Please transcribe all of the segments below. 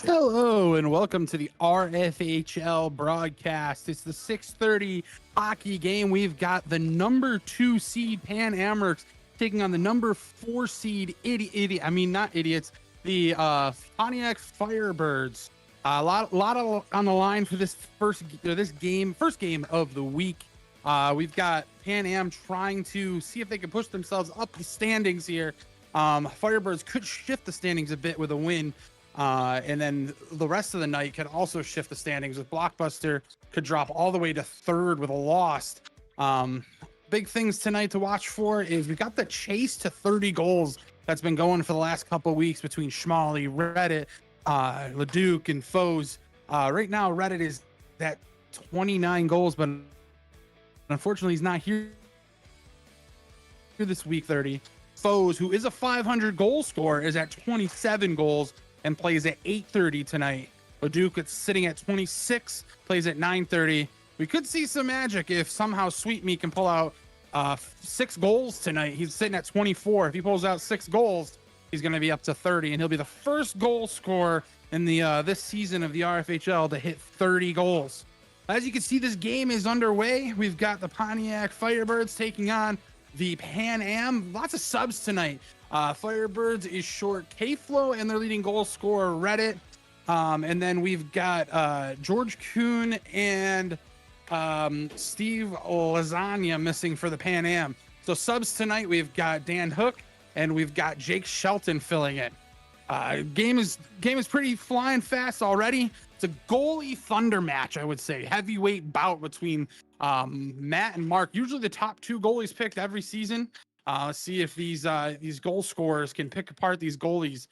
Hello and welcome to the RFHL broadcast. It's the 6:30 hockey game. We've got the number 2 seed Pan Amherst taking on the number 4 seed the Pontiac Firebirds. A lot on the line for this first game of the week. We've got Pan Am trying to see if they can push themselves up the standings here. Firebirds could shift the standings a bit with a win. And then the rest of the night could also shift the standings with Blockbuster could drop all the way to 3rd with a loss. Big things tonight to watch for is we've got the chase to 30 goals that's been going for the last couple of weeks between Schmally, Reddit, Leduc, and Foes. Right now, Reddit is at 29 goals, but unfortunately, he's not here this week. 30 Foes, who is a 500 goal scorer, is at 27 goals and plays at 8:30 tonight. Leduc is sitting at 26, plays at 9:30. We could see some magic if somehow Sweet Meat can pull out 6 goals tonight. He's sitting at 24. If he pulls out 6 goals, he's going to be up to 30, and he'll be the first goal scorer in the this season of the RFHL to hit 30 goals. As you can see, this game is underway. We've got the Pontiac Firebirds taking on the Pan Am. Lots of subs tonight. Firebirds is short K-Flow and their leading goal scorer Reddit. And then we've got George Kuhn and Steve Lasagna missing for the Pan Am. So subs tonight, we've got Dan Hook and we've got Jake Shelton filling in. Game is pretty flying fast already. It's a goalie thunder match, I would say. Heavyweight bout between Matt and Mark. Usually the top 2 goalies picked every season. Let's see if these goal scorers can pick apart these goalies.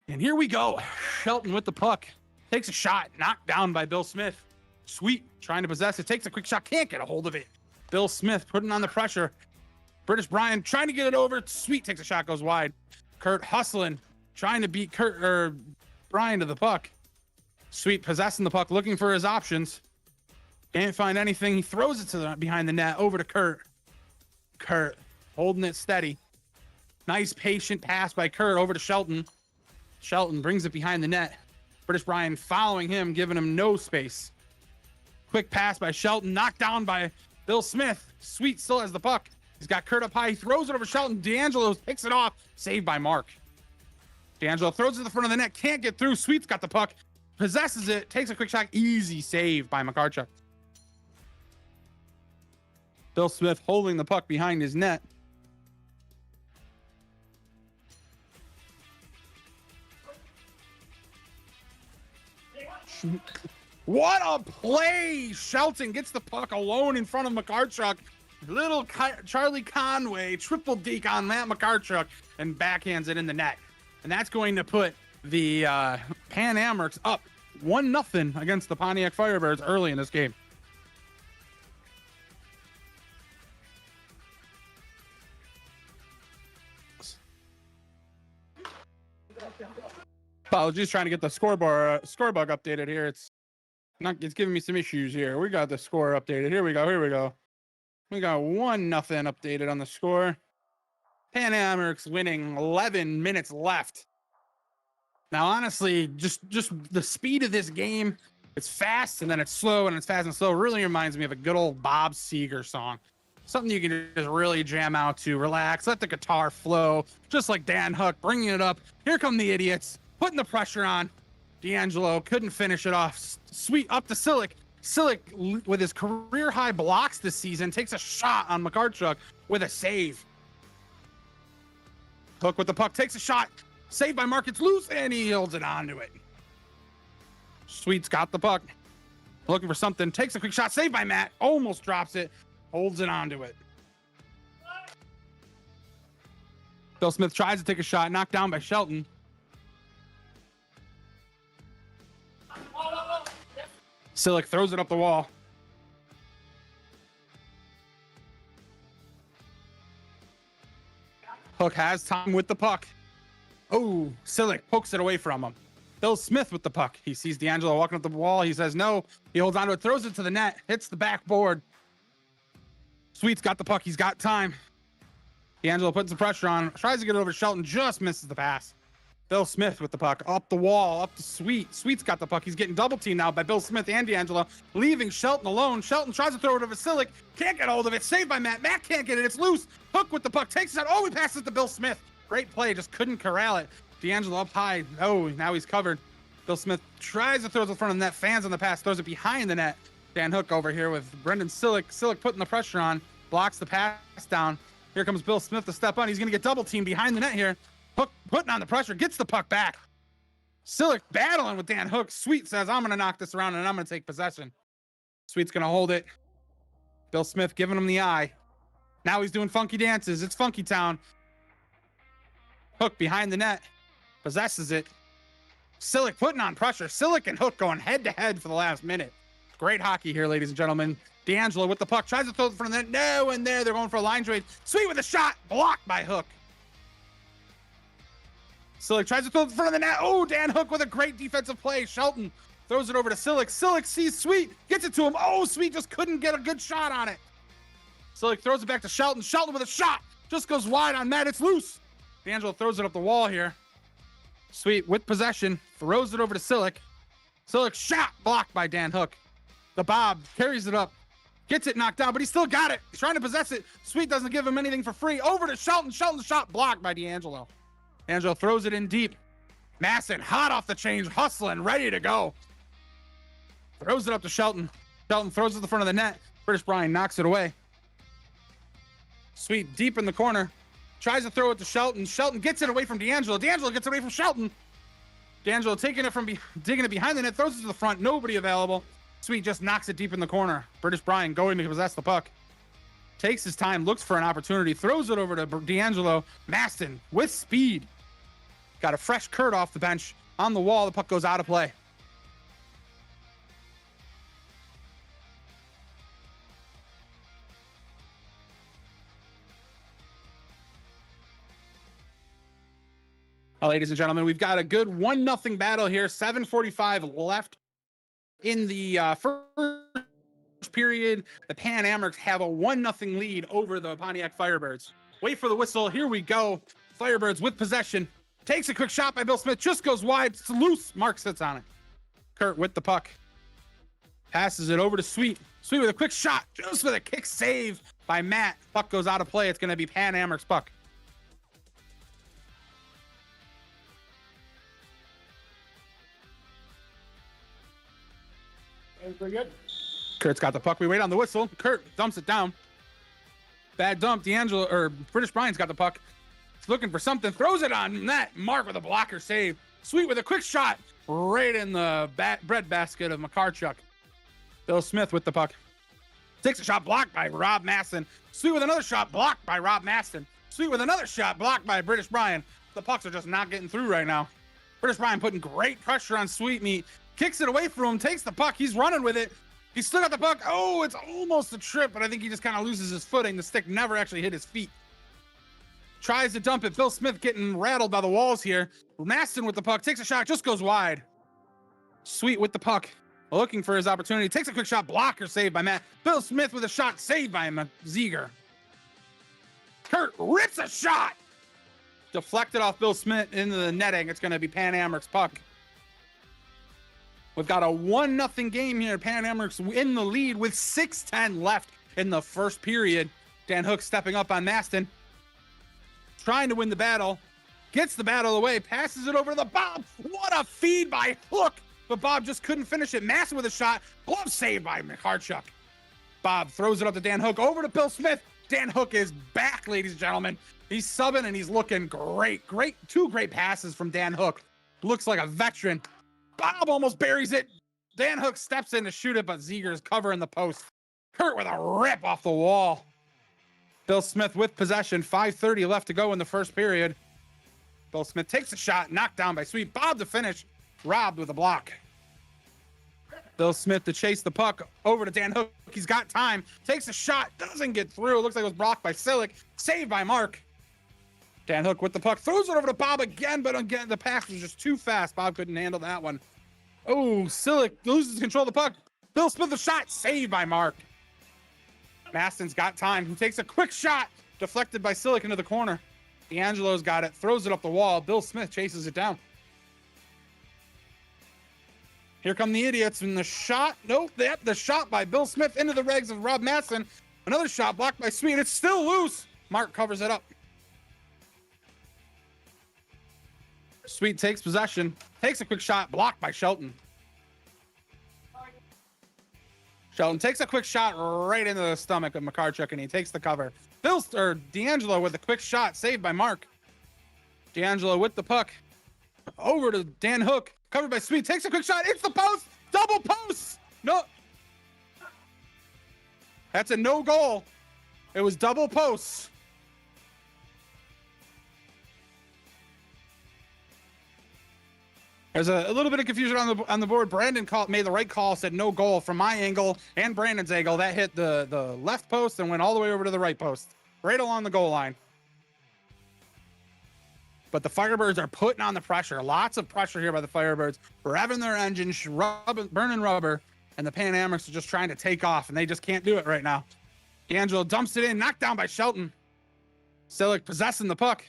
And here we go. Shelton with the puck. Takes a shot. Knocked down by Bill Smith. Sweet. Trying to possess it. Takes a quick shot. Can't get a hold of it. Bill Smith putting on the pressure. British Brian trying to get it over. Sweet takes a shot. Goes wide. Kurt hustling. Trying to beat Brian to the puck. Sweet possessing the puck. Looking for his options. Can't find anything. He throws it to behind the net. Over to Kurt. Kurt. Holding it steady. Nice patient pass by Kurt over to Shelton. Shelton brings it behind the net. British Brian following him, giving him no space. Quick pass by Shelton, knocked down by Bill Smith. Sweet still has the puck. He's got Kurt up high. He throws it over Shelton. D'Angelo picks it off. Saved by Mark. D'Angelo throws it to the front of the net. Can't get through. Sweet's got the puck. Possesses it. Takes a quick shot. Easy save by McCarchuk. Bill Smith holding the puck behind his net. What a play! Shelton gets the puck alone in front of McCarchuk. Little Charlie Conway triple deke on Matt McCarchuk and backhands it in the net. And that's going to put the Pan Amherst up 1-0 against the Pontiac Firebirds early in this game. Apologies, trying to get the scoreboard updated here. It's giving me some issues here. We got the score updated. Here we go. We got 1-0 updated on the score. Pan Amherst winning. 11 minutes left. Now, honestly, just the speed of this game, it's fast and then it's slow and it's fast and slow. It really reminds me of a good old Bob Seger song. Something you can just really jam out to, relax, let the guitar flow, just like Dan Hook, bringing it up. Here come the idiots, putting the pressure on. D'Angelo couldn't finish it off. Sweet up to Silic. Silic, with his career-high blocks this season, takes a shot on McCarchuk with a save. Hook with the puck, takes a shot. Saved by Mark. It's loose, and he holds it onto it. Sweet's got the puck. Looking for something. Takes a quick shot. Saved by Matt. Almost drops it. Holds it onto it. Bill Smith tries to take a shot. Knocked down by Shelton. Silic throws it up the wall. Hook has time with the puck. Oh, Silic pokes it away from him. Bill Smith with the puck. He sees D'Angelo walking up the wall. He says no. He holds onto it, throws it to the net, hits the backboard. Sweet's got the puck. He's got time. D'Angelo puts the pressure on, tries to get it over Shelton, just misses the pass. Bill Smith with the puck, up the wall, up to Sweet. Sweet's got the puck. He's getting double teamed now by Bill Smith and D'Angelo, leaving Shelton alone. Shelton tries to throw it to Vasilic, can't get hold of it. Saved by Matt. Matt can't get it. It's loose. Hook with the puck, takes it out. Oh, he passes it to Bill Smith. Great play, just couldn't corral it. D'Angelo up high. Oh, now he's covered. Bill Smith tries to throw it in front of the net. Fans on the pass, throws it behind the net. Dan Hook over here with Brendan Silic. Silic putting the pressure on, blocks the pass down. Here comes Bill Smith to step on. He's going to get double teamed behind the net here. Hook putting on the pressure, gets the puck back. Silic battling with Dan Hook. Sweet says, I'm going to knock this around and I'm going to take possession. Sweet's going to hold it. Bill Smith giving him the eye. Now he's doing funky dances. It's Funky Town. Hook behind the net. Possesses it. Silic putting on pressure. Silic and Hook going head to head for the last minute. Great hockey here, ladies and gentlemen. D'Angelo with the puck. Tries to throw it from the net. No, and there they're going for a line trade. Sweet with a shot. Blocked by Hook. Silic tries to throw it in front of the net. Oh, Dan Hook with a great defensive play. Shelton throws it over to Silic. Silic sees Sweet. Gets it to him. Oh, Sweet just couldn't get a good shot on it. Silic throws it back to Shelton. Shelton with a shot. Just goes wide on Matt. It's loose. D'Angelo throws it up the wall here. Sweet with possession. Throws it over to Silic. Silic shot. Blocked by Dan Hook. The Bob carries it up. Gets it knocked down, but he still got it. He's trying to possess it. Sweet doesn't give him anything for free. Over to Shelton. Shelton's shot blocked by D'Angelo. D'Angelo throws it in deep. Masson hot off the change, hustling, ready to go. Throws it up to Shelton. Shelton throws it to the front of the net. British Brian knocks it away. Sweet deep in the corner. Tries to throw it to Shelton. Shelton gets it away from D'Angelo. D'Angelo gets it away from Shelton. D'Angelo taking it from digging it behind the net, throws it to the front. Nobody available. Sweet just knocks it deep in the corner. British Brian going to possess the puck. Takes his time, looks for an opportunity, throws it over to D'Angelo. Maston with speed. Got a fresh Kurt off the bench. On the wall, the puck goes out of play. Ladies and gentlemen, we've got a good 1-0 battle here. 7:45 left in the first period. The Pan Amers have a 1-0 lead over the Pontiac Firebirds. Wait for the whistle. Here we go. Firebirds with possession. Takes a quick shot by Bill Smith. Just goes wide. It's loose. Mark sits on it. Kurt with the puck. Passes it over to Sweet. Sweet with a quick shot. Just with a kick save by Matt. Puck goes out of play. It's going to be Pan Amers' puck. Pretty good. Kurt's got the puck. We wait on the whistle. Kurt dumps it down. Bad dump. D'Angelo or British Brian's got the puck. He's looking for something. Throws it on net. Mark with a blocker save. Sweet with a quick shot right in the bread basket of Makarchuk. Bill Smith with the puck. Takes a shot blocked by Rob Masson. Sweet with another shot blocked by Rob Masson. Sweet with another shot blocked by British Brian. The pucks are just not getting through right now. British Brian putting great pressure on Sweetmeat. Kicks it away from him. Takes the puck. He's running with it. He still got the puck. Oh, it's almost a trip, but I think he just kind of loses his footing. The stick never actually hit his feet. Tries to dump it. Bill Smith getting rattled by the walls here. Maston with the puck. Takes a shot. Just goes wide. Sweet with the puck. Looking for his opportunity. Takes a quick shot. Blocker saved by Matt. Bill Smith with a shot saved by Ziegler. Kurt rips a shot. Deflected off Bill Smith into the netting. It's going to be Pan Amers' puck. We've got a 1-0 game here. Pan Amers in the lead with 6:10 left in the first period. Dan Hook stepping up on Maston. Trying to win the battle. Gets the battle away. Passes it over to the Bob. What a feed by Hook. But Bob just couldn't finish it. Maston with a shot. Glove saved by Makarchuk. Bob throws it up to Dan Hook. Over to Bill Smith. Dan Hook is back, ladies and gentlemen. He's subbing and he's looking great. Two great passes from Dan Hook. Looks like a veteran. Bob almost buries it. Dan Hook steps in to shoot it, but Ziegler's covering the post. Kurt with a rip off the wall. Bill Smith with possession. 5:30 left to go in the first period. Bill Smith takes a shot, knocked down by Sweet. Bob to finish. Robbed with a block. Bill Smith to chase the puck over to Dan Hook. He's got time. Takes a shot. Doesn't get through. Looks like it was blocked by Silic. Saved by Mark. Dan Hook with the puck. Throws it over to Bob again, but again, the pass was just too fast. Bob couldn't handle that one. Oh, Silic loses control of the puck. Bill Smith the shot. Saved by Mark. Maston's got time. He takes a quick shot. deflected by Silic into the corner. D'Angelo's got it, throws it up the wall. Bill Smith chases it down. Here come the idiots, and the shot, nope, the shot by Bill Smith into the regs of Rob Masson. Another shot blocked by Sweet. It's still loose. Mark covers it up. Sweet takes possession, takes a quick shot, blocked by Shelton. Shelton takes a quick shot right into the stomach of Makarchuk, and he takes the cover. D'Angelo with a quick shot, saved by Mark. D'Angelo with the puck. Over to Dan Hook, covered by Sweet, takes a quick shot. It's the post, double post. No. That's a no goal. It was double posts. There's a little bit of confusion on the board. Brandon made the right call, said no goal. From my angle and Brandon's angle, that hit the left post and went all the way over to the right post, right along the goal line. But the Firebirds are putting on the pressure. Lots of pressure here by the Firebirds, revving their engines, burning rubber, and the Pan Americs are just trying to take off, and they just can't do it right now. D'Angelo dumps it in, knocked down by Shelton. Silic possessing the puck.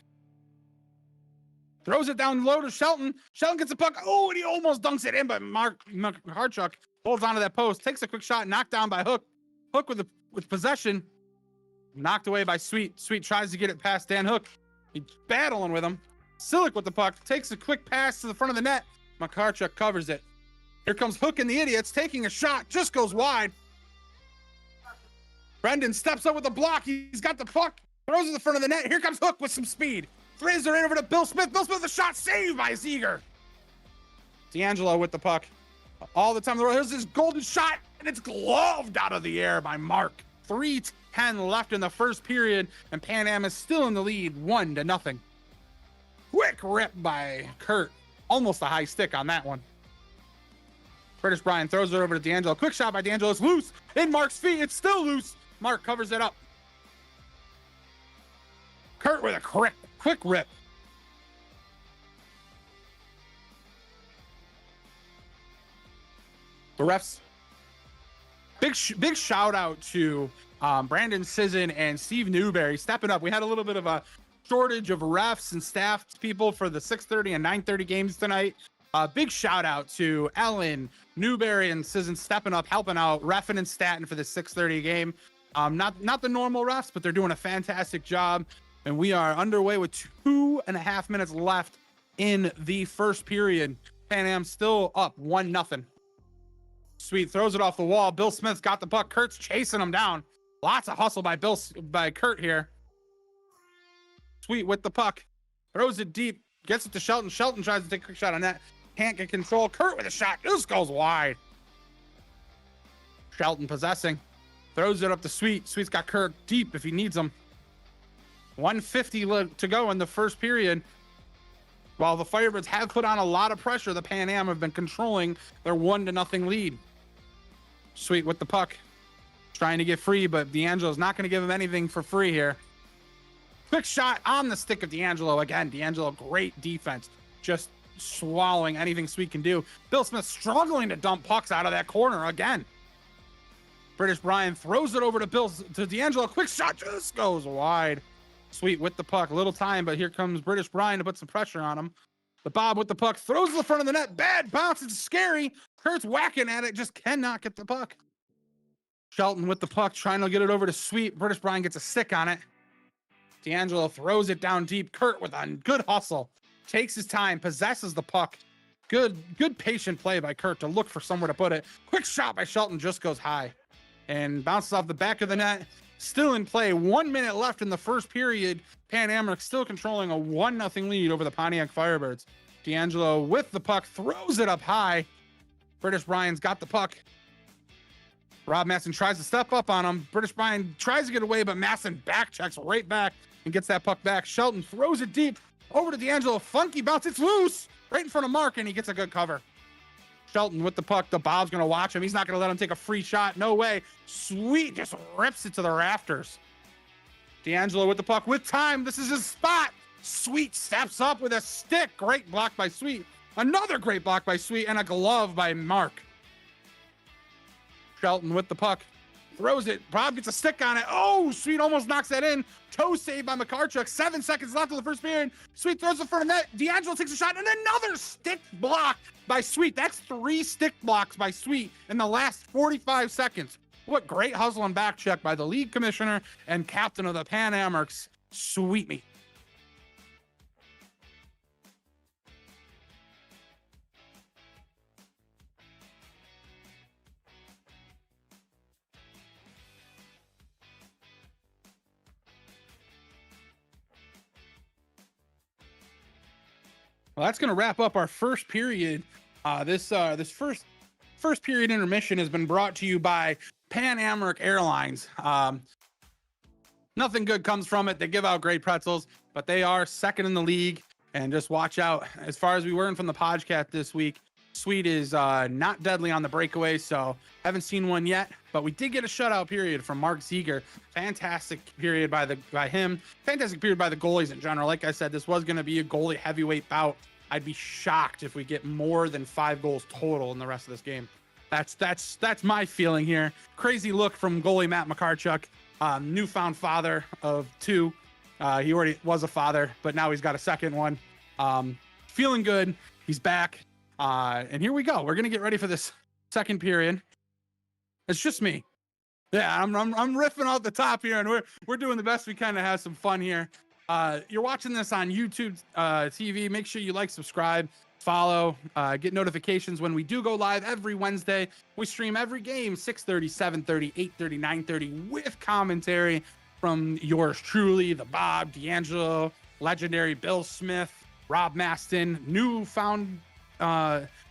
Throws it down low to Shelton. Shelton gets the puck. Oh, and he almost dunks it in, but Mark Harchuk holds onto that post, takes a quick shot, knocked down by Hook. Hook with possession, knocked away by Sweet. Sweet tries to get it past Dan Hook. He's battling with him. Silic with the puck, takes a quick pass to the front of the net. Makarchuk covers it. Here comes Hook and the idiots, taking a shot, just goes wide. Brendan steps up with a block. He's got the puck, throws it to the front of the net. Here comes Hook with some speed. Throws it right over to Bill Smith. Bill Smith, the shot saved by Seeger. D'Angelo with the puck. All the time. There's this golden shot, and it's gloved out of the air by Mark. 3:10 left in the first period, and Pan Am is still in the lead, 1-0. Quick rip by Kurt. Almost a high stick on that one. British Brian throws it over to D'Angelo. Quick shot by D'Angelo. It's loose in Mark's feet. It's still loose. Mark covers it up. Kurt with a quick rip. The refs. Big shout out to Brandon Sisson and Steve Newberry stepping up. We had a little bit of a shortage of refs and staff people for the 6:30 and 9:30 games tonight. Big shout out to Ellen, Newberry, and Sisson stepping up, helping out, reffing and statting for the 6:30 game. Not the normal refs, but they're doing a fantastic job. And we are underway with 2.5 minutes left in the first period. Pan Am still up 1-0. Sweet throws it off the wall. Bill Smith's got the puck. Kurt's chasing him down. Lots of hustle by Kurt here. Sweet with the puck. Throws it deep. Gets it to Shelton. Shelton tries to take a quick shot on that. Can't get control. Kurt with a shot. This goes wide. Shelton possessing. Throws it up to Sweet. Sweet's got Kurt deep if he needs him. 1:50 to go in the first period. While the Firebirds have put on a lot of pressure, the Pan Am have been controlling their 1-0 lead. Sweet with the puck. Trying to get free, but D'Angelo's not going to give him anything for free here. Quick shot on the stick of D'Angelo. Again, D'Angelo, great defense. Just swallowing anything Sweet can do. Bill Smith struggling to dump pucks out of that corner again. British Brian throws it over to D'Angelo. Quick shot just goes wide. Sweet with the puck. A little time, but here comes British Brian to put some pressure on him. The Bob with the puck. Throws to the front of the net. Bad bounce. It's scary. Kurt's whacking at it. Just cannot get the puck. Shelton with the puck. Trying to get it over to Sweet. British Brian gets a stick on it. D'Angelo throws it down deep. Kurt with a good hustle. Takes his time. Possesses the puck. Good patient play by Kurt to look for somewhere to put it. Quick shot by Shelton. Just goes high. And bounces off the back of the net. Still in play. 1 minute left in the first period. Pan Am still controlling a 1-0 lead over the Pontiac Firebirds. D'Angelo with the puck. Throws it up high. British Brian's got the puck. Rob Masson tries to step up on him. British Brian tries to get away, but Masson back checks right back and gets that puck back. Shelton throws it deep over to D'Angelo. Funky bounce. It's loose right in front of Mark, and he gets a good cover. Shelton with the puck. The Bob's going to watch him. He's not going to let him take a free shot. No way. Sweet just rips it to the rafters. D'Angelo with the puck with time. This is his spot. Sweet steps up with a stick. Great block by Sweet. Another great block by Sweet and a glove by Mark. Shelton with the puck. throws it. Bob gets a stick on it. Oh, Sweet almost knocks that in. Toe saved by Makarchuk. 7 seconds left of the first period. Sweet throws it for the net. D'Angelo takes a shot and another stick block by Sweet. That's 3 stick blocks by Sweet in the last 45 seconds. What great hustle and back check by the league commissioner and captain of the Pan Amherst, Sweet Meat. Well, that's going to wrap up our first period. This first period intermission has been brought to you by Pan Amherst Airlines. Nothing good comes from it. They give out great pretzels, but they are second in the league. And just watch out. As far as we learned from the podcast this week, Sweet is not deadly on the breakaway, so haven't seen one yet. But we did get a shutout period from Mark Ziegler. Fantastic period by him. Fantastic period by the goalies in general. Like I said, this was going to be a goalie heavyweight bout. I'd be shocked if we get more than 5 goals total in the rest of this game. That's my feeling here. Crazy look from goalie Matt Makarchuk, newfound father of 2. He already was a father, but now he's got a second one. Feeling good. He's back. And here we go. We're gonna get ready for this second period. It's just me. Yeah, I'm riffing out the top here, and we're doing the best we can to have some fun here. You're watching this on YouTube TV. Make sure you like, subscribe, follow, get notifications when we do go live every Wednesday. We stream every game 6:30, 7:30, 8:30, 9:30 with commentary from yours truly, the Bob, D'Angelo, legendary Bill Smith, Rob Maston, newfound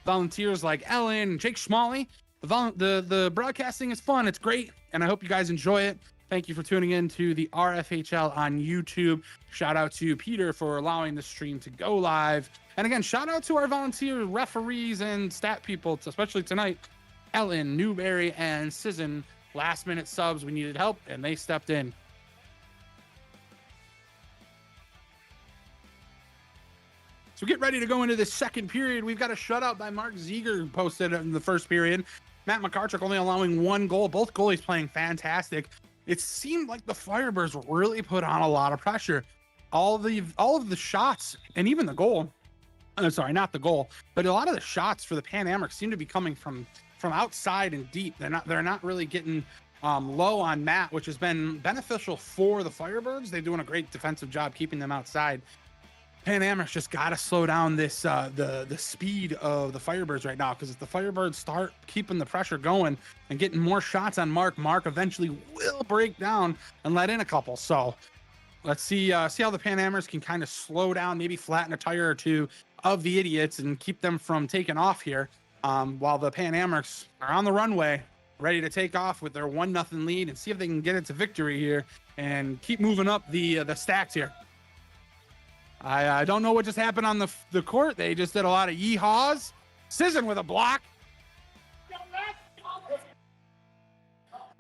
volunteers like Ellen, Jake Schmalley. The broadcasting is fun. It's great, and I hope you guys enjoy it. Thank you for tuning in to the RFHL on YouTube. Shout out to Peter for allowing the stream to go live. And again, shout out to our volunteer referees and stat people, especially tonight, Ellen, Newberry, and Sizzin. Last minute subs. We needed help, and they stepped in. So get ready to go into this second period. We've got a shutout by Mark Ziegler posted in the first period. Matt Makarchuk only allowing 1 goal. Both goalies playing fantastic. It seemed like the Firebirds really put on a lot of pressure. All of the shots and even the goal. Sorry, not the goal, but a lot of the shots for the Pan Amherst seem to be coming from outside and deep. They're not really getting low on Matt, which has been beneficial for the Firebirds. They're doing a great defensive job keeping them outside. Pan Amherst just got to slow down this the speed of the Firebirds right now, because if the Firebirds start keeping the pressure going and getting more shots on Mark eventually will break down and let in a couple. So let's see how the Pan Amherst can kind of slow down, maybe flatten a tire or two of the idiots and keep them from taking off here, while the Pan Amherst are on the runway, ready to take off with their 1-0 lead, and see if they can get it to victory here and keep moving up the stacks here. I don't know what just happened on the court. They just did a lot of yeehaws. Sizzin with a block.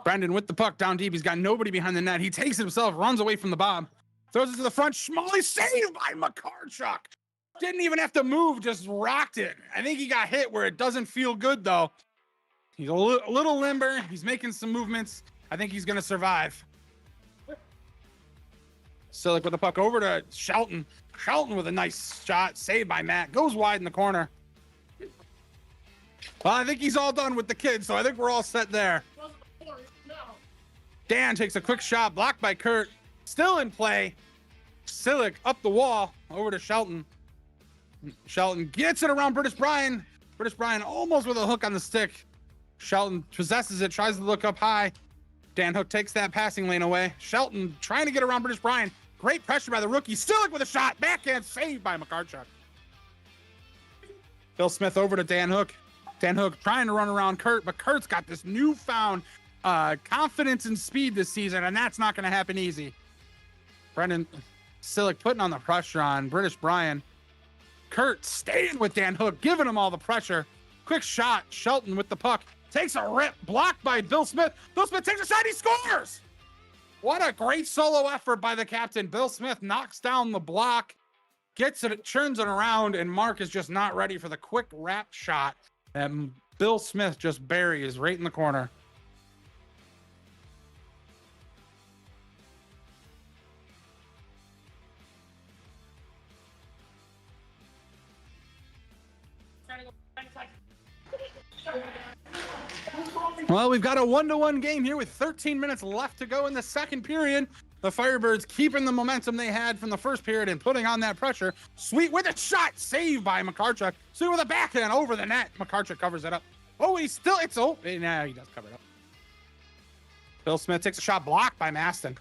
Brendan with the puck down deep. He's got nobody behind the net. He takes it himself, runs away from the bomb, throws it to the front. Schmalley saved by Makarchuk. Didn't even have to move, just rocked it. I think he got hit where it doesn't feel good, though. He's a little limber. He's making some movements. I think he's going to survive. Silic with the puck over to Shelton. Shelton with a nice shot, saved by Matt. Goes wide in the corner. Well, I think he's all done with the kids, so I think we're all set there. Dan takes a quick shot, blocked by Kurt. Still in play. Silic up the wall, over to Shelton. Shelton gets it around British Brian. British Brian almost with a hook on the stick. Shelton possesses it, tries to look up high. Dan Hook takes that passing lane away. Shelton trying to get around British Brian. Great pressure by the rookie. Silic with a shot. Backhand saved by Makarchuk. Bill Smith over to Dan Hook. Dan Hook trying to run around Kurt, but Kurt's got this newfound confidence and speed this season, and that's not going to happen easy. Brendan Silic putting on the pressure on British Brian. Kurt staying with Dan Hook, giving him all the pressure. Quick shot. Shelton with the puck. Takes a rip. Blocked by Bill Smith. Bill Smith takes a shot. He scores. What a great solo effort by the captain. Bill Smith knocks down the block, gets it, turns it around, and Mark is just not ready for the quick wrap shot. And Bill Smith just buries right in the corner. Well, we've got a 1-1 game here with 13 minutes left to go in the second period. The Firebirds keeping the momentum they had from the first period and putting on that pressure. Sweet with a shot, saved by McCartruck. Sweet with a backhand over the net. McCartruck covers it up. Oh, he does cover it up. Bill Smith takes a shot blocked by Maston.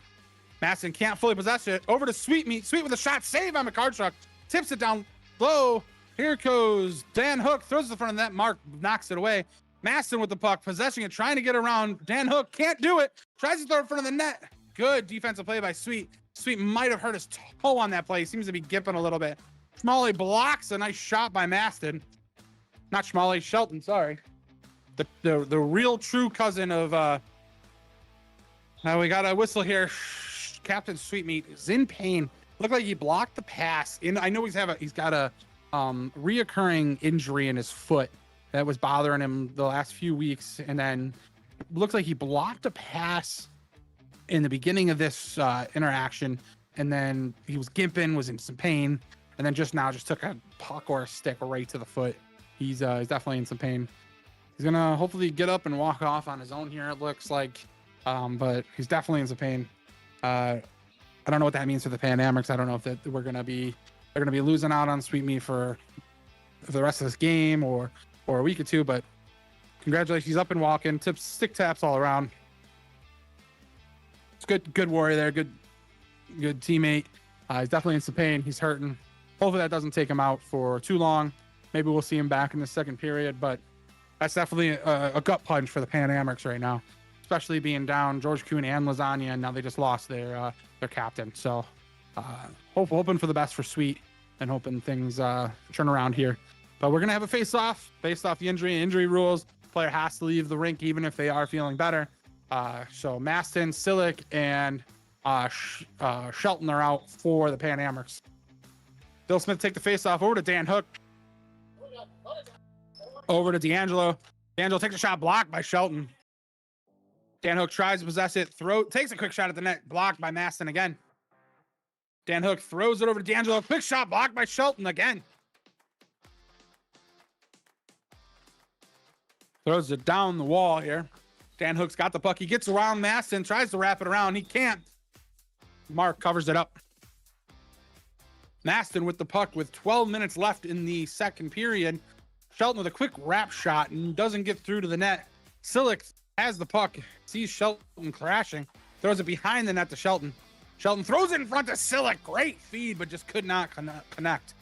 Maston can't fully possess it. Over to Sweet Sweet with a shot, saved by McCartruck. Tips it down low. Here goes Dan Hook, throws it to the front of the net. Mark knocks it away. Maston with the puck, possessing it, trying to get around. Dan Hook can't do it. Tries to throw it in front of the net. Good defensive play by Sweet. Sweet might have hurt his toe on that play. Seems to be gipping a little bit. Schmalley blocks a nice shot by Maston. Not Schmalley, Shelton, sorry. The real true cousin of now we got a whistle here. Captain Sweetmeat is in pain. Looked like he blocked the pass. I know he's got a reoccurring injury in his foot that was bothering him the last few weeks, and then looks like he blocked a pass in the beginning of this interaction, and then he was gimping, was in some pain, and then just took a puck or a stick right to the foot. He's definitely in some pain. He's gonna hopefully get up and walk off on his own here, it looks like, but he's definitely in some pain. I don't know what that means for the Pan Americs. I don't know if they're gonna be losing out on Sweetmeat for the rest of this game or a week or two, but congratulations, he's up and walking. Stick taps all around. It's good warrior there, good teammate. He's definitely in some pain. He's hurting. Hopefully that doesn't take him out for too long. Maybe we'll see him back in the second period, but that's definitely a gut punch for the Pan Americs right now, especially being down George Kuhn and Lasagna, and now they just lost their captain. So hoping for the best for Sweet and hoping things turn around here. But we're gonna have a face-off based off the injury rules. Player has to leave the rink even if they are feeling better. So Maston, Silic, and Shelton are out for the Pan Americs. Bill Smith take the face-off over to Dan Hook. Over to D'Angelo. D'Angelo takes a shot blocked by Shelton. Dan Hook tries to possess it, takes a quick shot at the net, blocked by Maston again. Dan Hook throws it over to D'Angelo. Quick shot blocked by Shelton again. Throws it down the wall here. Dan Hook's got the puck. He gets around Maston, tries to wrap it around. He can't. Mark covers it up. Maston with the puck with 12 minutes left in the second period. Shelton with a quick wrap shot and doesn't get through to the net. Silic has the puck, sees Shelton crashing, throws it behind the net to Shelton. Shelton throws it in front to Silic. Great feed, but just could not connect.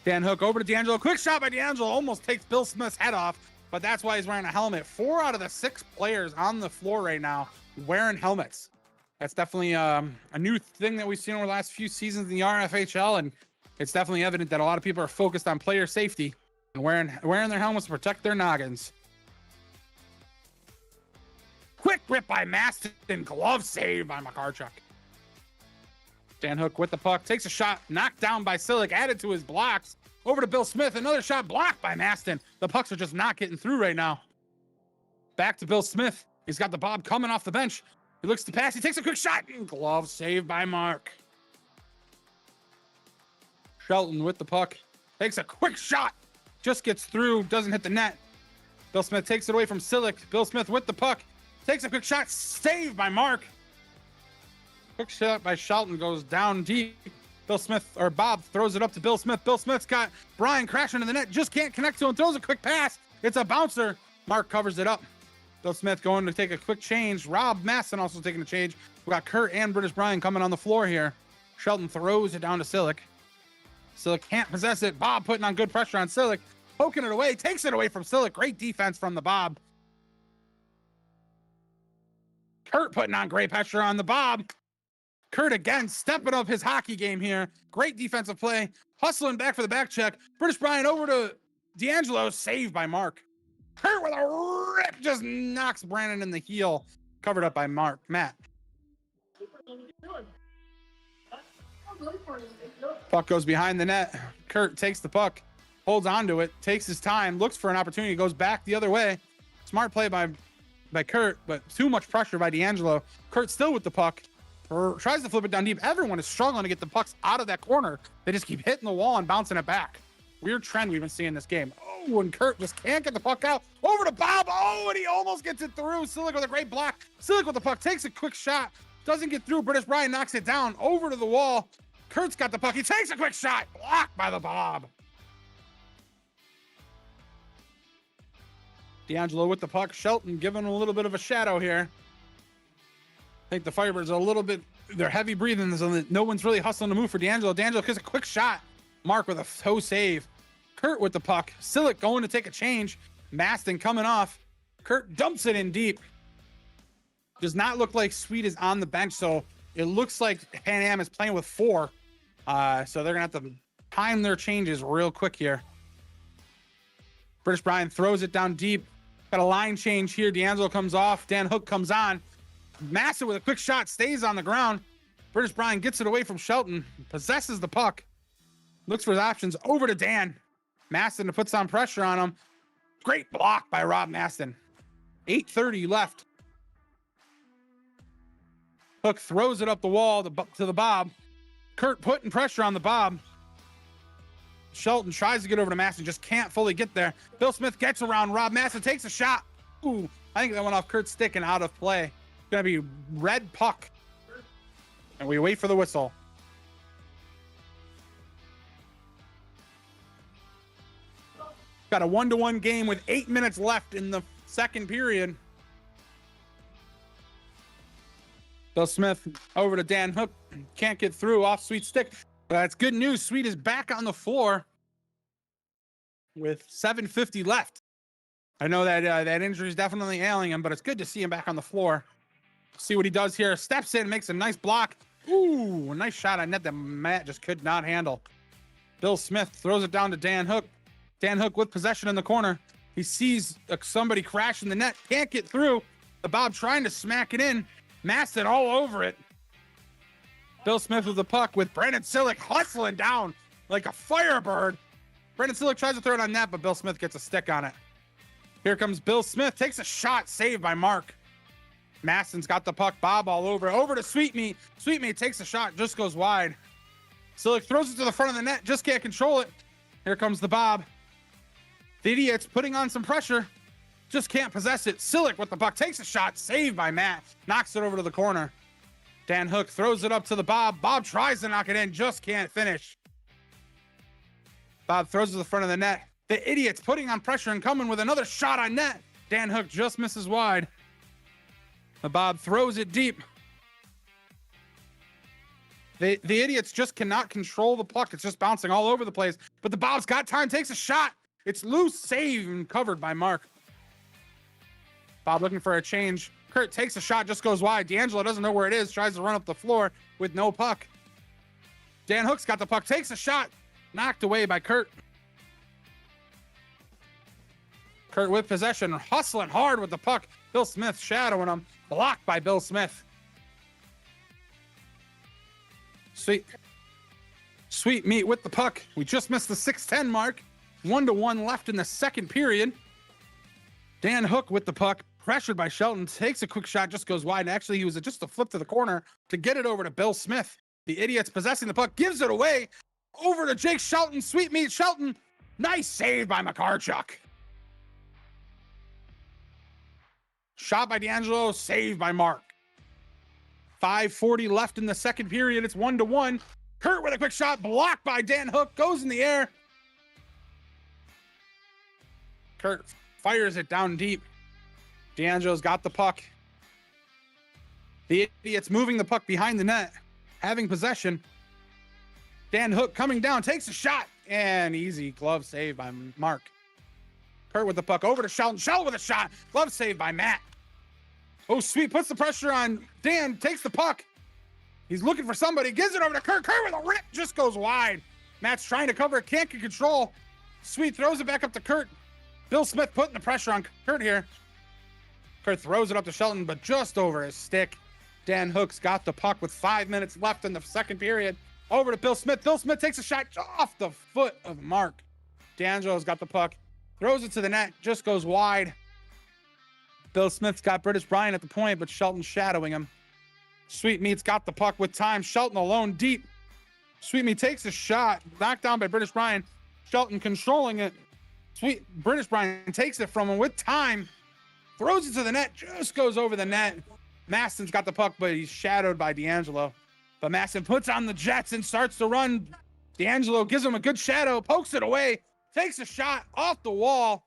Dan Hook over to D'Angelo. Quick shot by D'Angelo. Almost takes Bill Smith's head off, but that's why he's wearing a helmet. 4 out of the 6 players on the floor right now wearing helmets. That's definitely a new thing that we've seen over the last few seasons in the RFHL, and it's definitely evident that a lot of people are focused on player safety and wearing their helmets to protect their noggins. Quick grip by Maston, glove save by McCartruck. Dan Hook with the puck, takes a shot, knocked down by Silic, added to his blocks. Over to Bill Smith, another shot blocked by Maston. The pucks are just not getting through right now. Back to Bill Smith. He's got the Bob coming off the bench. He looks to pass, he takes a quick shot, and glove save by Mark. Shelton with the puck, takes a quick shot, just gets through, doesn't hit the net. Bill Smith takes it away from Silic. Bill Smith with the puck, takes a quick shot, saved by Mark. Quick shot by Shelton goes down deep. Bob throws it up to Bill Smith. Bill Smith's got Brian crashing in the net, just can't connect to him, throws a quick pass. It's a bouncer. Mark covers it up. Bill Smith going to take a quick change. Rob Masson also taking a change. We got Kurt and British Brian coming on the floor here. Shelton throws it down to Silic. Silic can't possess it. Bob putting on good pressure on Silic. Poking it away, takes it away from Silic. Great defense from the Bob. Kurt putting on great pressure on the Bob. Kurt again stepping up his hockey game here. Great defensive play. Hustling back for the back check. British Brian over to D'Angelo. Saved by Mark. Kurt with a rip just knocks Brandon in the heel. Covered up by Matt. Puck goes behind the net. Kurt takes the puck, holds onto it, takes his time, looks for an opportunity, goes back the other way. Smart play by Kurt, but too much pressure by D'Angelo. Kurt still with the puck. Tries to flip it down deep. Everyone is struggling to get the pucks out of that corner. They just keep hitting the wall and bouncing it back. Weird trend we've been seeing this game. Oh, and Kurt just can't get the puck out. Over to Bob. Oh, and he almost gets it through. Silic with a great block. Silic with the puck, takes a quick shot. Doesn't get through. British Brian knocks it down. Over to the wall. Kurt's got the puck. He takes a quick shot. Blocked by the Bob. D'Angelo with the puck. Shelton giving him a little bit of a shadow here. I think the Firebirds are a little bit, they're heavy breathing, so no one's really hustling to move for D'Angelo. D'Angelo gets a quick shot. Mark with a toe save. Kurt with the puck. Silic going to take a change. Maston coming off. Kurt dumps it in deep. Does not look like Sweet is on the bench, so it looks like Pan Am is playing with 4. So they're going to have to time their changes real quick here. British Brian throws it down deep. Got a line change here. D'Angelo comes off. Dan Hook comes on. Massa with a quick shot stays on the ground. British Brian gets it away from Shelton. Possesses the puck. Looks for his options. Over to Dan. Maston puts on pressure on him. Great block by Rob Maston. 8:30 left. Hook throws it up the wall to the Bob. Kurt putting pressure on the Bob. Shelton tries to get over to Maston, just can't fully get there. Bill Smith gets around Rob Maston, takes a shot. Ooh, I think that went off Kurt's stick and out of play. It's gonna be red puck. And we wait for the whistle. Got a 1-1 game with 8 minutes left in the second period. Bill Smith over to Dan Hook. Can't get through off Sweet's stick. But that's good news. Sweet is back on the floor with 7:50 left. I know that that injury is definitely ailing him, but it's good to see him back on the floor. See what he does here. Steps in, makes a nice block. Ooh, a nice shot on net that Matt just could not handle. Bill Smith throws it down to Dan Hook. Dan Hook with possession in the corner. He sees somebody crash in the net. Can't get through. The Bob trying to smack it in. Maston all over it. Bill Smith with the puck with Brandon Silic hustling down like a firebird. Brandon Silic tries to throw it on net, but Bill Smith gets a stick on it. Here comes Bill Smith. Takes a shot. Saved by Mark. Maston's got the puck. Bob all over. Over to Sweetmeat. Sweetmeat takes a shot. Just goes wide. Silic throws it to the front of the net. Just can't control it. Here comes the Bob. The Idiot's putting on some pressure. Just can't possess it. Silic with the puck. Takes a shot. Saved by Matt. Knocks it over to the corner. Dan Hook throws it up to the Bob. Bob tries to knock it in. Just can't finish. Bob throws it to the front of the net. The Idiot's putting on pressure and coming with another shot on net. Dan Hook just misses wide. The Bob throws it deep. The Idiots just cannot control the puck. It's just bouncing all over the place. But the Bob's got time. Takes a shot. It's loose. Save and covered by Mark. Bob looking for a change. Kurt takes a shot. Just goes wide. D'Angelo doesn't know where it is. Tries to run up the floor with no puck. Dan Hook's got the puck. Takes a shot. Knocked away by Kurt. Kurt with possession. Hustling hard with the puck. Bill Smith shadowing him. Blocked by Bill Smith. Sweet meat with the puck. We just missed the 6:10 mark. 1-1 left in the second period. Dan Hook with the puck. Pressured by Shelton. Takes a quick shot. Just goes wide. And actually, he was just a flip to the corner to get it over to Bill Smith. The Idiot's possessing the puck. Gives it away. Over to Jake Shelton. Sweet meat Shelton. Nice save by Makarchuk. Shot by D'Angelo. Saved by Mark. 5:40 left in the second period. It's 1-1. Kurt with a quick shot. Blocked by Dan Hook. Goes in the air. Kurt fires it down deep. D'Angelo's got the puck. The Idiot's moving the puck behind the net. Having possession. Dan Hook coming down. Takes a shot. And easy glove save by Mark. Kurt with the puck over to Shelton. Shelton with a shot. Glove save by Matt. Oh, Sweet puts the pressure on Dan. Takes the puck. He's looking for somebody. Gives it over to Kurt. Kurt with a rip. Just goes wide. Matt's trying to cover it. Can't get control. Sweet throws it back up to Kurt. Bill Smith putting the pressure on Kurt here. Kurt throws it up to Shelton, but just over his stick. Dan Hook's got the puck with 5 minutes left in the second period. Over to Bill Smith. Bill Smith takes a shot off the foot of Mark. D'Angelo's got the puck. Throws it to the net. Just goes wide. Bill Smith's got British Brian at the point, but Shelton's shadowing him. Sweetmeat's got the puck with time. Shelton alone deep. Sweetmeat takes a shot. Knocked down by British Brian. Shelton controlling it. Sweet British Brian takes it from him with time, throws it to the net, just goes over the net. Maston's got the puck, but he's shadowed by D'Angelo. But Maston puts on the Jets and starts to run. D'Angelo gives him a good shadow, pokes it away, takes a shot off the wall.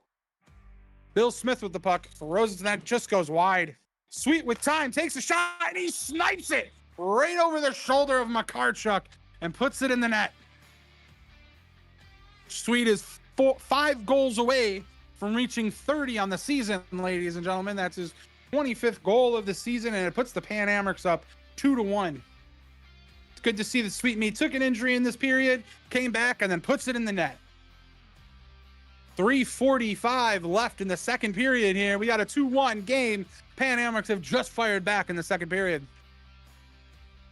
Bill Smith with the puck, throws it to the net, just goes wide. Sweet with time, takes a shot, and he snipes it right over the shoulder of Makarchuk and puts it in the net. Sweet is 5 goals away from reaching 30 on the season, ladies and gentlemen. That's his 25th goal of the season, and it puts the Pan Americs up 2-1. It's good to see that Sweet Meat took an injury in this period, came back, and then puts it in the net. 3:45 left in the second period here. We got a 2-1 game. Pan Americs have just fired back in the second period.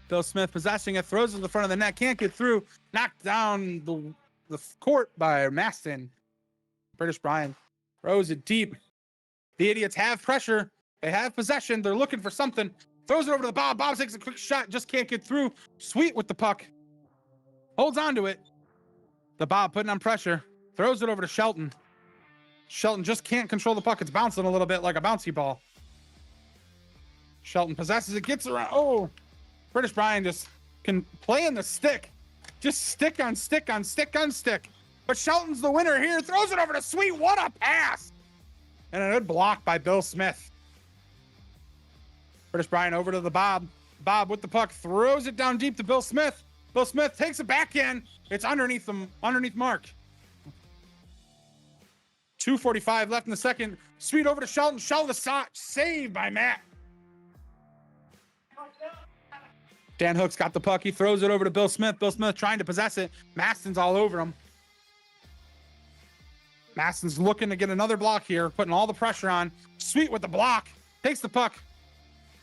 Bill Smith possessing it, throws it to the front of the net, can't get through, knocked down the court by Maston. British Brian throws it deep. The Idiots have pressure. They have possession. They're looking for something. Throws it over to the Bob. Bob takes a quick shot, just can't get through. Sweet with the puck. Holds on to it. The Bob putting on pressure. Throws it over to Shelton. Shelton just can't control the puck. It's bouncing a little bit like a bouncy ball. Shelton possesses it, gets around. Oh, British Brian just can play in the stick. Just stick on stick on stick on stick. But Shelton's the winner here. Throws it over to Sweet. What a pass. And a good block by Bill Smith. British Brian over to the Bob. Bob with the puck. Throws it down deep to Bill Smith. Bill Smith takes it back in. It's underneath Mark. 2:45 left in the second. Sweet over to Shelton. Shelton the shot. Saved by Matt. Dan Hook's got the puck. He throws it over to Bill Smith. Bill Smith trying to possess it. Maston's all over him. Maston's looking to get another block here, putting all the pressure on. Sweet with the block. Takes the puck.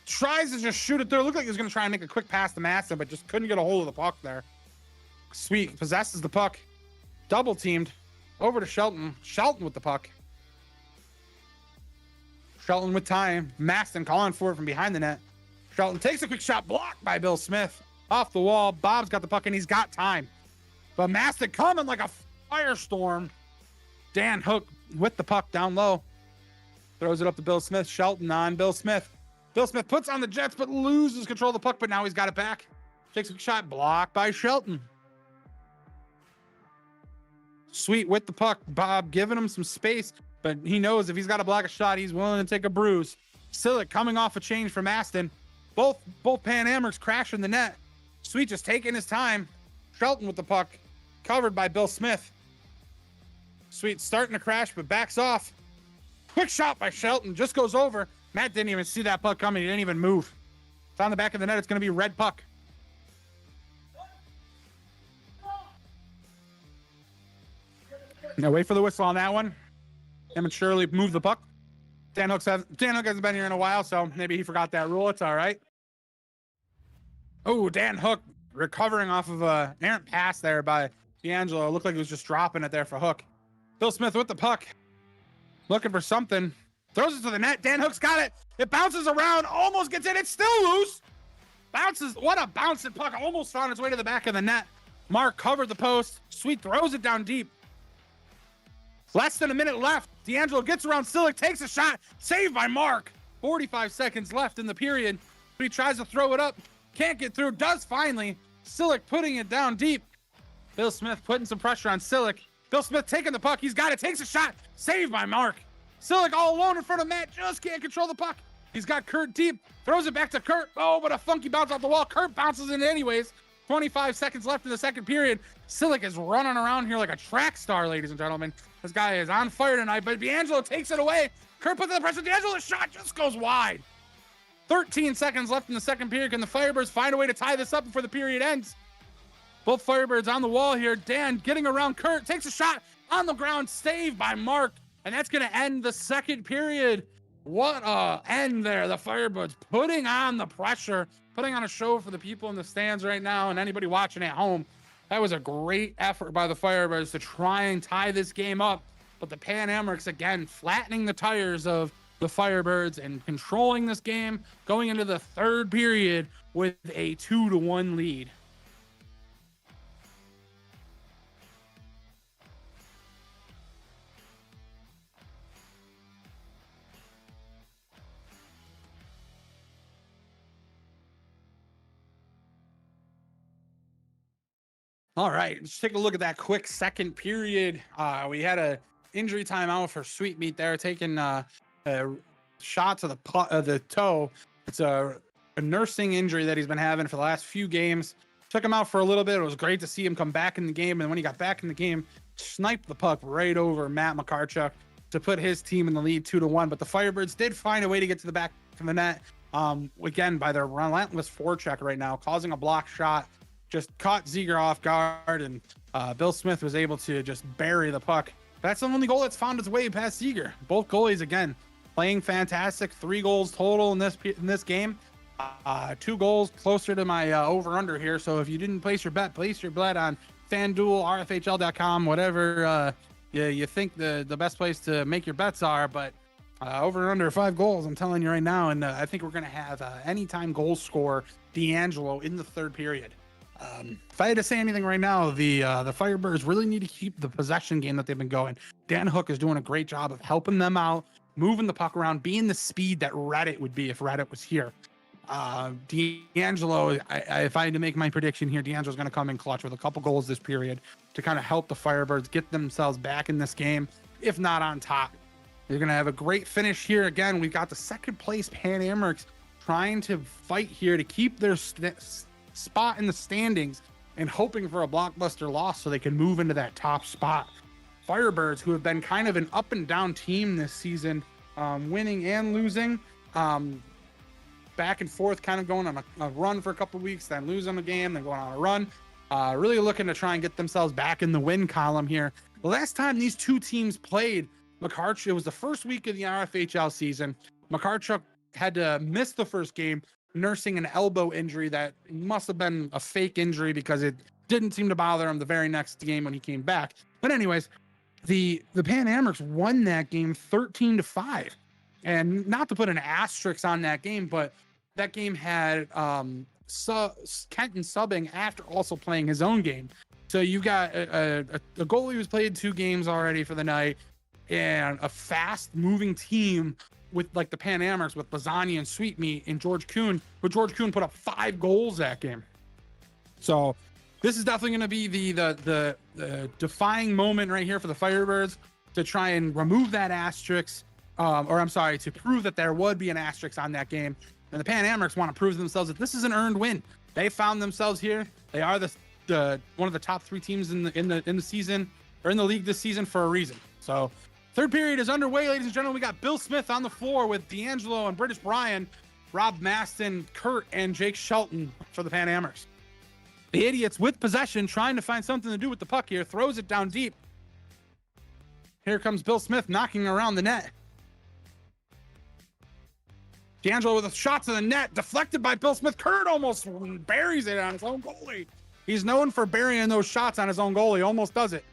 Tries to just shoot it through. Looked like he was going to try and make a quick pass to Maston, but just couldn't get a hold of the puck there. Sweet possesses the puck. Double teamed. Over to Shelton. Shelton with the puck. Shelton with time. Maston calling for it from behind the net. Shelton takes a quick shot, blocked by Bill Smith. Off the wall. Bob's got the puck and he's got time. But Maston coming like a firestorm. Dan Hook with the puck down low. Throws it up to Bill Smith. Shelton on Bill Smith. Bill Smith puts on the Jets but loses control of the puck, but now he's got it back. Takes a quick shot, blocked by Shelton. Sweet with the puck. Bob giving him some space, but he knows if he's got to block a shot, he's willing to take a bruise. Silic coming off a change from Aston. Both Pan Americs crashing the net. Sweet just taking his time. Shelton with the puck. Covered by Bill Smith. Sweet starting to crash, but backs off. Quick shot by Shelton. Just goes over. Matt didn't even see that puck coming. He didn't even move. It's on the back of the net. It's going to be red puck. Now wait for the whistle on that one. Him and Shirley move the puck. Dan Hook hasn't been here in a while, so maybe he forgot that rule. It's all right. Oh, Dan Hook recovering off of an errant pass there by D'Angelo. It looked like he was just dropping it there for Hook. Bill Smith with the puck. Looking for something. Throws it to the net. Dan Hook's got it. It bounces around. Almost gets in. It's still loose. Bounces. What a bouncing puck. Almost found its way to the back of the net. Mark covered the post. Sweet throws it down deep. Less than a minute left. D'Angelo gets around Silic, takes a shot. Saved by Mark. 45 seconds left in the period. He tries to throw it up. Can't get through. Does finally. Silic putting it down deep. Bill Smith putting some pressure on Silic. Bill Smith taking the puck. He's got it. Takes a shot. Saved by Mark. Silic all alone in front of Matt. Just can't control the puck. He's got Kurt deep. Throws it back to Kurt. Oh, but a funky bounce off the wall. Kurt bounces in anyways. 25 seconds left in the second period. Silic is running around here like a track star, ladies and gentlemen. This guy is on fire tonight, but D'Angelo takes it away. Kurt puts in the pressure. D'Angelo's shot just goes wide. 13 seconds left in the second period. Can the Firebirds find a way to tie this up before the period ends? Both Firebirds on the wall here. Dan getting around Kurt. Takes a shot on the ground. Saved by Mark. And that's going to end the second period. What a end there. The Firebirds putting on the pressure. Putting on a show for the people in the stands right now and anybody watching at home. That was a great effort by the Firebirds to try and tie this game up. But the Pan Americs, again, flattening the tires of the Firebirds and controlling this game, going into the third period with a 2-1 lead. All right, let's take a look at that quick second period. We had a injury timeout for Sweetmeat there, taking a shot to the toe. It's a nursing injury that he's been having for the last few games. Took him out for a little bit. It was great to see him come back in the game, and when he got back in the game, sniped the puck right over Matt Makarchuk to put his team in the lead 2-1. But the Firebirds did find a way to get to the back of the net. Again, by their relentless forecheck right now, causing a block shot. Just caught Ziegler off guard, and Bill Smith was able to just bury the puck. That's the only goal that's found its way past Ziegler. Both goalies, again, playing fantastic. 3 goals total in this game. 2 goals closer to my over-under here. So if you didn't place your bet on FanDuel, RFHL.com, whatever you think the best place to make your bets are. But over and under 5 goals, I'm telling you right now. And I think we're going to have anytime goal scorer D'Angelo in the third period. If I had to say anything right now, the Firebirds really need to keep the possession game that they've been going. Dan Hook is doing a great job of helping them out, moving the puck around, being the speed that Reddit would be if Reddit was here. D'Angelo, if I had to make my prediction here, D'Angelo's going to come in clutch with a couple goals this period to kind of help the Firebirds get themselves back in this game, if not on top. They're going to have a great finish here. Again, we've got the second place Pan Americs trying to fight here to keep their spot in the standings and hoping for a blockbuster loss so they can move into that top spot. Firebirds, who have been kind of an up and down team this season, winning and losing, back and forth, kind of going on a run for a couple weeks, then losing a game, then going on a run, really looking to try and get themselves back in the win column here. The last time these two teams played, it was the first week of the RFHL season. Makarchuk had to miss the first game, nursing an elbow injury that must have been a fake injury because it didn't seem to bother him the very next game when he came back. But anyways, the Pan Americs won that game 13-5. And not to put an asterisk on that game, but that game had Kenton subbing after also playing his own game. So you got a goalie who's played 2 games already for the night, and a fast moving team with like the Pan Americs with Bazzani and Sweetmeat and George Kuhn, but George Kuhn put up 5 goals that game. So this is definitely going to be the defying moment right here for the Firebirds to try and remove that asterisk, to prove that there would be an asterisk on that game. And the Pan Americs want to prove to themselves that this is an earned win. They found themselves here. They are the one of the top 3 teams in the season, or in the league this season, for a reason. So third period is underway, ladies and gentlemen. We got Bill Smith on the floor with D'Angelo and British Brian, Rob Maston, Kurt, and Jake Shelton for the Pan Americs. The Idiots with possession, trying to find something to do with the puck here, throws it down deep. Here comes Bill Smith knocking around the net. D'Angelo with a shot to the net, deflected by Bill Smith. Kurt almost buries it on his own goalie. He's known for burying those shots on his own goalie. Almost does it.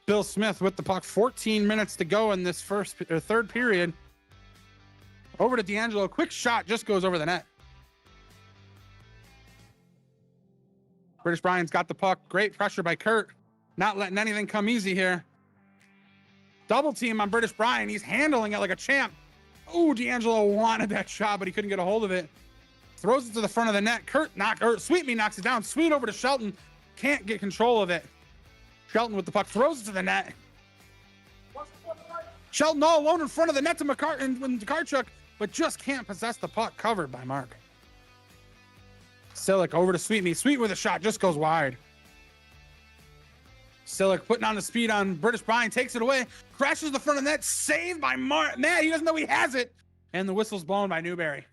Bill Smith with the puck. 14 minutes to go in this third period. Over to D'Angelo. Quick shot just goes over the net. British Brian's got the puck. Great pressure by Kurt. Not letting anything come easy here. Double team on British Brian. He's handling it like a champ. Oh, D'Angelo wanted that shot, but he couldn't get a hold of it. Throws it to the front of the net. Sweetmeat knocks it down. Sweet over to Shelton. Can't get control of it. Shelton with the puck. Throws it to the net. Shelton all alone in front of the net to Makarchuk, but just can't possess the puck, covered by Mark. Silic over to Sweetmeat. Sweet with a shot, just goes wide. Silic putting on the speed on British Brian, takes it away, crashes the front of the net, saved by Matt. He doesn't know he has it. And the whistle's blown by Newberry.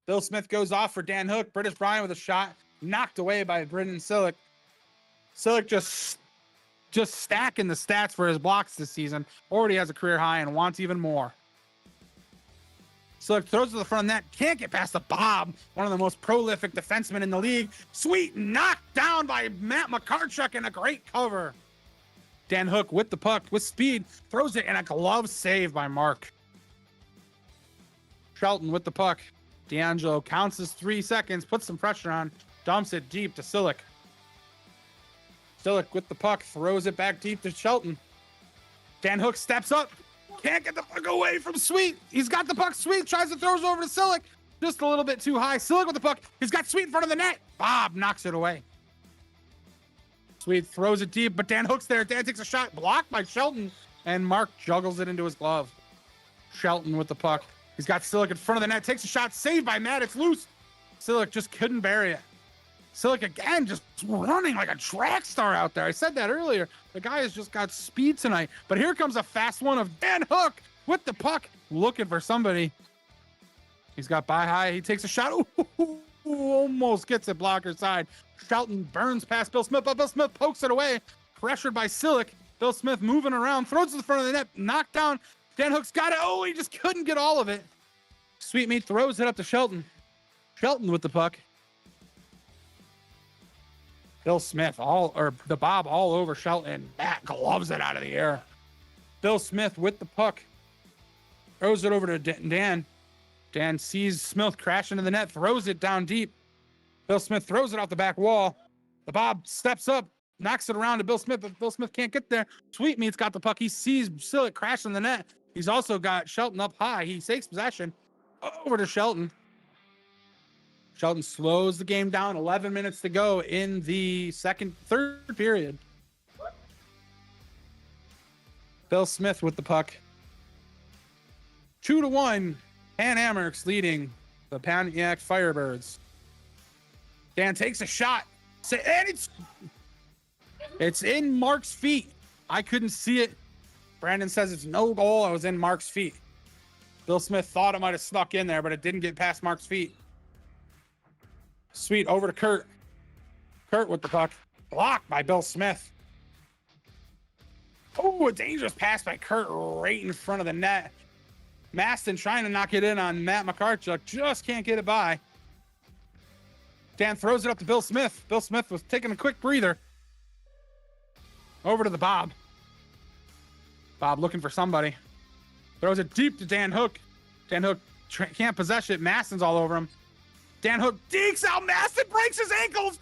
Bill Smith goes off for Dan Hook. British Brian with a shot, knocked away by Brendan Silic. Silic just stacking the stats for his blocks this season. Already has a career high and wants even more. Silic throws to the front of the net. Can't get past the Bob, one of the most prolific defensemen in the league. Sweet knocked down by Matt Makarchuk in a great cover. Dan Hook with the puck, with speed, throws it in a glove save by Mark. Shelton with the puck. D'Angelo counts his 3 seconds, puts some pressure on, dumps it deep to Silic. Silic with the puck, throws it back deep to Shelton. Dan Hook steps up. Can't get the puck away from Sweet. He's got the puck. Sweet tries to throw it over to Silic. just a little bit too high. Silic with the puck. He's got Sweet in front of the net. Bob knocks it away. Sweet throws it deep, but Dan hooks there. Dan takes a shot, blocked by Shelton, and Mark juggles it into his glove. Shelton with the puck. He's got Silic in front of the net, takes a shot, saved by Matt. It's loose. Silic just couldn't bury it. Silic again, just running like a track star out there. I said that earlier. The guy has just got speed tonight. But here comes a fast one of Dan Hook with the puck, looking for somebody. He's got by high. He takes a shot. Ooh, almost gets it blocker side. Shelton burns past Bill Smith, but Bill Smith pokes it away. Pressured by Silic. Bill Smith moving around, throws it to the front of the net, knocked down. Dan Hook's got it. Oh, he just couldn't get all of it. Sweetmeat throws it up to Shelton. Shelton with the puck. Bill Smith the Bob all over Shelton. Matt gloves it out of the air. Bill Smith with the puck. Throws it over to Dan. Dan sees Smith crash into the net, throws it down deep. Bill Smith throws it off the back wall. The Bob steps up, knocks it around to Bill Smith, but Bill Smith can't get there. Sweetmeat's got the puck. He sees Silic crash in the net. He's also got Shelton up high. He takes possession. Over to Shelton. Shelton slows the game down. 11 minutes to go in the third period. Bill Smith with the puck. 2-1. Pan Amherst leading the Pontiac Firebirds. Dan takes a shot. And it's in Mark's feet. I couldn't see it. Brandon says it's no goal. I was in Mark's feet. Bill Smith thought it might have snuck in there, but it didn't get past Mark's feet. Sweet over to Kurt. Kurt with the puck. Blocked by Bill Smith. Oh, a dangerous pass by Kurt right in front of the net. Maston trying to knock it in on Matt McCartchuk. Just can't get it by. Dan throws it up to Bill Smith. Bill Smith was taking a quick breather. Over to the Bob. Bob looking for somebody. Throws it deep to Dan Hook. Dan Hook can't possess it. Maston's all over him. Dan Hook dekes out. Maston breaks his ankles.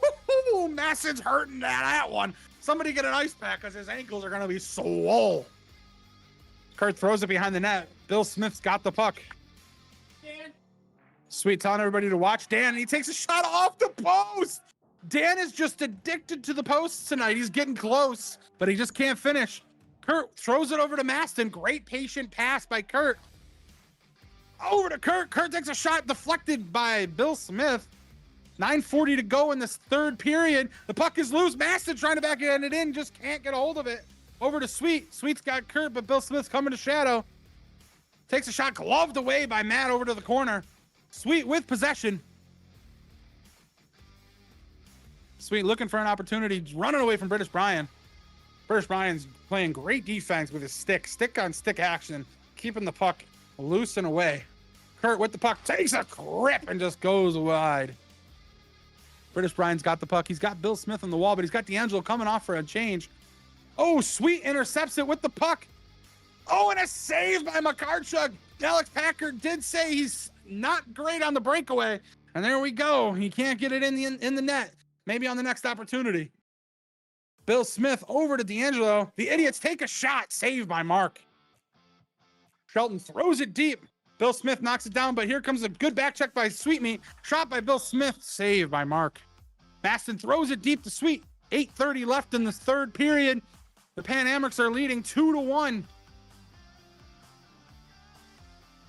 Woo-hoo! Maston's hurting that one. Somebody get an ice pack because his ankles are going to be swole. Kurt throws it behind the net. Bill Smith's got the puck. Dan. Sweet telling everybody to watch Dan, and he takes a shot off the post. Dan is just addicted to the posts tonight. He's getting close, but he just can't finish. Kurt throws it over to Maston. Great patient pass by Kurt. Over to Kurt. Kurt takes a shot deflected by Bill Smith. 9:40 to go in this third period. The puck is loose. Maston trying to back it in, just can't get a hold of it. Over to Sweet. Sweet's got Kurt, but Bill Smith's coming to shadow. Takes a shot gloved away by Matt over to the corner. Sweet with possession. Sweet looking for an opportunity, running away from British Brian. British Brian's playing great defense with his stick on stick action, keeping the puck loose and away. Kurt with the puck takes a grip and just goes wide. British Brian's got the puck. He's got Bill Smith on the wall, but he's got D'Angelo coming off for a change. Oh, Sweet intercepts it with the puck. Oh, and a save by McCartchuk. Alex Packard did say he's not great on the breakaway. And there we go. He can't get it in the net. Maybe on the next opportunity. Bill Smith over to D'Angelo. The Idiots take a shot. Saved by Mark. Shelton throws it deep. Bill Smith knocks it down, but here comes a good back check by Sweetmeat. Shot by Bill Smith. Saved by Mark. Maston throws it deep to Sweet. 8:30 left in this third period. The Pan Amherst are leading 2-1.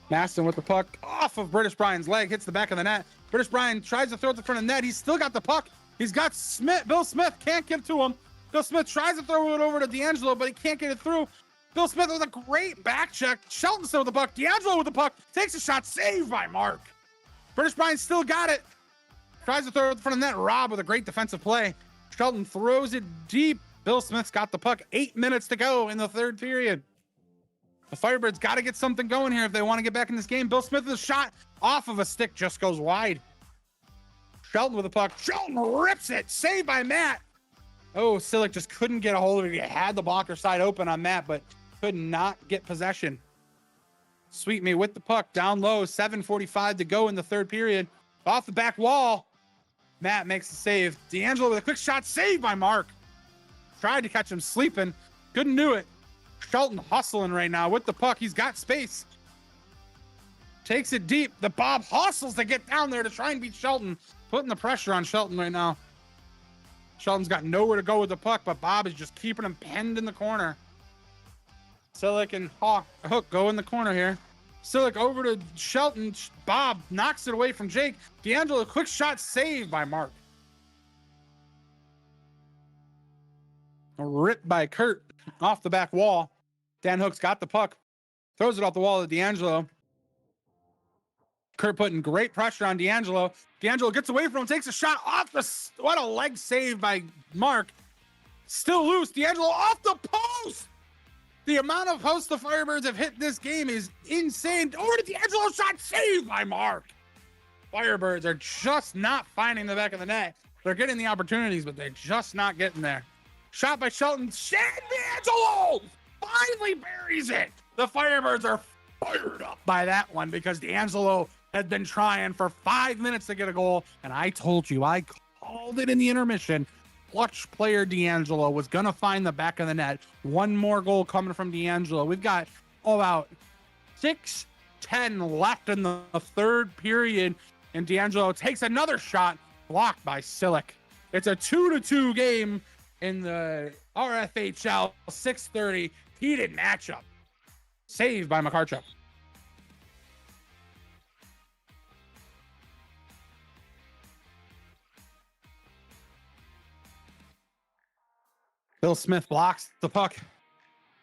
Maston with the puck off of British Brian's leg. Hits the back of the net. British Brian tries to throw it to the front of the net. He's still got the puck. He's got Smith. Bill Smith can't get to him. Bill Smith tries to throw it over to D'Angelo, but he can't get it through. Bill Smith with a great back check. Shelton still with the puck. D'Angelo with the puck. Takes a shot. Saved by Mark. British Brian still got it. Tries to throw it in front of the net. Rob with a great defensive play. Shelton throws it deep. Bill Smith's got the puck. 8 minutes to go in the third period. The Firebirds got to get something going here if they want to get back in this game. Bill Smith with a shot off of a stick, just goes wide. Shelton with the puck. Shelton rips it. Saved by Matt. Oh, Silic just couldn't get a hold of it. He had the blocker side open on Matt, but could not get possession. Sweetmeat with the puck down low. 7:45 to go in the third period. Off the back wall. Matt makes the save. D'Angelo with a quick shot. Saved by Mark. Tried to catch him sleeping. Couldn't do it. Shelton hustling right now with the puck. He's got space. takes it deep. The Bob hustles to get down there to try and beat Shelton, putting the pressure on Shelton right now. Shelton's got nowhere to go with the puck, but Bob is just keeping him penned in the corner. Silic and Hook go in the corner here. Silic over to Shelton. Bob knocks it away from Jake. D'Angelo, quick shot saved by Mark. A rip by Kurt off the back wall. Dan Hook's got the puck. Throws it off the wall to D'Angelo. Kurt putting great pressure on D'Angelo. D'Angelo gets away from him, takes a shot off the... What a leg save by Mark. Still loose. D'Angelo off the post. The amount of posts the Firebirds have hit this game is insane. Over to D'Angelo, shot saved by Mark. Firebirds are just not finding the back of the net. They're getting the opportunities, but they're just not getting there. Shot by Shelton. D'Angelo finally buries it. The Firebirds are fired up by that one because D'Angelo had been trying for 5 minutes to get a goal. And I told you, I called it in the intermission. Clutch player D'Angelo was going to find the back of the net. One more goal coming from D'Angelo. We've got about 6:10 left in the third period. And D'Angelo takes another shot, blocked by Silic. It's a 2-2 game in the RFHL 6:30 heated matchup. Saved by McCarchuk. Bill Smith blocks the puck.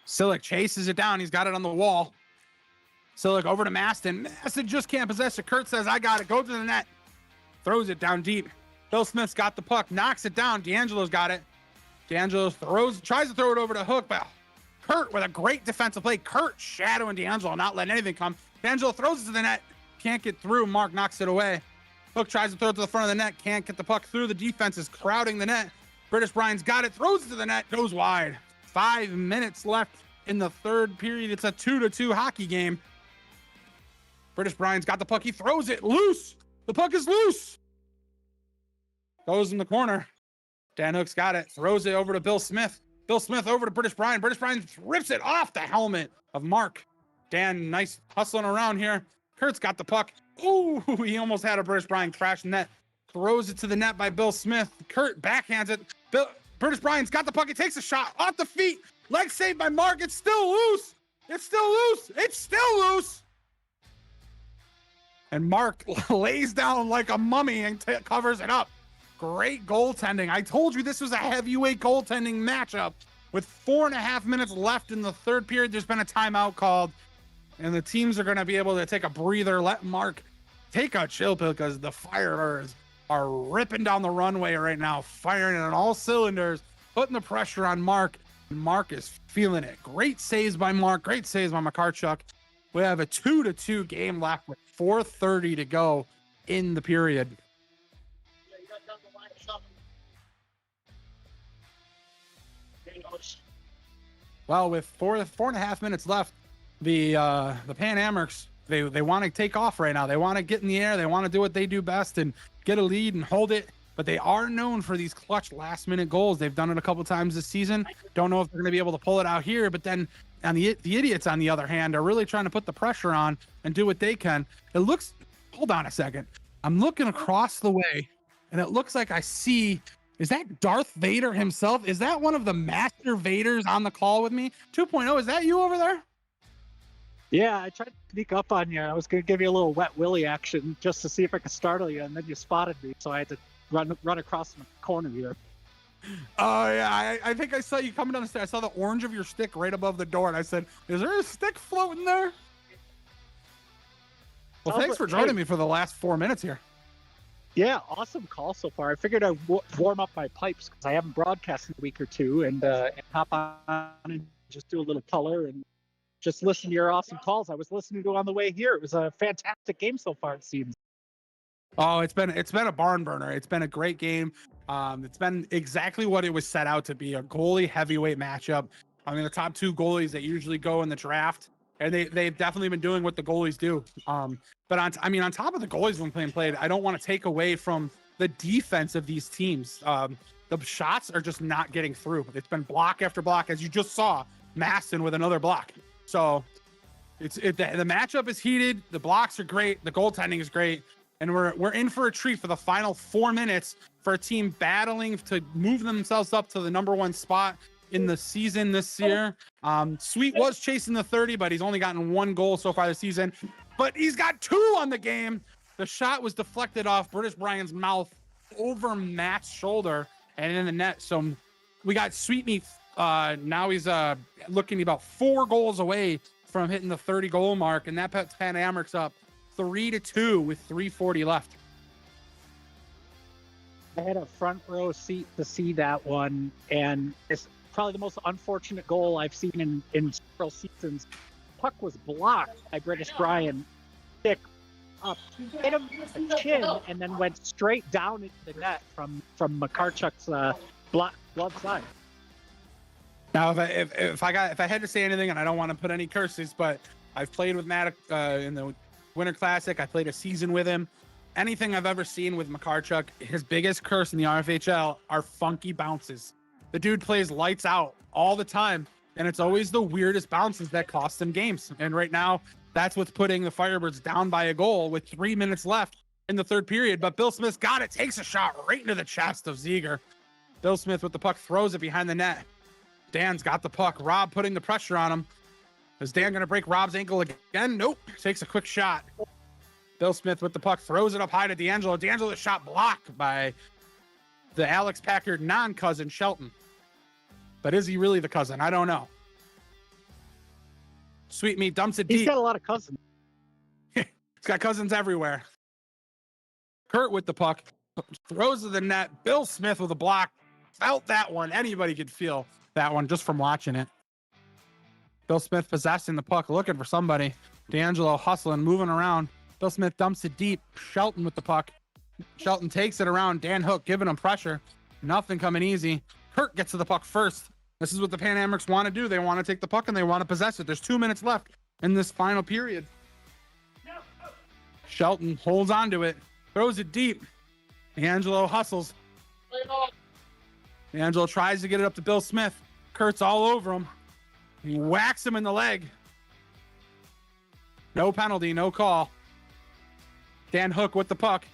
Silic chases it down. He's got it on the wall. Silic over to Maston. Maston just can't possess it. Kurt says, I got it. Go to the net. Throws it down deep. Bill Smith's got the puck. Knocks it down. D'Angelo's got it. D'Angelo tries to throw it over to Hook, but Kurt with a great defensive play. Kurt shadowing D'Angelo, not letting anything come. D'Angelo throws it to the net. Can't get through. Mark knocks it away. Hook tries to throw it to the front of the net. Can't get the puck through. The defense is crowding the net. British Brian's got it, throws it to the net, goes wide. 5 minutes left in the third period. It's a 2-2 hockey game. British Brian's got the puck. He throws it loose. The puck is loose. Goes in the corner. Dan Hook's got it. Throws it over to Bill Smith. Bill Smith over to British Brian. British Brian rips it off the helmet of Mark. Dan, nice hustling around here. Kurt's got the puck. Ooh, he almost had a British Brian crash net. Throws it to the net by Bill Smith. Kurt backhands it. British Brian's got the puck. He takes a shot off the feet. Leg saved by Mark. It's still loose. It's still loose. It's still loose. And Mark lays down like a mummy and covers it up. Great goaltending. I told you this was a heavyweight goaltending matchup. With 4.5 minutes left in the third period, there's been a timeout called. And the teams are going to be able to take a breather. Let Mark take a chill pill because the Firebirds are ripping down the runway right now, firing on all cylinders, putting the pressure on Mark. Mark is feeling it. Great saves by Mark. Great saves by McCarchuk. We have a 2-2 game left with 4:30 to go in the period. Well, with 4.5 minutes left, the Pan Amers, they want to take off right now. They want to get in the air. They want to do what they do best and get a lead and hold it. But they are known for these clutch last-minute goals. They've done it a couple times this season. Don't know if they're going to be able to pull it out here. But then on the idiots, on the other hand, are really trying to put the pressure on and do what they can. It looks... Hold on a second. I'm looking across the way, and it looks like I see... Is that Darth Vader himself? Is that one of the Master Vaders on the call with me? 2.0, is that you over there? Yeah, I tried to sneak up on you. I was going to give you a little wet willy action just to see if I could startle you, and then you spotted me, so I had to run across the corner here. Oh, yeah, I think I saw you coming down the stairs. I saw the orange of your stick right above the door, and I said, is there a stick floating there? Well, thanks for joining me for the last 4 minutes here. Yeah, awesome call so far. I figured I'd warm up my pipes because I haven't broadcast in a week or two and hop on and just do a little color and just listen to your awesome calls. I was listening to it on the way here. It was a fantastic game so far, it seems. Oh, it's been a barn burner. It's been a great game. It's been exactly what it was set out to be, a goalie heavyweight matchup. I mean, the top two goalies that usually go in the draft, and they've definitely been doing what the goalies do. But on top of the goalies when played, I don't want to take away from the defense of these teams. The shots are just not getting through. It's been block after block, as you just saw, Maston with another block. So The matchup is heated. The blocks are great. The goaltending is great. And we're in for a treat for the final 4 minutes for a team battling to move themselves up to the #1 spot in the season this year. Sweet was chasing the 30, but he's only gotten 1 goal so far this season. But he's got 2 on the game. The shot was deflected off British Brian's mouth over Matt's shoulder and in the net. So we got Sweetmeat. Now he's looking about 4 goals away from hitting the 30 goal mark, and that puts Pan Amherst up 3-2 with 3:40 left. I had a front row seat to see that one, and it's probably the most unfortunate goal I've seen in several seasons. Puck was blocked by British Brian, pick up, hit him with the chin, and then went straight down into the net from Makarchuk's glove side. Now, if I had to say anything, and I don't want to put any curses, but I've played with Matt in the Winter Classic. I played a season with him. Anything I've ever seen with Makarchuk, his biggest curse in the RFHL are funky bounces. The dude plays lights out all the time, and it's always the weirdest bounces that cost him games. And right now, that's what's putting the Firebirds down by a goal with 3 minutes left in the 3rd period. But Bill Smith got it, takes a shot right into the chest of Ziegler. Bill Smith with the puck throws it behind the net. Dan's got the puck. Rob putting the pressure on him. Is Dan going to break Rob's ankle again? Nope. Takes a quick shot. Bill Smith with the puck throws it up high to D'Angelo. D'Angelo's shot blocked by the Alex Packard non-cousin Shelton. But is he really the cousin? I don't know. Sweetmeat dumps it deep. He's got a lot of cousins. He's got cousins everywhere. Kurt with the puck throws to the net. Bill Smith with a block. Felt that one. Anybody could feel that one just from watching it. Bill Smith possessing the puck, looking for somebody. D'Angelo hustling, moving around. Bill Smith dumps it deep. Shelton with the puck. Shelton takes it around. Dan Hook giving him pressure. Nothing coming easy. Kurt gets to the puck first. This is what the Pan Amherst want to do. They want to take the puck and they want to possess it. There's 2 minutes left in this final period. Shelton holds on to it. Throws it deep. D'Angelo hustles. D'Angelo tries to get it up to Bill Smith. Kurt's all over him. He whacks him in the leg. No penalty, no call. Dan Hook with the puck.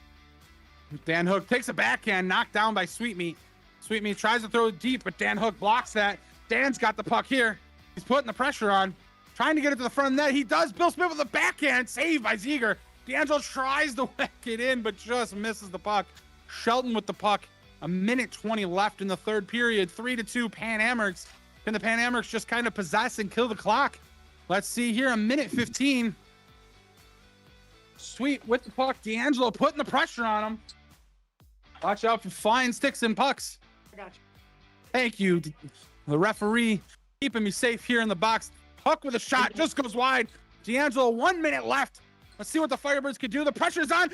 Dan Hook takes a backhand, knocked down by Sweetmeat. Sweetmeat tries to throw it deep, but Dan Hook blocks that. Dan's got the puck here. He's putting the pressure on, trying to get it to the front of the net. He does. Bill Smith with a backhand, saved by Ziegler. D'Angelo tries to whack it in, but just misses the puck. Shelton with the puck. 1:20 left in the 3rd period. 3-2 Pan Amherst. Can the Pan Amherst just kind of possess and kill the clock? Let's see here. 1:15. Sweet with the puck. D'Angelo putting the pressure on him. Watch out for flying sticks and pucks. I got you. Thank you, the referee, keeping me safe here in the box. Puck with a shot, just goes wide. D'Angelo, 1 minute left. Let's see what the Firebirds can do. The pressure's on.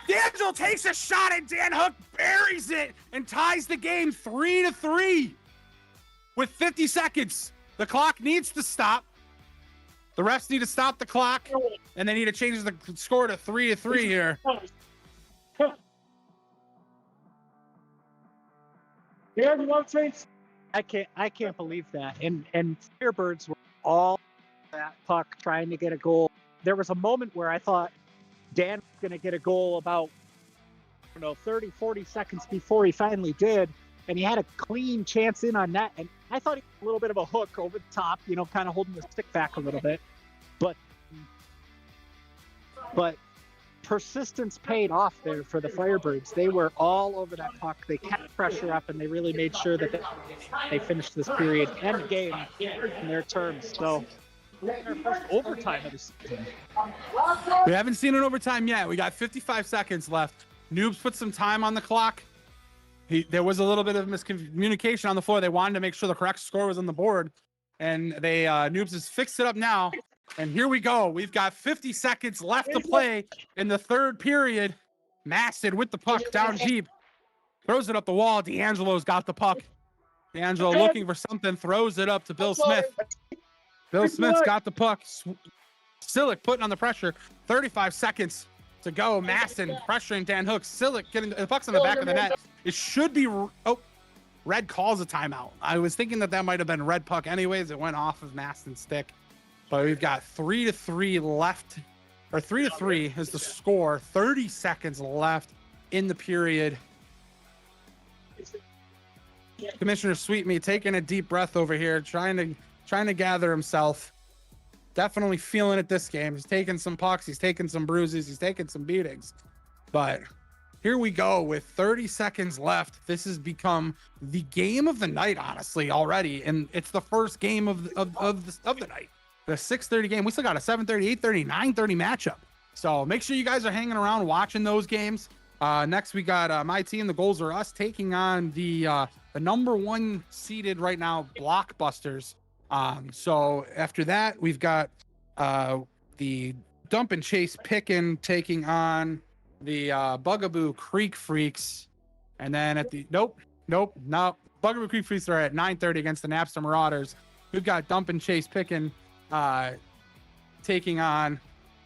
D'Angelo takes a shot and Dan Hook buries it and ties the game 3-3 with 50 seconds. The clock needs to stop. The refs need to stop the clock, and they need to change the score to 3-3 here. I can't believe that. And Firebirds were all that puck trying to get a goal. There was a moment where I thought Dan was going to get a goal about 30, 40 seconds before he finally did. And he had a clean chance in on net. And I thought he had a little bit of a hook over the top, kind of holding the stick back a little bit. But persistence paid off there for the Firebirds. They were all over that puck. They kept pressure up, and they really made sure that they finished this period and game in their terms. So our first overtime of the season. We haven't seen an overtime yet. We got 55 seconds left. Noobs put some time on the clock. There was a little bit of miscommunication on the floor. They wanted to make sure the correct score was on the board, and Noobs has fixed it up now. And here we go. We've got 50 seconds left to play in the 3rd period. Masted with the puck down deep. Throws it up the wall. D'Angelo's got the puck. D'Angelo looking for something. Throws it up to Bill Smith. Bill Smith's got the puck. Silic putting on the pressure. 35 seconds to go. Maston pressuring Dan Hook. Silic getting the puck's on the back of the net. It should be. Oh, Red calls a timeout. I was thinking that might have been red puck anyways. It went off of Maston's stick. But we've got 3-3 left, or 3-3 is the score. 30 seconds left in the period. Commissioner Sweetmeat taking a deep breath over here, trying to gather himself. Definitely feeling it this game. He's taking some pucks, he's taking some bruises, he's taking some beatings. But here we go with 30 seconds left. This has become the game of the night, honestly, already, and it's the first game of the night. The 6:30 game. We still got a 7:30, 8:30, 9:30 matchup. So make sure you guys are hanging around watching those games. Next, we got my team, the Goals Are Us, taking on the number 1 seeded right now, Blockbusters. So after that, we've got the Dump and Chase Pickin taking on the Bugaboo Creek Freaks. And then at the nope. Bugaboo Creek Freaks are at 9:30 against the Napster Marauders. We've got Dump and Chase Pickin taking on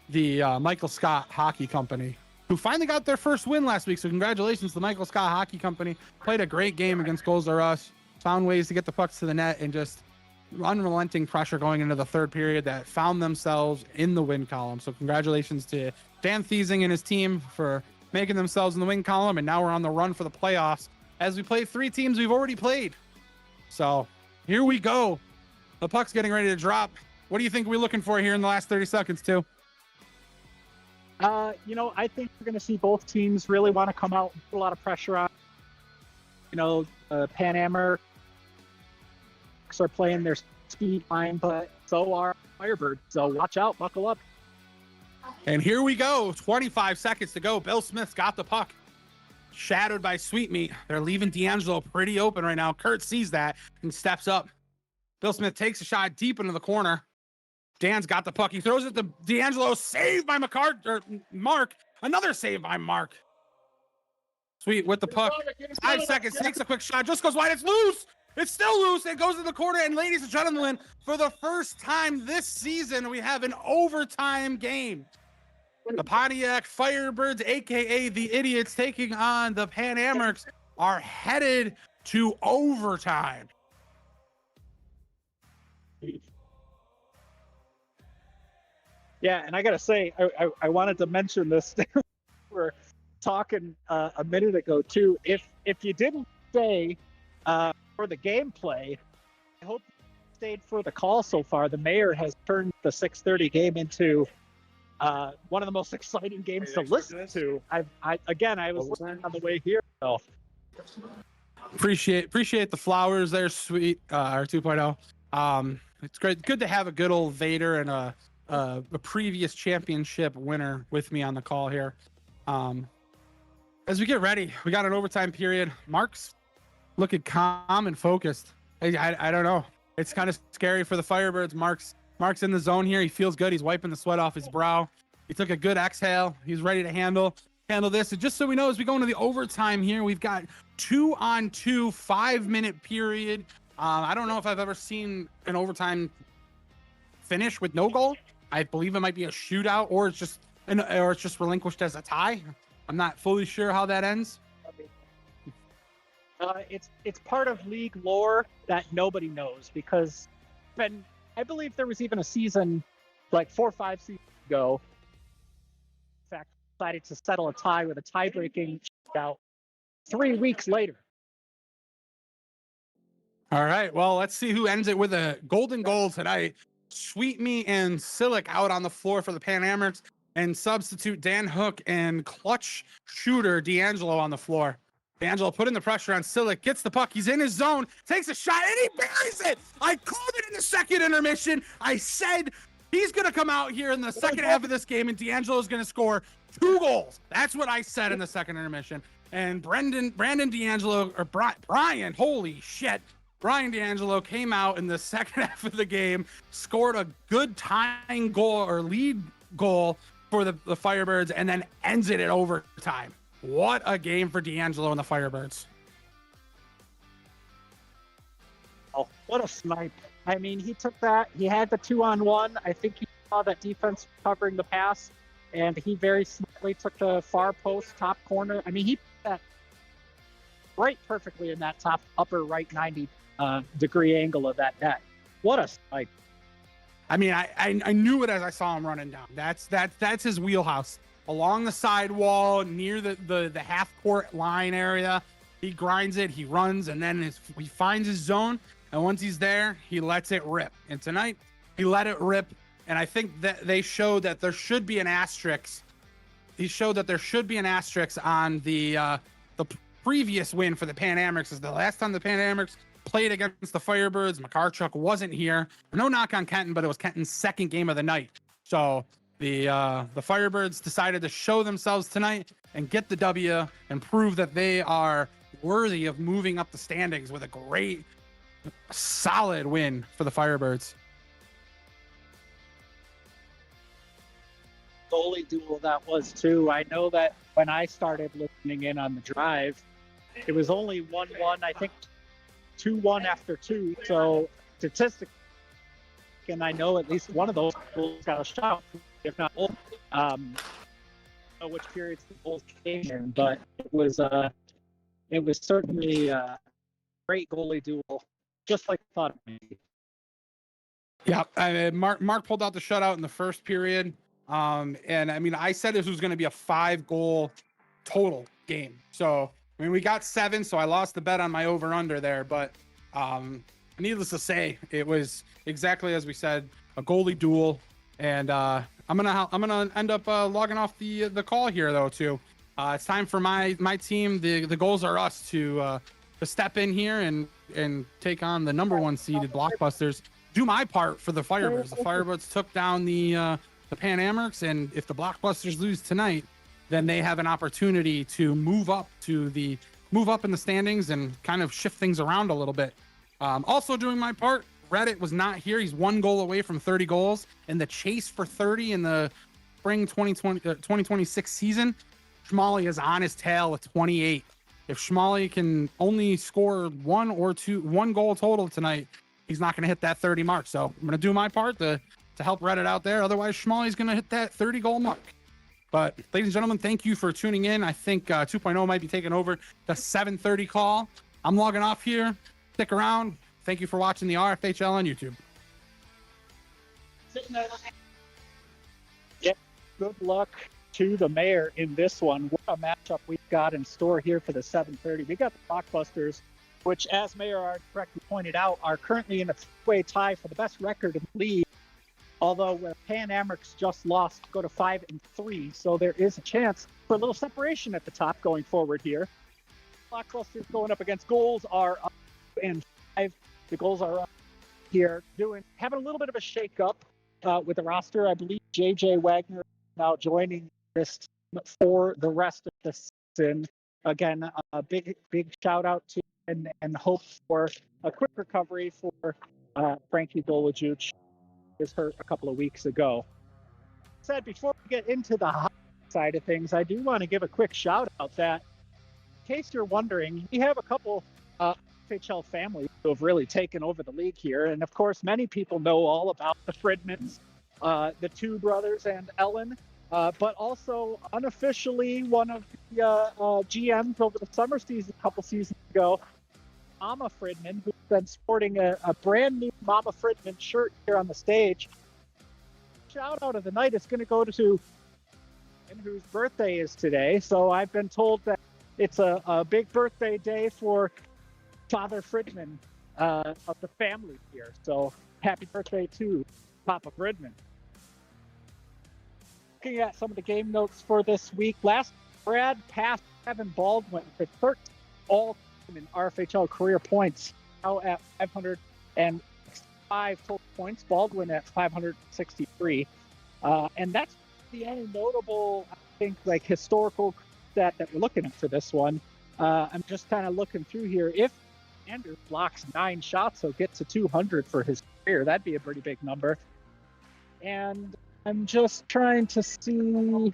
the Michael Scott Hockey Company, who finally got their first win last week. So congratulations to the Michael Scott Hockey Company. Played a great game against Goals Are Us. Found ways to get the pucks to the net and just unrelenting pressure going into the third period that found themselves in the win column. So congratulations to Dan Thiesing and his team for making themselves in the win column. And now we're on the run for the playoffs as we play 3 teams we've already played. So here we go. The puck's getting ready to drop. What do you think we're looking for here in the last 30 seconds, too? I think we're going to see both teams really want to come out and put a lot of pressure on. Pan Amers are playing their speed line, but so are Firebirds. So watch out, buckle up. And here we go. 25 seconds to go. Bill Smith's got the puck. Shadowed by Sweetmeat. They're leaving D'Angelo pretty open right now. Kurt sees that and steps up. Bill Smith takes a shot deep into the corner. Dan's got the puck. He throws it to D'Angelo. Saved by Mark. Another save by Mark. Sweet with the puck. 5 seconds. Takes a quick shot. Just goes wide. It's loose. It's still loose. It goes in the corner. And ladies and gentlemen, for the first time this season, we have an overtime game. The Pontiac Firebirds, a.k.a. the Idiots, taking on the Pan Amers, are headed to overtime. Yeah, and I gotta say, I wanted to mention this. We're talking a minute ago too. If you didn't stay for the gameplay, I hope you stayed for the call so far. The mayor has turned the 6:30 game into one of the most exciting games to listen to. I was listening on the way here. So appreciate the flowers there, Sweet or 2.0. It's good to have a good old Vader and a previous championship winner with me on the call here. As we get ready, we got an overtime period. Mark's looking calm and focused. I don't know. It's kind of scary for the Firebirds. Mark's in the zone here. He feels good. He's wiping the sweat off his brow. He took a good exhale. He's ready to handle this. And just so we know, as we go into the overtime here, we've got 2-on-2 5-minute period. I don't know if I've ever seen an overtime finish with no goal. I believe it might be a shootout, or it's just relinquished as a tie. I'm not fully sure how that ends. It's part of league lore that nobody knows, because I believe there was even a season like 4 or 5 seasons ago. In fact, decided to settle a tie with a tie-breaking shootout 3 weeks later. All right, well, let's see who ends it with a golden goal tonight. Sweetmeat and Silic out on the floor for the Pan Amers, and substitute Dan Hook and clutch shooter D'Angelo on the floor. D'Angelo putting the pressure on Silic, gets the puck, he's in his zone, takes a shot, and he buries it. I called it in the second intermission. I said he's going to come out here in the second half of this game, and D'Angelo is going to score 2 goals. That's what I said in the second intermission. And Brandon D'Angelo, or Brian, holy shit. Brian D'Angelo came out in the second half of the game, scored a good tying goal or lead goal for the Firebirds, and then ends it at overtime. What a game for D'Angelo and the Firebirds. Oh, what a snipe. I mean, he took that. He had the 2-on-1. I think he saw that defense covering the pass, and he very smartly took the far post, top corner. I mean, he put that right perfectly in that upper right 90 degree angle of that net. What a snipe. I mean, I knew it as I saw him running down. That's his wheelhouse. Along the sidewall, near the half court line area, he grinds it, he runs, and then he finds his zone. And once he's there, he lets it rip. And tonight, he let it rip. And I think that they showed that there should be an asterisk. He showed that there should be an asterisk on the previous win for the Pan Americs. Is the last time the Pan Americs played against the Firebirds, Makarchuk wasn't here. No knock on Kenton, but it was Kenton's second game of the night. So the Firebirds decided to show themselves tonight and get the W and prove that they are worthy of moving up the standings with a great, solid win for the Firebirds. Goalie duel that was too. I know that when I started listening in on the drive, it was only 1-1, I think 2-1 after 2. So statistically, and I know at least one of those goals got a shot, if not both. I don't know which periods the goals came in, but it was certainly a great goalie duel, just like I thought it would be. Yeah, Mark pulled out the shutout in the first period. And I mean, I said this was going to be a 5-goal total game. So, I mean, we got 7, so I lost the bet on my over under there, but, needless to say, it was exactly as we said, a goalie duel. And, I'm going to end up, logging off the call here though, too. It's time for my team. The goals are us to step in here and take on the number 1 seeded Blockbusters, do my part for the Firebirds. The Firebirds took down the Pan Americs, and if the Blockbusters lose tonight, then they have an opportunity to move up in the standings and kind of shift things around a little bit. Also doing my part, Reddit was not here. He's 1 goal away from 30 goals in the chase for 30 in the spring 2026 season. Schmally is on his tail with 28. If Schmally can only score 1 goal total tonight, he's not going to hit that 30 mark. So I'm going to do my part to help Reddit out there. Otherwise, Schmally's going to hit that 30-goal mark. But, ladies and gentlemen, thank you for tuning in. I think 2.0 might be taking over the 7:30 call. I'm logging off here. Stick around. Thank you for watching the RFHL on YouTube. Yeah, good luck to the mayor in this one. What a matchup we've got in store here for the 7:30. We got the Blockbusters, which, as Mayor Ard correctly pointed out, are currently in a 3-way tie for the best record in the league. Although Pan Americs just lost, go to 5-3, so there is a chance for a little separation at the top going forward here. Blockbusters going up against goals are up and 5. The goals are up here, having a little bit of a shake-up with the roster. I believe JJ Wagner is now joining this team for the rest of the season. Again, a big shout out to and hope for a quick recovery for Frankie Dolajuc. Was hurt a couple of weeks ago. Said before we get into the hot side of things, I do want to give a quick shout out that, in case you're wondering, we have a couple RFHL families who have really taken over the league here, and of course, many people know all about the Fridmans, the 2 brothers and Ellen, but also unofficially one of the GMs over the summer season a couple seasons ago, Mama Fridman, who's been sporting a brand new Mama Fridman shirt here on the stage. Shout out of the night is going to go to whose birthday is today. So I've been told that it's a big birthday day for Father Fridman of the family here. So happy birthday to Papa Fridman. Looking at some of the game notes for this week, Brad passed Kevin Baldwin for 13 all in RFHL career points, now at 505 total points. Baldwin at 563, and that's the only notable, I think, like historical stat that we're looking at for this one. I'm just kind of looking through here. If Andrew blocks 9 shots, he'll get to 200 for his career. That'd be a pretty big number. And I'm just trying to see.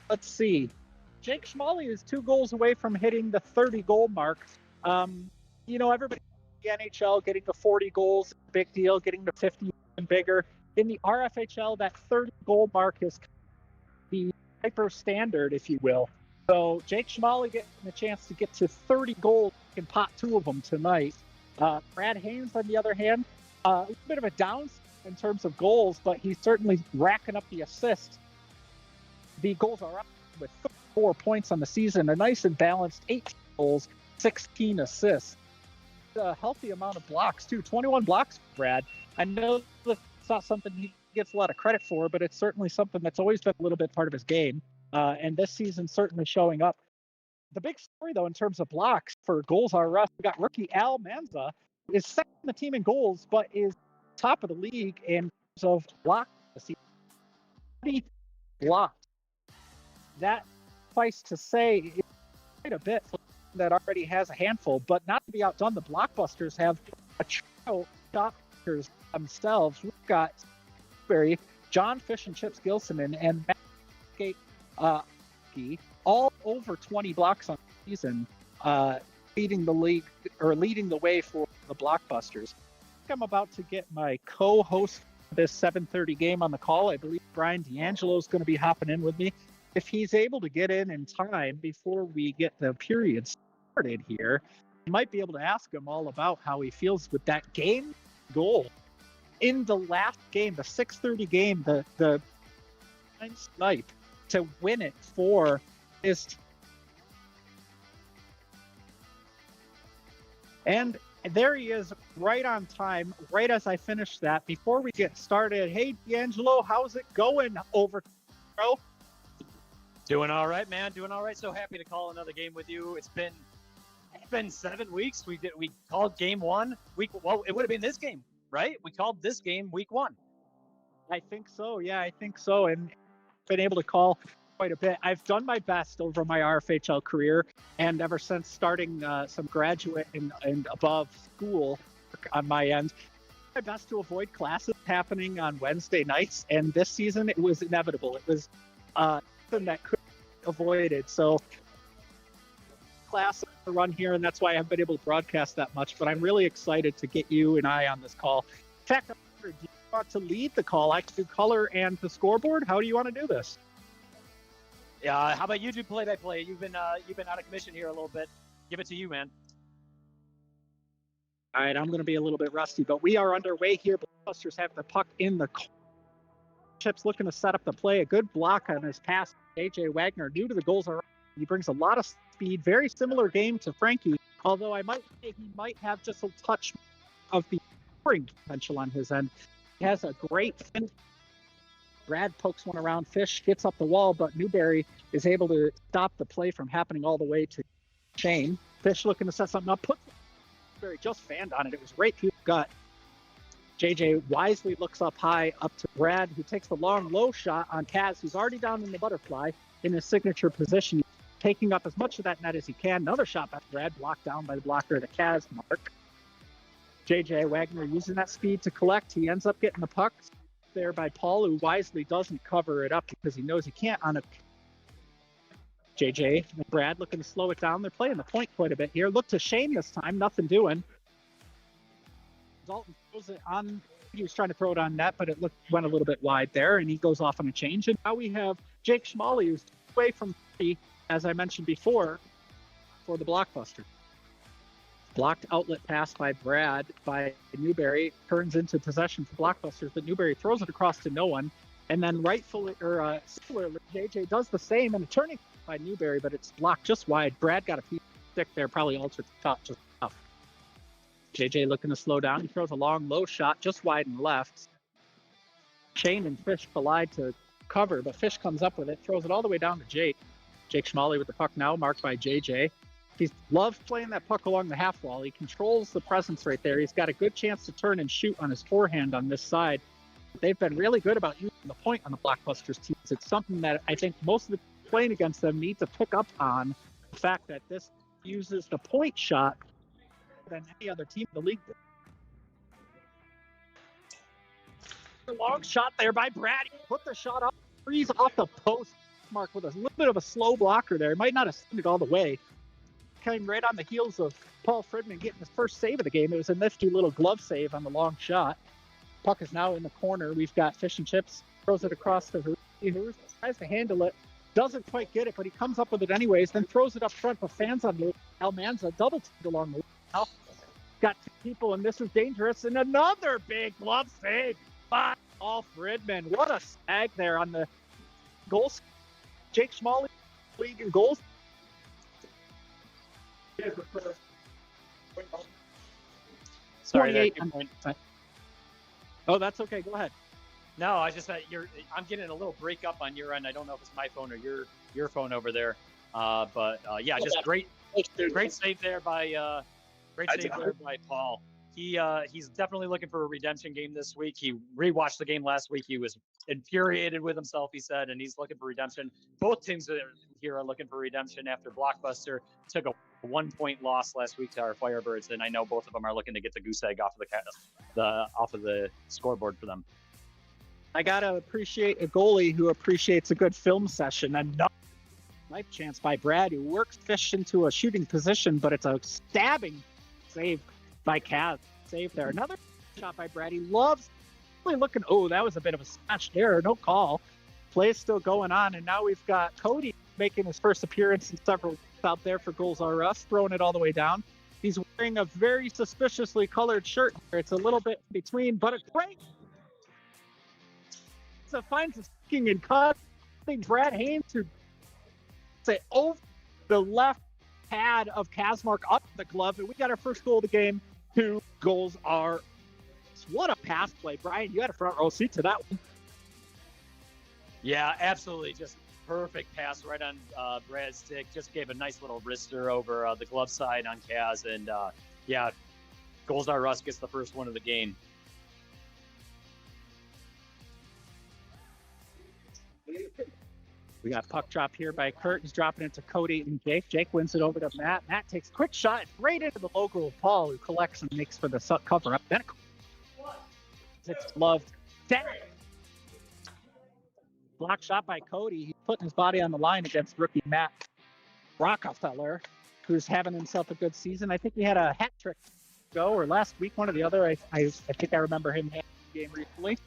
Let's see. Jake Schmally is 2 goals away from hitting the 30-goal mark. Everybody in the NHL getting to 40 goals, big deal. Getting to 50 and bigger. In the RFHL, that 30-goal mark is the hyper standard, if you will. So Jake Schmally getting a chance to get to 30 goals and pot 2 of them tonight. Brad Haynes, on the other hand, a little bit of a down in terms of goals, but he's certainly racking up the assists. The goals are up with 4 points on the season, a nice and balanced 18 goals, 16 assists. A healthy amount of blocks, too. 21 blocks, Brad. I know that's not something he gets a lot of credit for, but it's certainly something that's always been a little bit part of his game. And this season certainly showing up. The big story, though, in terms of blocks for goals are us. We got rookie Al Manza, who is second in the team in goals, but is top of the league in terms of blocks this season. 30 blocks. That, suffice to say, is quite a bit for that already has a handful, but not to be outdone, the Blockbusters have a trio of shotmakers themselves. We've got Barry, John Fish and Chips Gilson, and Matt Gate, all over 20 blocks on the season, leading the league or leading the way for the Blockbusters. I'm about to get my co-host for this 7:30 game on the call. I believe Brian D'Angelo is going to be hopping in with me. If he's able to get in time before we get the period started here, I might be able to ask him all about how he feels with that game goal in the last game, the 6:30 game, the snipe to win it for his team. And there he is, right on time, right as I finish that. Before we get started, hey, D'Angelo, how's it going over, bro? Doing all right, man. Doing all right. So happy to call another game with you. It's been 7 weeks. We called game one. Well, it would have been this game, right? We called this game week 1. I think so. Yeah, I think so. And been able to call quite a bit. I've done my best over my RFHL career, and ever since starting some graduate and above school on my end, my best to avoid classes happening on Wednesday nights. And this season, it was inevitable. It was something that could be avoided. So class to run here, and that's why I haven't been able to broadcast that much. But I'm really excited to get you and I on this call. In fact, do you want to lead the call? I can do color and the scoreboard. How do you want to do this? Yeah. How about you do play-by-play? You've been out of commission here a little bit. Give it to you, man. All right, I'm going to be a little bit rusty, but we are underway here. Busters have the puck in the Chips looking to set up the play. A good block on his pass. AJ Wagner, new to the goals are. He brings a lot of speed. Very similar game to Frankie, although I might say he might have just a touch of the scoring potential on his end. He has a great fin. Brad pokes one around. Fish gets up the wall, but Newberry is able to stop the play from happening all the way to Shane. Fish looking to set something up. Newberry just fanned on it. It was right through the gut. JJ wisely looks up high, up to Brad, who takes the long, low shot on Kaz, who's already down in the butterfly in his signature position, taking up as much of that net as he can. Another shot by Brad, blocked down by the blocker at the Kaz mark. JJ Wagner using that speed to collect. He ends up getting the puck there by Paul, who wisely doesn't cover it up because he knows he can't on a JJ and Brad looking to slow it down. They're playing the point quite a bit here. Look to Shane this time, nothing doing. Dalton throws it on. He was trying to throw it on net, but it went a little bit wide there, and he goes off on a change. And now we have Jake Schmalley, who's away from 3, as I mentioned before, for the Blockbuster. Blocked outlet pass by Brad by Newberry turns into possession for Blockbusters, but Newberry throws it across to no one, and then similarly, JJ does the same and a turning by Newberry, but it's blocked just wide. Brad got a piece of stick there, probably altered the top just enough. JJ looking to slow down. He throws a long, low shot just wide and left. Shane and Fish collide to cover, but Fish comes up with it, throws it all the way down to Jake. Jake Schmalley with the puck now, marked by JJ. He loves playing that puck along the half wall. He controls the presence right there. He's got a good chance to turn and shoot on his forehand on this side. They've been really good about using the point on the Blockbusters teams. It's something that I think most of the playing against them need to pick up on, the fact that this uses the point shot than any other team in the league. A long shot there by Brad. He put the shot up, freeze off the post mark with a little bit of a slow blocker there. He might not have seen it all the way. Came right on the heels of Paul Fridman getting his first save of the game. It was a nifty little glove save on the long shot. Puck is now in the corner. We've got Fish and Chips. Throws it across to Haruski. Tries to handle it. Doesn't quite get it, but he comes up with it anyways. Then throws it up front, but fans on the Almanza double teamed along the way. Got 2 people, and this is dangerous. And another big glove save Paul Fridman. What a snag there on the goals. Jake Schmalley league in goals. Sorry, 28. Oh, that's okay. Go ahead. No, I just I'm getting a little break up on your end. I don't know if it's my phone or your phone over there. Yeah, just great save there by Paul. He's definitely looking for a redemption game this week. He rewatched the game last week. He was infuriated with himself, he said, and he's looking for redemption. Both teams here are looking for redemption after Blockbuster took a 1-point loss last week to our Firebirds, and I know both of them are looking to get the goose egg off of the scoreboard for them. I gotta appreciate a goalie who appreciates a good film session. Another knife chance by Brad, who works fish into a shooting position, but it's a stabbing save by Kaz. Save there. Another shot by Brad. He loves really looking. Oh, that was a bit of a snatched error. No call. Play's still going on, and now we've got Cody making his first appearance in several weeks out there for Goals R Us, throwing it all the way down. He's wearing a very suspiciously colored shirt. It's a little bit between, but a great. So finds a sticking and cutting Brad Haynes to say over the left pad of Kazmark up the glove, and we got our first goal of the game. 2 goals are. What a pass play, Brian! You had a front row seat to that one. Yeah, absolutely, just perfect pass right on Brad's stick. Just gave a nice little wrister over the glove side on Kaz, and yeah, Goals R Us gets the first one of the game. We got puck drop here by Curtins, dropping it to Cody and Jake. Jake wins it over to Matt. Matt takes a quick shot right into the logo of Paul, who collects and makes for the cover up. Then it's loved. Block shot by Cody. He's putting his body on the line against rookie Matt Rockefeller, who's having himself a good season. I think he had a hat trick or last week, one or the other. I think I remember him having a game recently.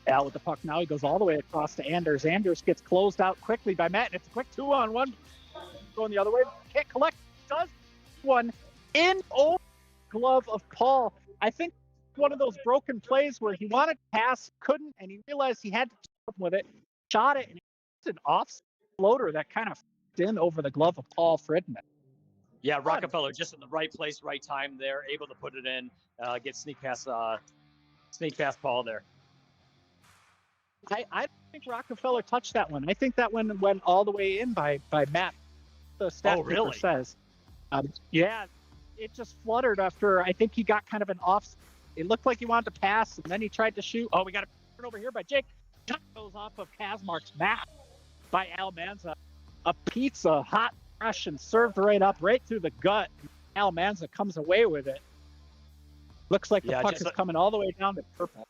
Al with the puck now. He goes all the way across to Anders. Anders gets closed out quickly by Matt, and it's a quick 2-on-1. Going the other way. Can't collect. Does one in over glove of Paul. I think one of those broken plays where he wanted to pass, couldn't, and he realized he had to do something with it. Shot it, and it's an off floater that kind of in over the glove of Paul Fridman. Yeah, Rockefeller just in the right place, right time there, able to put it in, get sneak past Paul there. I don't think Rockefeller touched that one. I think that one went all the way in by Matt. The stat really? Says. Yeah, it just fluttered after. I think he got kind of an off. It looked like he wanted to pass, and then he tried to shoot. Oh, we got a turn over here by Jake. Shot goes off of Kazmark's mat by Al Manza. A pizza, hot, fresh, and served right up, right through the gut. Al Manza comes away with it. Looks like the puck is coming all the way down to purple.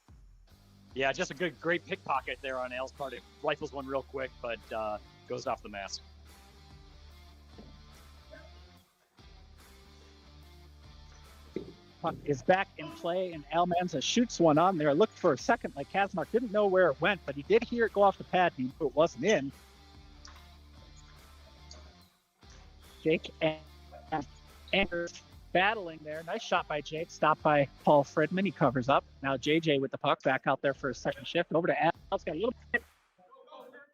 Yeah, just a great pickpocket there on Al's part. It rifles one real quick, but goes off the mask. Puck is back in play, and Al Manza shoots one on there. Looked for a second like Kazmark didn't know where it went, but he did hear it go off the pad, and he knew it wasn't in. Jake and Anders battling there. Nice shot by Jake. Stopped by Paul Fridman. He covers up. Now JJ with the puck back out there for a second shift. Over to Al. Al's got a little bit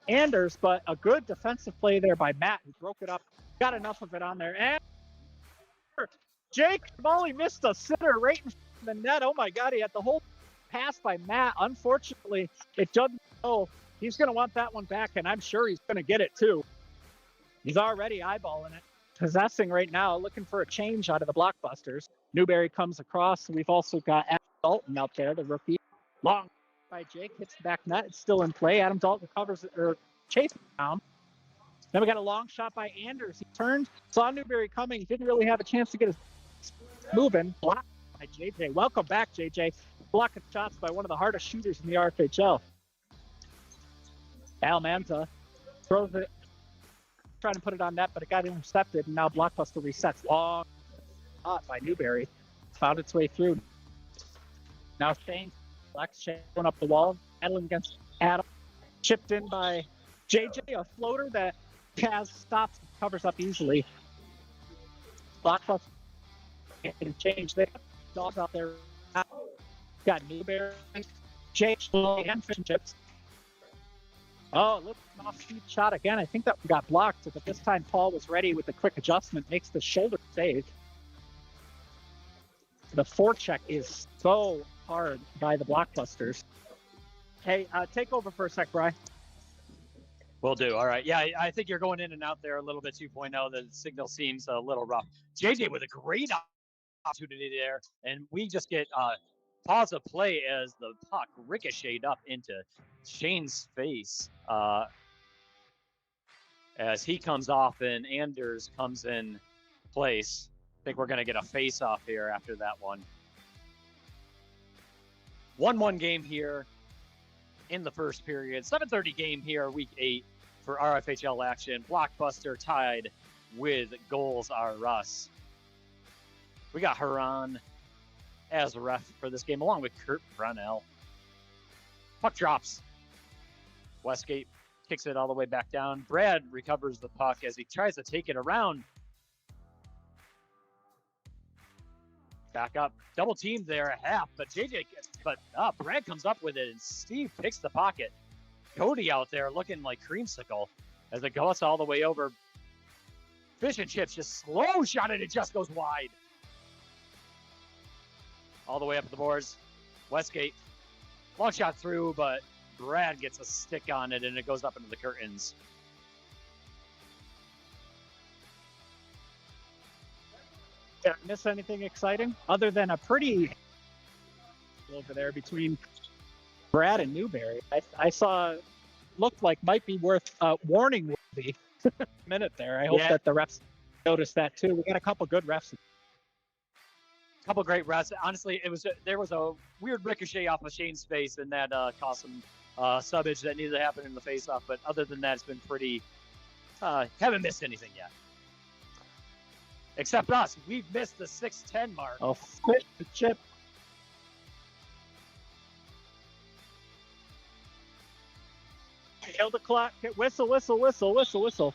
Anders, but a good defensive play there by Matt, who broke it up. Got enough of it on there. And Jake Molly missed a sitter right in the net. Oh my God, he had the whole pass by Matt. Unfortunately, it doesn't go. He's going to want that one back, and I'm sure he's going to get it too. He's already eyeballing it. Possessing right now, looking for a change out of the Blockbusters. Newberry comes across. We've also got Adam Dalton out there, the rookie. Long by Jake, hits the back net. It's still in play. Adam Dalton covers it, or chases it down. Then we got a long shot by Anders. He turned, saw Newberry coming. He didn't really have a chance to get his moving. Blocked by JJ. Welcome back, JJ. Blocking shots by one of the hardest shooters in the RFHL. Al Manza throws it. Trying to put it on net, but it got intercepted, and now Blockbuster resets. Long shot by Newberry. Found its way through. Now Shane Flex going up the wall, battling against Adam. Chipped in by JJ, a floater that Kaz stops and covers up easily. Blockbuster can change there. Dogs out there. Got Newberry, Jake, and Fish and Chips. Oh, look, off-speed shot again. I think that one got blocked, but this time Paul was ready with the quick adjustment, makes the shoulder save. The forecheck is so hard by the Blockbusters. Hey, take over for a sec, Bri. Will do. All right. Yeah, I think you're going in and out there a little bit 2.0. The signal seems a little rough. JJ with a great opportunity there, and we just get pause of play as the puck ricocheted up into Shane's face as he comes off and Anders comes in place. I think we're going to get a face-off here after that one. 1-1 game here in the first period. 7:30 game here, week 8 for RFHL action. Blockbuster tied with Goals R Us. We got Huron as a ref for this game, along with Kurt Brunell. Puck drops. Westgate kicks it all the way back down. Brad recovers the puck as he tries to take it around. Back up. Double teamed there at half, but Brad comes up with it, and Steve picks the pocket. Cody out there looking like creamsicle as it goes all the way over. Fish and Chips just slow shot it. It just goes wide. All the way up the boards. Westgate. Long shot through, but Brad gets a stick on it, and it goes up into the curtains. Did I miss anything exciting other than a pretty over there between Brad and Newberry? I saw looked like might be worth warning worthy minute there. I hope that the refs noticed that too. We got a couple good refs. Couple great refs. Honestly, there was a weird ricochet off of Shane's face, and that caused some subbage that needed to happen in the face-off. But other than that, it's been pretty. Haven't missed anything yet. Except us. We've missed the 6:10 mark. Oh, Fish and Chip. Kill the clock. Whistle, whistle, whistle, whistle, whistle.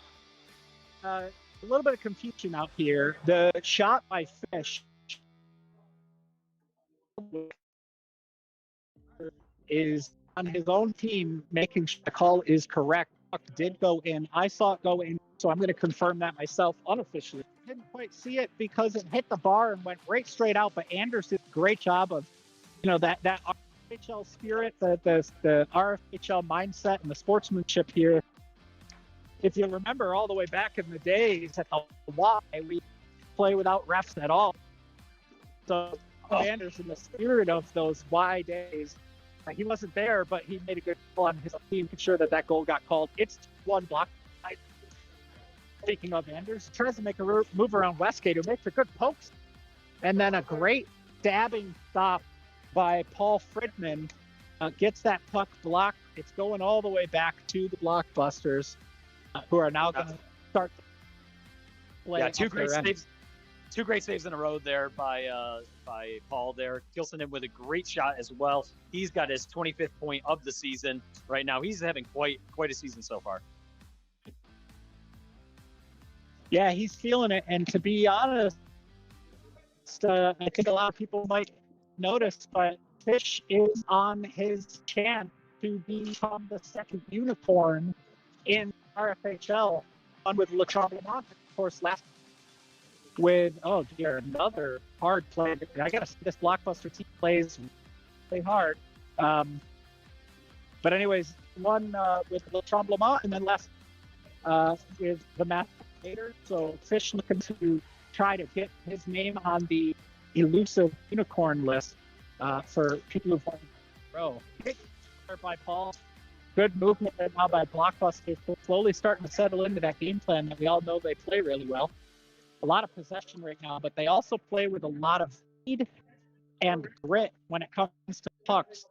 A little bit of confusion out here. The shot by Fish is on his own team, making sure the call is correct. Puck did go in. I saw it go in, so I'm going to confirm that myself unofficially. Didn't quite see it because it hit the bar and went right straight out, but Anders did a great job of, that RFHL spirit, the RFHL mindset and the sportsmanship here. If you remember all the way back in the days at the Y, we play without refs at all. So Anders, in the spirit of those Y days, he wasn't there, but he made a good call on his team to ensure that goal got called. It's one block. Speaking of Anders, tries to make a move around Westgate, who makes a good poke, and then a great stabbing stop by Paul Fridman gets that puck blocked. It's going all the way back to the Blockbusters, who are now going to start to play. Yeah, two great saves in a row there by Paul there. Gilson in with a great shot as well. He's got his 25th point of the season right now. He's having quite a season so far. Yeah, he's feeling it. And to be honest, I think a lot of people might notice, but Fish is on his chance to become the second unicorn in RFHL, on with Le Tremblement, of course, last with, another hard play. I got to see this Blockbuster team plays really hard. But anyways, one with Le Tremblement, and then last is the Math. So Fish looking to try to get his name on the elusive unicorn list for people who've won in a row. By Paul. Good movement now by Blockbuster. Slowly starting to settle into that game plan that we all know they play really well. A lot of possession right now, but they also play with a lot of speed and grit when it comes to pucks.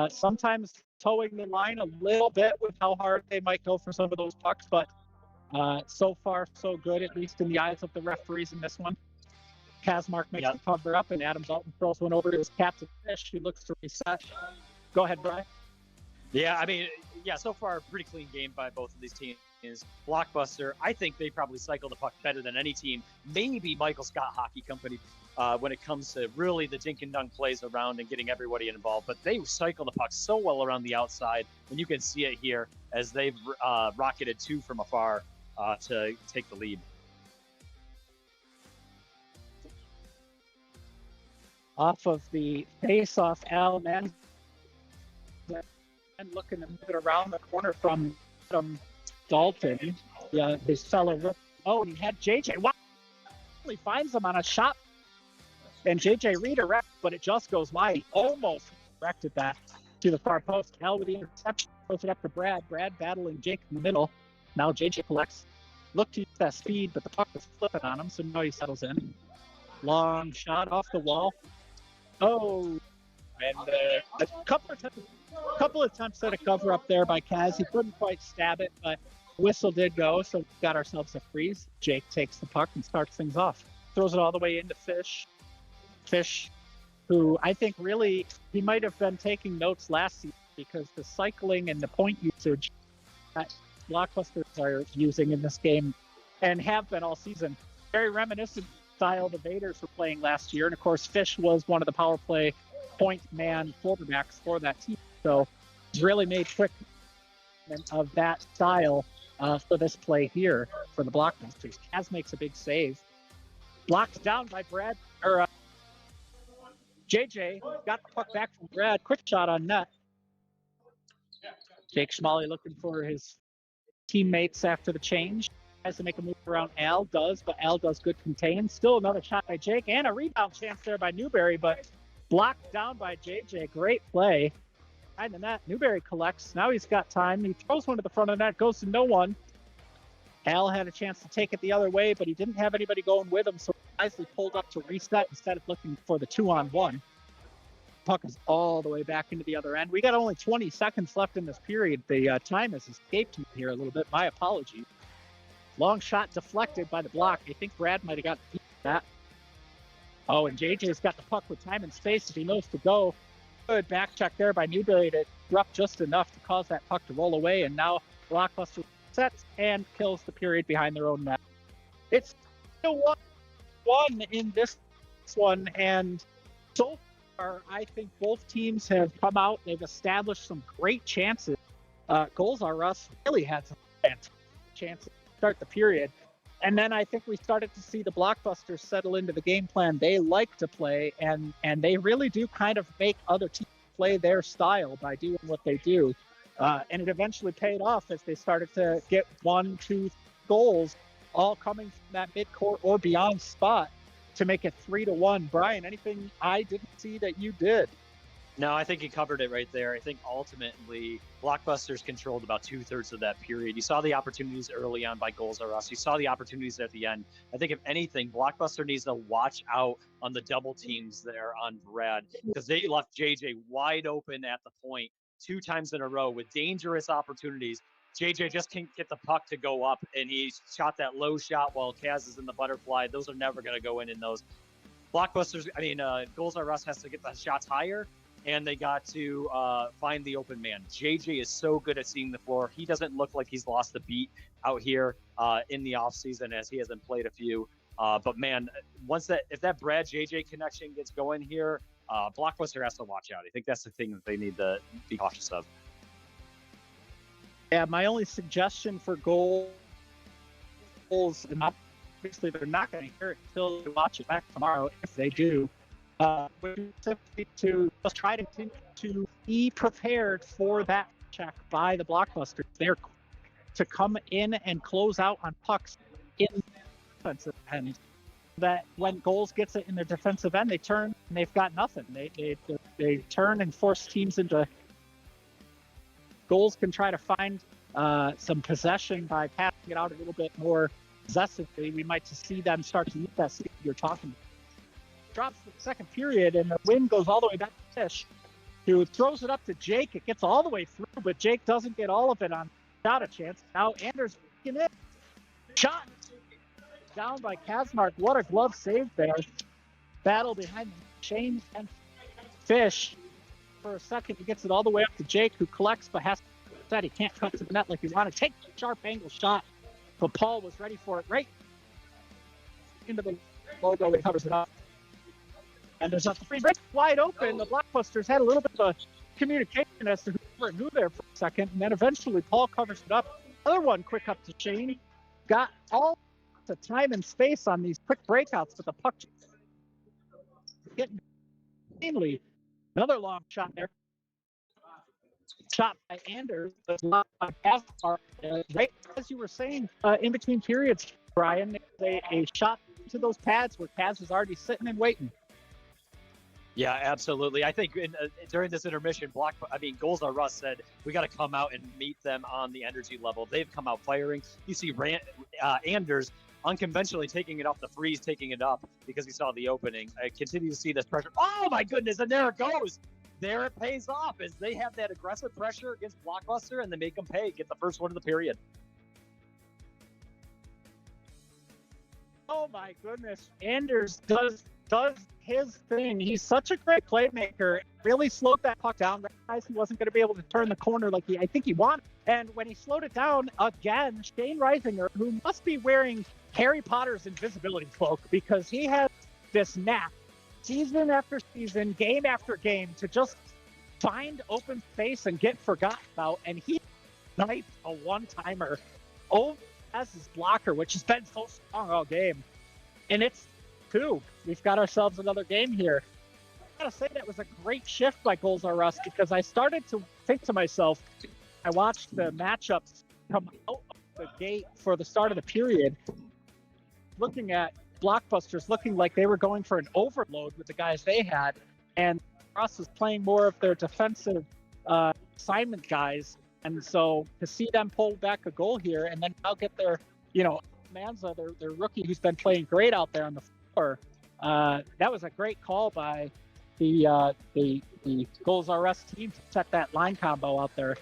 Sometimes towing the line a little bit with how hard they might go for some of those pucks, but so far, so good, at least in the eyes of the referees in this one. Kazmark makes the cover up, and Adam Dalton throws one over to his captain Fish, who looks to reset. Go ahead, Brian. Yeah, so far, a pretty clean game by both of these teams. Blockbuster, I think they probably cycle the puck better than any team. Maybe Michael Scott Hockey Company when it comes to really the dink and dunk plays around and getting everybody involved. But they cycle the puck so well around the outside, and you can see it here as they've rocketed 2 from afar to take the lead. Off of the face-off, Al Mann and looking to move it around the corner from Dalton. Yeah, his fellow. Oh, and he had JJ. Wow. He finds him on a shot, and JJ redirects, but it just goes wide. He almost directed that to the far post. Al with the interception, throws it up to Brad. Brad battling Jake in the middle. Now JJ collects. Look to use that speed, but the puck is flipping on him, so now he settles in. Long shot off the wall. Oh, and a couple of attempts at a cover up there by Kaz. He couldn't quite stab it, but whistle did go, so we got ourselves a freeze. Jake takes the puck and starts things off. Throws it all the way into Fish. Fish, who I think really, he might have been taking notes last season because the cycling and the point usage that Blockbusters are using in this game and have been all season, very reminiscent style the Vaders were playing last year. And of course, Fish was one of the power play point man quarterbacks for that team. So he's really made quick of that style for this play here for the Blockbusters. Kaz makes a big save. Blocked down by Brad, or JJ got the puck back from Brad. Quick shot on net. Jake Schmalley looking for his teammates after the change. Tries to make a move around Al, but Al does good contain. Still another shot by Jake and a rebound chance there by Newberry, but blocked down by JJ. Great play. Behind the net, Newberry collects. Now he's got time. He throws one to the front of the net, goes to no one. Al had a chance to take it the other way, but he didn't have anybody going with him, so he wisely pulled up to reset instead of looking for the 2-on-1. Puck is all the way back into the other end. We got only 20 seconds left in this period. The time has escaped me here a little bit. My apologies. Long shot deflected by the block. I think Brad might have got that. Oh, and JJ's got the puck with time and space if he knows to go. Good back check there by Newberry to drop just enough to cause that puck to roll away. And now Blockbuster sets and kills the period behind their own net. It's still 1-1 in this one. And so far, I think both teams have come out. They've established some great chances. Goals are us really had some chances. Start the period, and then I think we started to see the Blockbusters settle into the game plan they like to play, and they really do kind of make other teams play their style by doing what they do, and it eventually paid off as they started to get 1-2 goals, all coming from that midcourt or beyond spot to make it 3-1. Brian, anything I didn't see that you did? No, I think you covered it right there. I think ultimately Blockbusters controlled about 2/3 of that period. You saw the opportunities early on by Goals R Us. You saw the opportunities at the end. I think if anything, Blockbuster needs to watch out on the double teams there on Brad because they left JJ wide open at the point 2 times in a row with dangerous opportunities. JJ just can't get the puck to go up, and he shot that low shot while Kaz is in the butterfly. Those are never going to go in those. Blockbusters, Goals R Us has to get the shots higher, and they got to find the open man. JJ is so good at seeing the floor. He doesn't look like he's lost a beat out here in the offseason as he hasn't played a few. But man, if that Brad JJ connection gets going here, Blockbuster has to watch out. I think that's the thing that they need to be cautious of. Yeah, my only suggestion for goals, and obviously they're not going to hear it until they watch it back tomorrow, if they do, would simply to just try to be prepared for that check by the Blockbusters. They're to come in and close out on pucks in the defensive end. That when Goals gets it in their defensive end, they turn and they've got nothing. They turn and force teams into. Goals can try to find some possession by passing it out a little bit more possessively. We might just see them start to use that speed you're talking about. Drops the second period, and the win goes all the way back to Fish, who throws it up to Jake. It gets all the way through, but Jake doesn't get all of it on shot a chance. Now Anders in it. Shot down by Kazmark. What a glove save there. Battle behind Shane and Fish. For a second, he gets it all the way up to Jake, who collects, but has said he can't cut to the net like he wanted. Take the sharp angle shot, but Paul was ready for it right into the logo. He covers it up. And there's a free break wide open. The Blockbusters had a little bit of a communication as to who knew there for a second, and then eventually Paul covers it up. Another one quick up to Shane. Got all the time and space on these quick breakouts, but the puck getting mainly. Another long shot there. Shot by Anders, but not by Gaspar. Right as you were saying, in between periods, Brian, there's a shot to those pads where Kaz was already sitting and waiting. Yeah, absolutely. I think during this intermission, Goals Are Us said we got to come out and meet them on the energy level. They've come out firing. You see Anders unconventionally taking it off the freeze, taking it up because he saw the opening. I continue to see this pressure. Oh my goodness! And there it goes. There it pays off as they have that aggressive pressure against Blockbuster and they make them pay. Get the first one of the period. Oh my goodness! Anders does his thing. He's such a great playmaker. Really slowed that puck down. Recognized he wasn't going to be able to turn the corner like I think he wanted. And when he slowed it down again, Shane Reisinger, who must be wearing Harry Potter's invisibility cloak because he has this knack, season after season, game after game, to just find open space and get forgotten about. And he sniped a one-timer over as his blocker, which has been so strong all game. And it's 2. We've got ourselves another game here. I gotta say that was a great shift by Goals Are Us because I started to think to myself, I watched the matchups come out of the gate for the start of the period, looking at Blockbusters looking like they were going for an overload with the guys they had, and Russ was playing more of their defensive assignment guys. And so to see them pull back a goal here and then now get their, Manza, their rookie who's been playing great out there on the floor, that was a great call by the Goals Are Us team to set that line combo out there.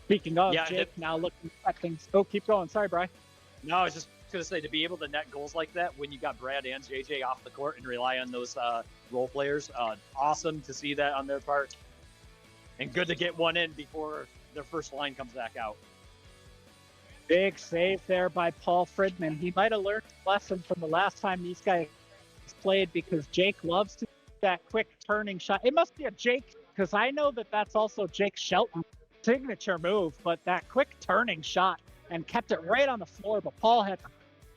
Speaking of, Jake now looking at things. Oh, keep going. Sorry, Bri. No, I was just going to say, to be able to net goals like that when you got Brad and JJ off the court and rely on those role players, awesome to see that on their part. And good to get one in before their first line comes back out. Big save there by Paul Fridman. He might have learned a lesson from the last time these guys played because Jake loves to do that quick turning shot. It must be a Jake, because I know that that's also Jake Shelton's signature move, but that quick turning shot and kept it right on the floor, but Paul had to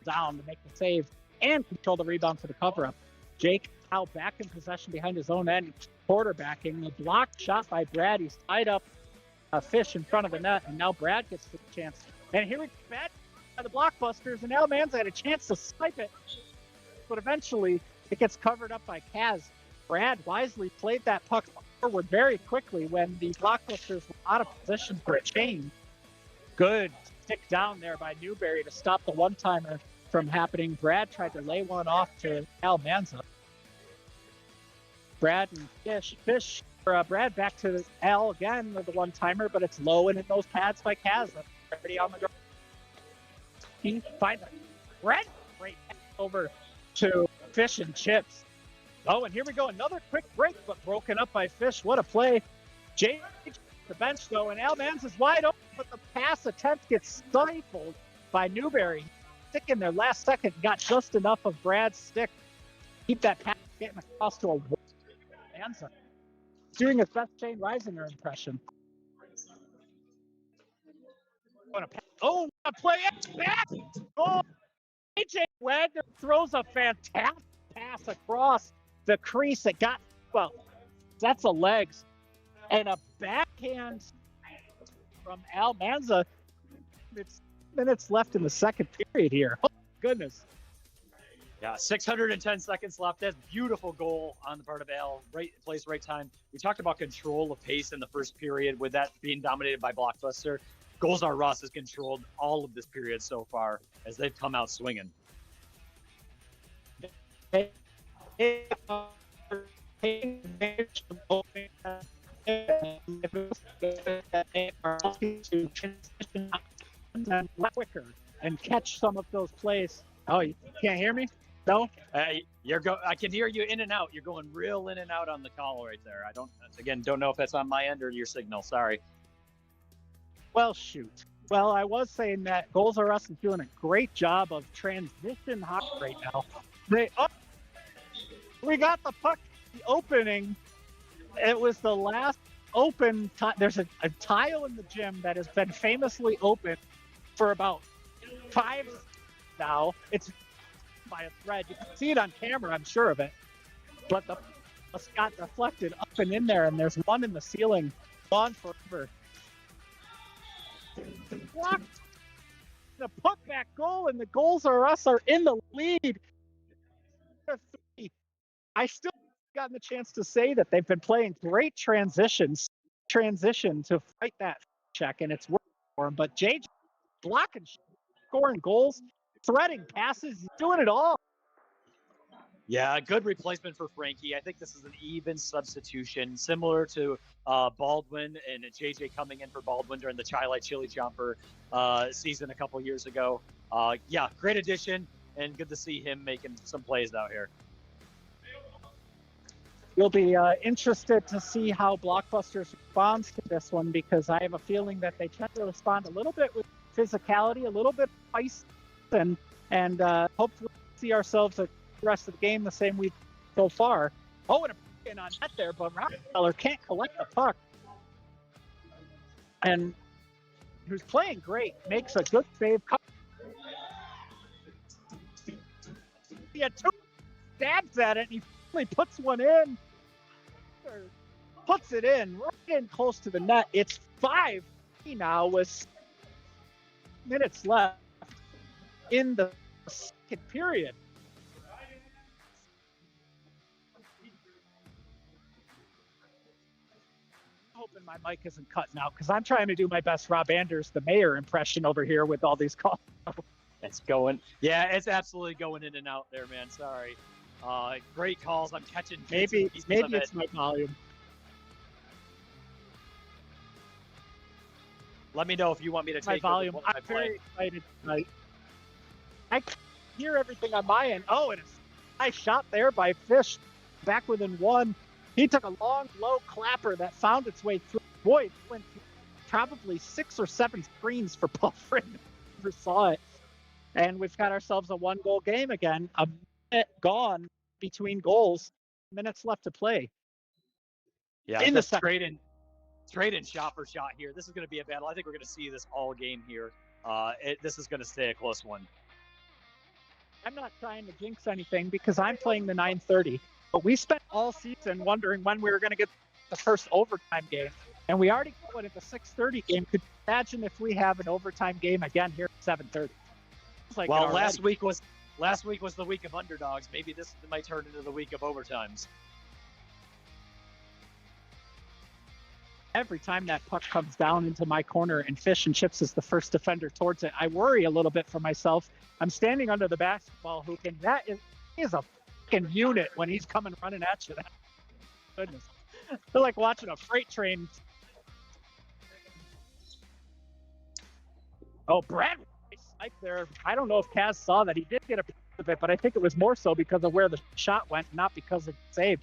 down to make the save and control the rebound for the cover-up. Jake now back in possession behind his own end, quarterbacking. The blocked shot by Brad. He's tied up a Fish in front of the net, and now Brad gets the chance. And here we go back by the Blockbusters, and now Manza had a chance to snipe it, but eventually it gets covered up by Kaz. Brad wisely played that puck forward very quickly when the Blockbusters were out of position for a change. Good stick down there by Newberry to stop the one-timer from happening. Brad tried to lay one off to Al Manza. Brad and Fish, Brad back to Al again with the one-timer, but it's low and in those pads by Kaz. Already on the ground. He finds Brad great pass over to Fish and Chips. Oh, and here we go. Another quick break, but broken up by Fish. What a play. Jake the bench, though, and Al Manza's wide open, but the pass attempt gets stifled by Newberry. Stick in there last second, got just enough of Brad's stick. Keep that pass getting across to a Manza. Doing his best Shane Reisinger impression. Oh, a play back! Oh, AJ Wagner throws a fantastic pass across the crease. It got, that's a legs. And a backhand from Al Manza. It's minutes left in the second period here. Oh, goodness. Yeah, 610 seconds left. That's a beautiful goal on the part of Al. Right place, right time. We talked about control of pace in the first period with that being dominated by Blockbuster. Goals Are Us has controlled all of this period so far as they've come out swinging. Quicker and catch some of those plays. Oh, you can't hear me? No? I can hear you in and out. You're going real in and out on the call right there. I don't know if that's on my end or your signal. Sorry. Well, shoot. Well, I was saying that Goals Are Us is doing a great job of transition hockey right now. We got the puck the opening. It was the last open. There's a tile in the gym that has been famously open for about 5 now. It's by a thread. You can see it on camera, I'm sure of it. But the got deflected up and in there, and there's one in the ceiling, gone forever. Blocked. The putback goal, and the Goals R Us are in the lead. I still haven't gotten the chance to say that they've been playing great transition to fight that check, and it's working for them. But JJ blocking, scoring goals, threading passes, he's doing it all. Yeah, good replacement for Frankie. I think this is an even substitution, similar to Baldwin and JJ coming in for Baldwin during the Chili Jumper season a couple years ago. Yeah, great addition, and good to see him making some plays out here. You'll be interested to see how Blockbusters responds to this one, because I have a feeling that they tend to respond a little bit with physicality, a little bit of ice, and hopefully see ourselves the rest of the game the same we've so far. Oh, and a break in on net there, but Rockefeller can't collect the puck. And who's playing great, makes a good save. He had 2 stabs at it, and he finally puts one in. Puts it in, right in close to the net. It's 5 now with minutes left in the second period. Hoping my mic isn't cutting out, because I'm trying to do my best Rob Anders, the mayor impression over here with all these calls. It's going. Yeah, it's absolutely going in and out there, man. Sorry. Great calls. I'm catching. Maybe it's my volume. Let me know if you want me to take my volume. I'm very excited tonight. I hear everything on my end. Oh, and a nice shot there by Fish, back within 1. He took a long, low clapper that found its way through. Boy, it went through probably 6 or 7 screens for Paul Friend. Never saw it. And we've got ourselves a 1-goal game again. A minute gone between goals. Minutes left to play. Yeah, in the straight in shot for shot here. This is going to be a battle. I think we're going to see this all game here. This is going to stay a close one. I'm not trying to jinx anything, because I'm playing the 9:30. But we spent all season wondering when we were going to get the first overtime game. And we already got one at the 6:30 game. Could you imagine if we have an overtime game again here at 7:30? Like, well, last week was the week of underdogs. Maybe this might turn into the week of overtimes. Every time that puck comes down into my corner and Fish and Chips is the first defender towards it, I worry a little bit for myself. I'm standing under the basketball hoop, and he is a fucking unit when he's coming running at you. Goodness. They're like watching a freight train. Oh, Brad right there. I don't know if Kaz saw that. He did get a piece of it, but I think it was more so because of where the shot went, not because of the save.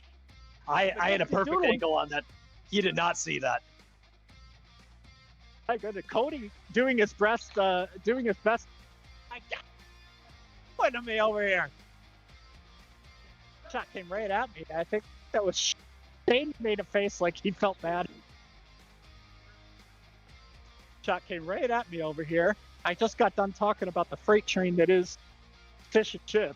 I had a perfect angle on that. He did not see that. My goodness, Cody doing his best. Putting me over here. Shot came right at me. I think that was Shane made a face like he felt bad. Shot came right at me over here. I just got done talking about the freight train that is Fish and Chip.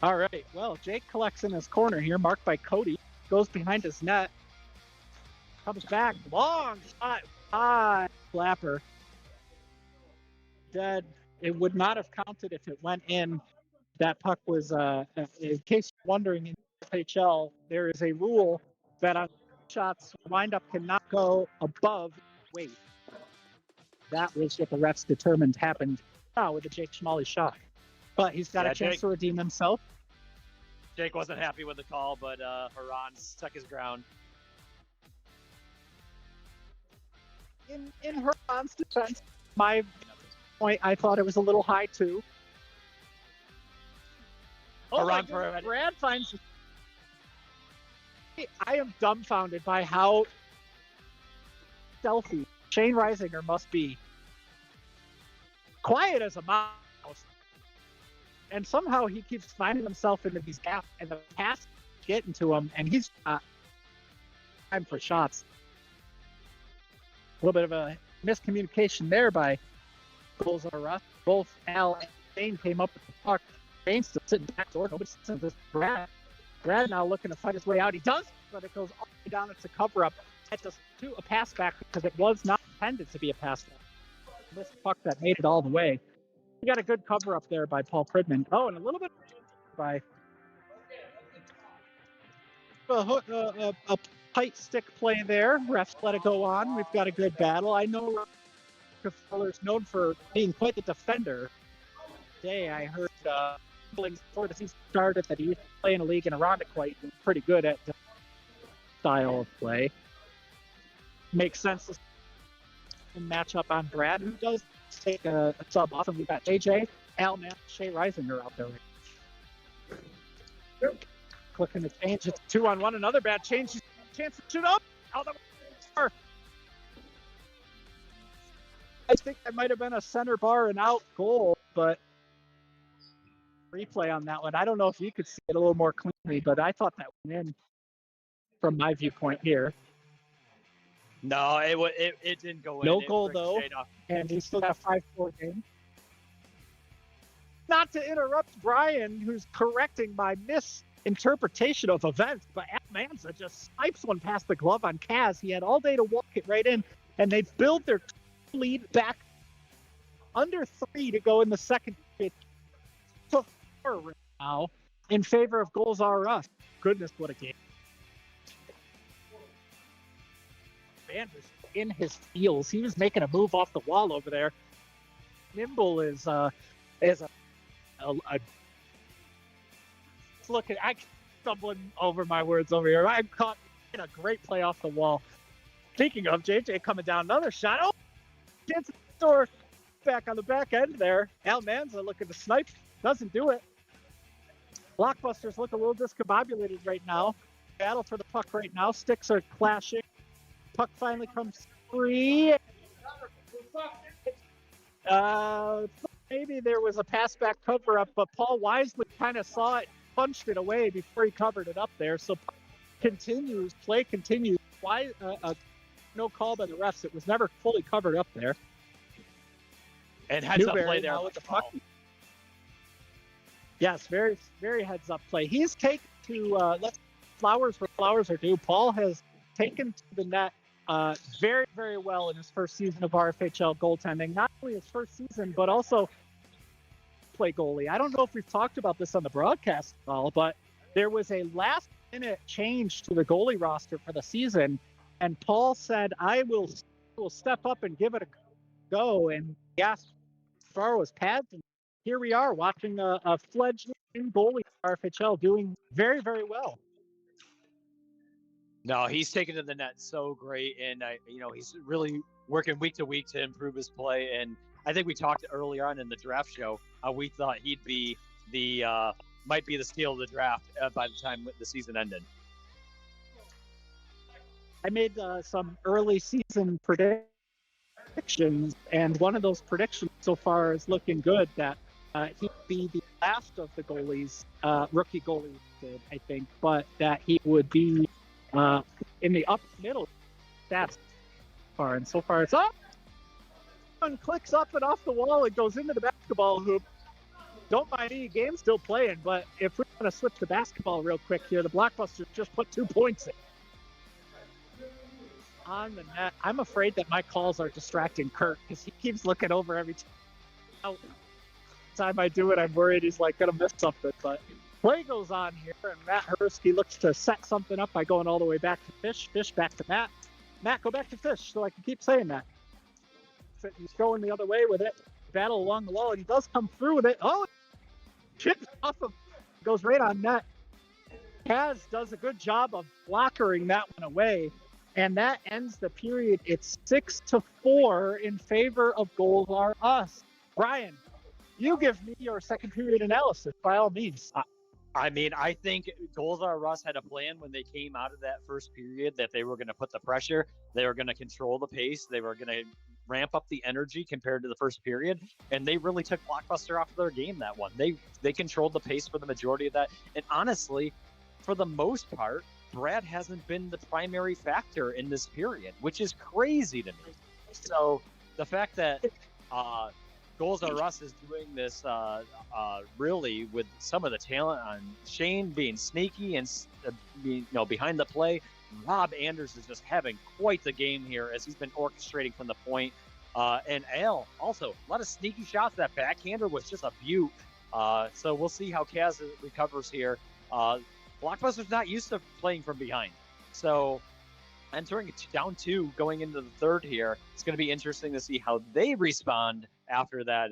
All right. Well, Jake collects in his corner here, marked by Cody. Goes behind his net. Comes back. Long shot. High flapper. Dead. It would not have counted if it went in. That puck was, in case you're wondering, in RFHL, there is a rule that on shots, windup cannot go above weight. That was what the refs determined happened with the Jake Schmalley shot. But he's got a chance to redeem himself. Jake wasn't happy with the call, but Haran stuck his ground. In Haran's defense, my point, I thought it was a little high too. Oh, Brad finds. I am dumbfounded by how stealthy Shane Reisinger must be. Quiet as a mouse. and somehow he keeps finding himself into these gaps, and the pass get into him, and he's time for shots. A little bit of a miscommunication there by Goals Are Us. Both Al and Shane came up with the puck. Shane's still sitting back door. Nobody's sitting this Brad. Brad now looking to fight his way out. He does, but it goes all the way down. It's a cover up. It's a pass back because it was not intended to be a pass back. This puck that made it all the way. We got a good cover up there by Paul Pridman. Oh, and a little bit by a tight stick play there. Refs let it go on. We've got a good battle. I know Fuller's known for being quite the defender. Today I heard before the season started that he used to play in a league in Irondequoit and was pretty good at the style of play. Makes sense to match up on Brad, who does take a sub off, and we've got JJ, Al, Matt, Shea Reisinger out there. Clicking to change. It's 2-on-1. Another bad change. Chance to shoot up. Out the bar. I think that might have been a center bar and out goal, but replay on that one. I don't know if you could see it a little more cleanly, but I thought that went in from my viewpoint here. No, it didn't go in. No goal, though, and he still got a 5-4 game. Not to interrupt Brian, who's correcting my misinterpretation of events, but Manza just snipes one past the glove on Kaz. He had all day to walk it right in, and they've built their lead back under 3 to go in the second period to 4 right now in favor of Goals Are Us. Goodness, what a game. Man was in his heels. He was making a move off the wall over there. Nimble is a look at I stumbling over my words over here. I caught in a great play off the wall. Speaking of JJ coming down, another shot. Oh, chance to store back on the back end there. Al Manza looking to snipe, doesn't do it. Blockbusters look a little discombobulated right now. Battle for the puck right now. Sticks are clashing. Puck finally comes free. Maybe there was a pass back cover up, but Paul wisely kind of saw it, punched it away before he covered it up there. So play continues. Why no call by the refs? It was never fully covered up there. And heads up play there with the puck. Yes, very, very heads up play. He's taken to let flowers where flowers are due. Paul has taken to the net very, very well in his first season of RFHL goaltending. Not only his first season, but also play goalie. I don't know if we've talked about this on the broadcast at all, but there was a last-minute change to the goalie roster for the season, and Paul said, I will step up and give it a go, and he asked as far as pads, and here we are watching a fledgling goalie at RFHL doing very, very well. No, he's taken to the net so great, and he's really working week to week to improve his play. And I think we talked earlier on in the draft show how we thought he'd be might be the steal of the draft by the time the season ended. I made some early season predictions, and one of those predictions so far is looking good that he'd be the last of the goalies, rookie goalies, I think, but that he would be in the up middle stats far, and so far it's up. One clicks up and off the wall and goes into the basketball hoop. Don't mind any game still playing, but if we're going to switch the basketball real quick here, the Blockbusters just put 2 points in. On the net, I'm afraid that my calls are distracting Kurt because he keeps looking over every time I do it. I'm worried he's like going to miss something, but play goes on here, and Matt Hurski looks to set something up by going all the way back to Fish. Fish back to Matt. Matt, go back to Fish so I can keep saying that. He's going the other way with it. Battle along the wall, and he does come through with it. Oh, chips off of, goes right on net. Kaz does a good job of blockering that one away, and that ends the period. It's 6-4 in favor of Goals Are Us. Brian, you give me your second period analysis by all means. I mean, I think Goals Are Us had a plan when they came out of that first period that they were going to put the pressure. They were going to control the pace. They were going to ramp up the energy compared to the first period, and they really took Blockbuster off of their game that one. They controlled the pace for the majority of that, and honestly, for the most part, Brad hasn't been the primary factor in this period, which is crazy to me. So the fact that Goals Are Us is doing this really with some of the talent on Shane being sneaky and behind the play. Rob Anders is just having quite the game here as he's been orchestrating from the point. And Al also a lot of sneaky shots. That backhander was just a beaut. So we'll see how Kaz recovers here. Blockbuster's not used to playing from behind. So entering it down 2 going into the third here, it's going to be interesting to see how they respond after that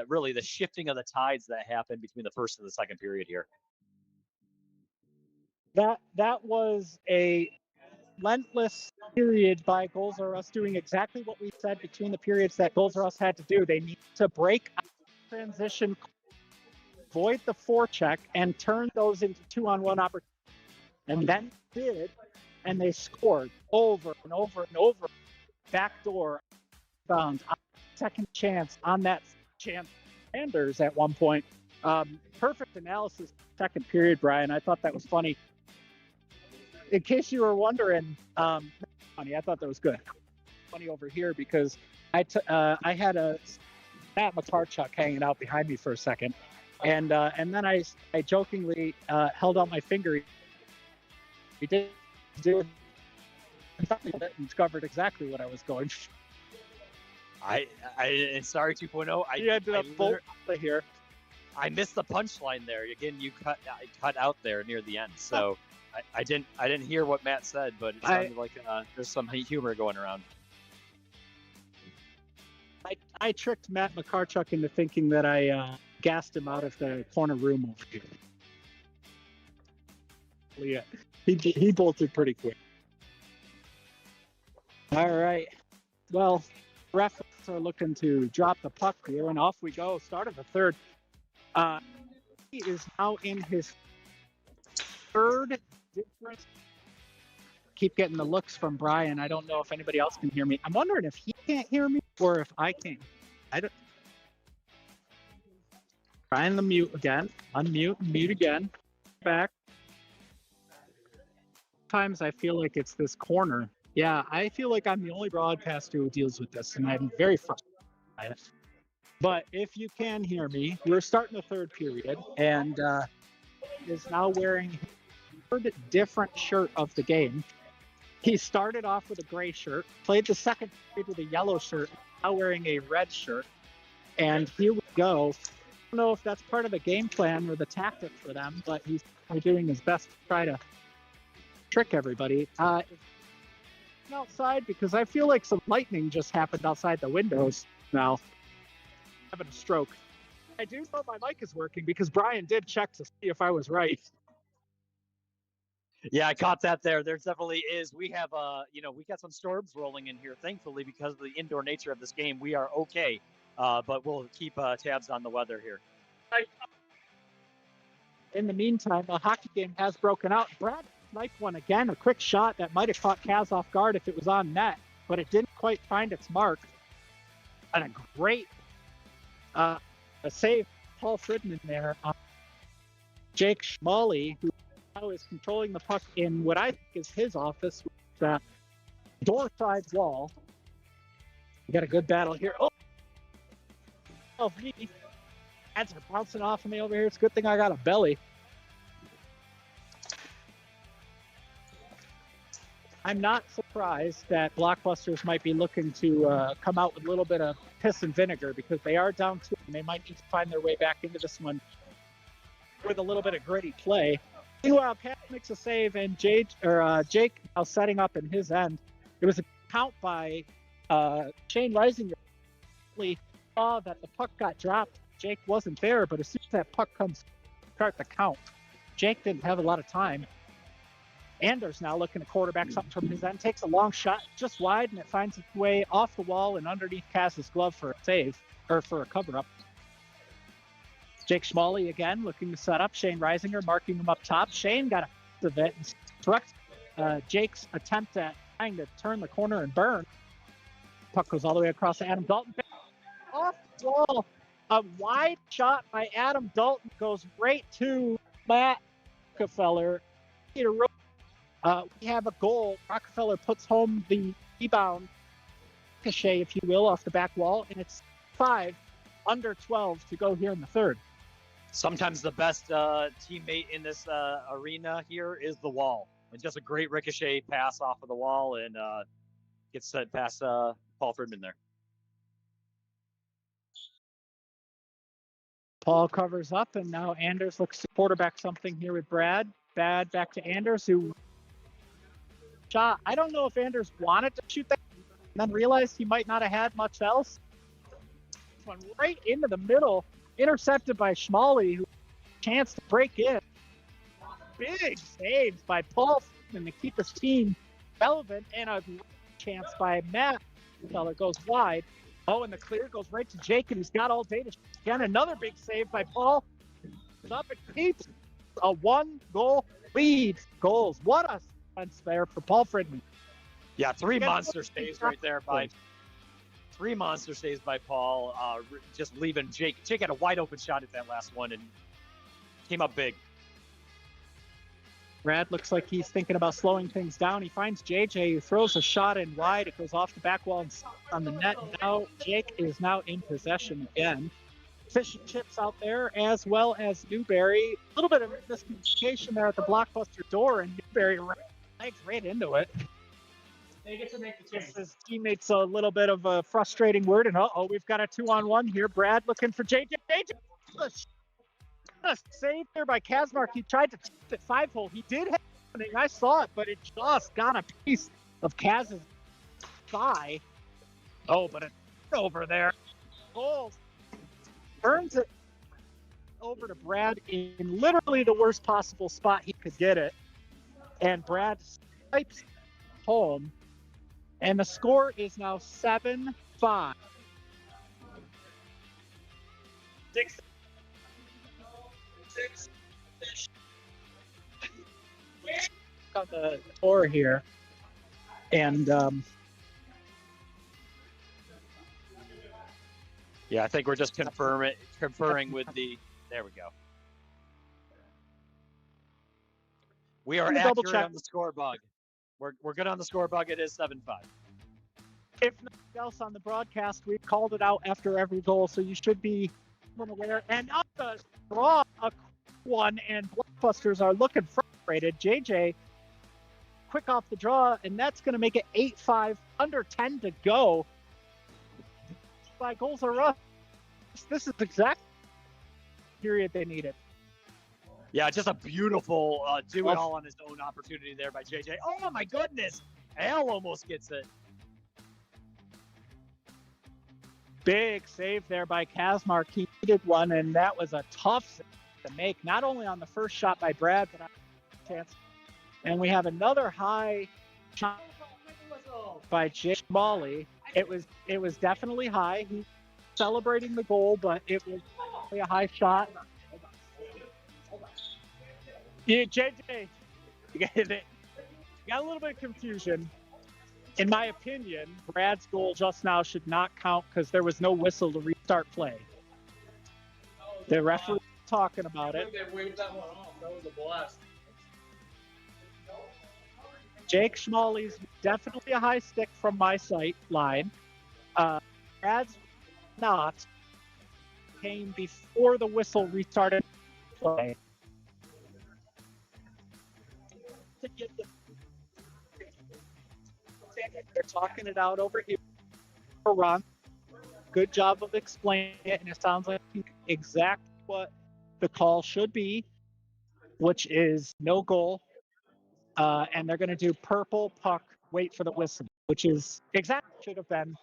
really the shifting of the tides that happened between the first and the second period here. That was a relentless period by Goals Are Us doing exactly what we said between the periods that Goals Are Us had to do. They need to break out transition, avoid the forecheck, and turn those into 2-on-1 opportunities. And then did, and they scored over and over and over. Backdoor bounds, second chance on that chance. Anders at one point. Perfect analysis second period, Brian. I thought that was funny. In case you were wondering, funny, I thought that was good. Funny over here because I had a Matt McCarchuck hanging out behind me for a second, and then I jokingly held out my finger. He did and discovered exactly what I was going. I sorry 2.0. I ended up bolt here. I missed the punchline there. Again, you cut out there near the end. So I didn't hear what Matt said, but it sounded like there's some humor going around. I tricked Matt McCarchuck into thinking that I gassed him out of the corner room over here. Yeah, he bolted pretty quick. All right. Well, refs are looking to drop the puck here, and off we go. Start of the third. He is now in his third different. Keep getting the looks from Brian. I don't know if anybody else can hear me. I'm wondering if he can't hear me or if I can. I don't. Brian, the mute again. Unmute, mute again. Back. Sometimes I feel like it's this corner. Yeah, I feel like I'm the only broadcaster who deals with this, and I'm very frustrated by it. But if you can hear me, we're starting the third period, and is now wearing his third different shirt of the game. He started off with a gray shirt, played the second period with a yellow shirt, now wearing a red shirt. And here we go. I don't know if that's part of the game plan or the tactic for them, but he's doing his best to try to trick everybody. Outside, because I feel like some lightning just happened outside the windows now. Having a stroke. I do know my mic is working because Brian did check to see if I was right. Yeah, I caught that there. There definitely is. We have, we got some storms rolling in here. Thankfully, because of the indoor nature of this game, we are okay. But we'll keep tabs on the weather here. In the meantime, a hockey game has broken out. Brad sniped one again, a quick shot that might have caught Kaz off guard if it was on net, but it didn't quite find its mark. And a great a save, Paul Fridman there. Jake Schmalley, who now is controlling the puck in what I think is his office, with the door side wall. We got a good battle here. Oh, me. Ads are bouncing off of me over here. It's a good thing I got a belly. I'm not surprised that Blockbusters might be looking to come out with a little bit of piss and vinegar because they are down 2 and they might need to find their way back into this one with a little bit of gritty play. Meanwhile, Cat makes a save and Jake now setting up in his end. It was a count by Shane Reisinger. He saw that the puck got dropped. Jake wasn't there, but as soon as that puck comes, start the count. Jake didn't have a lot of time. Anders now looking to quarterback something from his end, takes a long shot just wide, and it finds its way off the wall and underneath Kaz's glove for a save, or for a cover-up. Jake Schmalley again looking to set up. Shane Reisinger marking him up top. Shane got a piece of it and struck Jake's attempt at trying to turn the corner and burn. Puck goes all the way across to Adam Dalton. Off the wall. A wide shot by Adam Dalton goes right to Matt Rockefeller. We have a goal. Rockefeller puts home the rebound, ricochet, if you will, off the back wall, and it's 5 under 12 to go here in the third. Sometimes the best teammate in this arena here is the wall. It's just a great ricochet pass off of the wall and gets sent past Paul Friedman there. Paul covers up, and now Anders looks to quarterback something here with Brad. Brad back to Anders, who shot. I don't know if Anders wanted to shoot that and then realized he might not have had much else. One right into the middle, intercepted by Schmally, who chance to break in. Big saves by Paul Friedman to keep his team relevant, and a chance by Matt. Feller goes wide. Oh, and the clear goes right to Jake, and he's got all day to shoot. Again, another big save by Paul. Up and keeps a 1-goal lead. Goals. What a defense there for Paul Friedman. Yeah, three monster saves right there by Paul. Just leaving Jake. Jake had a wide open shot at that last one and came up big. Brad looks like he's thinking about slowing things down. He finds JJ, who throws a shot in wide. It goes off the back wall and on the net. Now Jake is now in possession again. Fish and chips out there, as well as Newberry. A little bit of miscommunication there at the blockbuster door, and Newberry legs right into it. They get to make the change. His teammates a little bit of a frustrating word, and we've got a 2-on-1 here. Brad looking for JJ. JJ, a save there by Kazmark. He tried to chip it 5-hole. He did have something. I saw it, but it just got a piece of Kaz's thigh. Oh, but it's over there. Oh, turns it over to Brad in literally the worst possible spot he could get it. And Brad swipes home. And the score is now 7-5. Six. On the tour here. And yeah, I think we're just conferring with the. There we go. We are accurate on the score bug. We're good on the score bug. It is 7-5. If nothing else on the broadcast, we called it out after every goal, so you should be aware. And up the draw, a one, and Blockbusters are looking frustrated. JJ, quick off the draw, and that's going to make it 8-5, under 10 to go. 5 goals are up. This is exact period they needed. Yeah, just a beautiful do it all on his own opportunity there by JJ. Oh my goodness, Al almost gets it. Big save there by Kazmark. He needed one, and that was a tough save to make, not only on the first shot by Brad, but on the chance. And we have another high shot by Jake Molly. It was definitely high. He's celebrating the goal, but it was a high shot. Yeah, JJ, you got a little bit of confusion. In my opinion, Brad's goal just now should not count because there was no whistle to restart play. The referee was talking about it. They waved that one off. That was a blast. Jake Schmalley's definitely a high stick from my sight line. Brad's not. Came before the whistle restarted play. They're talking it out over here. Ron, good job of explaining it, and it sounds like exactly what the call should be, which is no goal. And they're going to do purple puck, wait for the whistle, which is exactly what should have been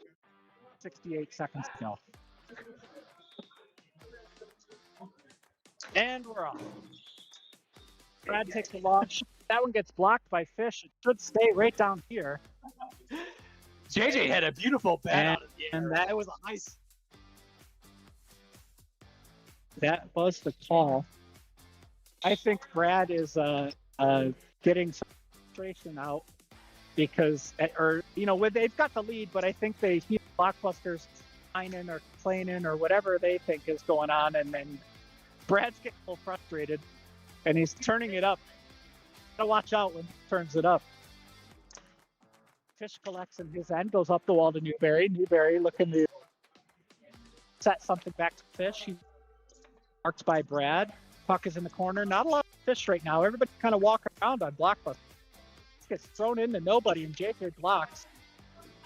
68 seconds ago. And we're off. Brad takes a launch. That one gets blocked by Fish. It should stay right down here. JJ had a beautiful bat out of the air. And that was a nice. That was the call. I think Brad is getting some frustration out because, or when they've got the lead, but I think they hear Blockbusters whining or complaining or whatever they think is going on, and then Brad's getting a little frustrated, and he's turning it up. Gotta watch out when he turns it up. Fish collects in his end, goes up the wall to Newberry. Newberry looking to set something back to Fish. He marked by Brad. Puck is in the corner. Not a lot of Fish right now. Everybody kind of walking around on Blockbuster. Gets thrown into nobody, and JJ blocks.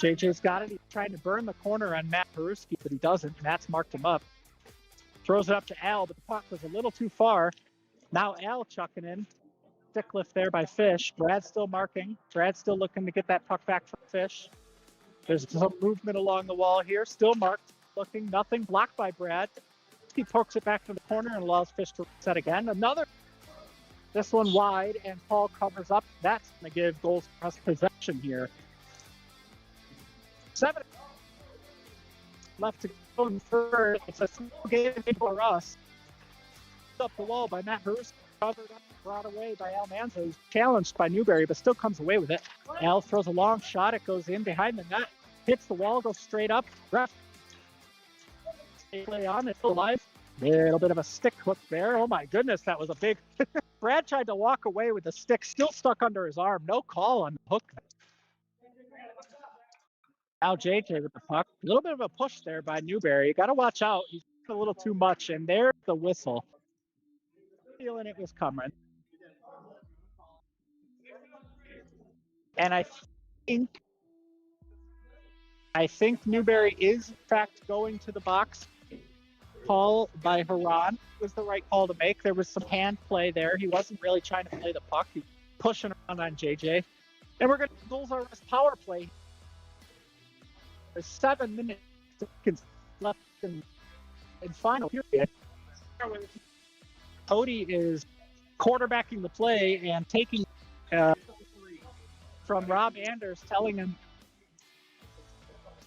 JJ's got it. He's trying to burn the corner on Matt Peruski, but he doesn't. Matt's marked him up. Throws it up to Al, but the puck was a little too far. Now Al chucking in. Stick lift there by Fish. Brad's still marking. Brad's still looking to get that puck back from Fish. There's some movement along the wall here. Still marked. Looking. Nothing. Blocked by Brad. He pokes it back to the corner and allows Fish to reset again. Another. This one wide, and Paul covers up. That's going to give goals plus possession here. 7 left to go in third. It's a single game for us. Up the wall by Matt Hurst, covered up, brought away by Al Manzo, who's challenged by Newberry, but still comes away with it. Al throws a long shot. It goes in behind the net, hits the wall, goes straight up. Ref play on. It's alive. A little bit of a stick hook there. Oh my goodness, that was a big. Brad tried to walk away with the stick still stuck under his arm. No call on the hook. Now JJ with the puck. A little bit of a push there by Newberry. You got to watch out. He's a little too much, and there's the whistle. Feeling it was coming. And I think Newberry is in fact going to the box. Call by Haran was the right call to make. There was some hand play there. He wasn't really trying to play the puck. He was pushing around on JJ. And we're going to goals our power play. There's 7 minutes left in final period. Cody is quarterbacking the play and taking from Rob Anders, telling him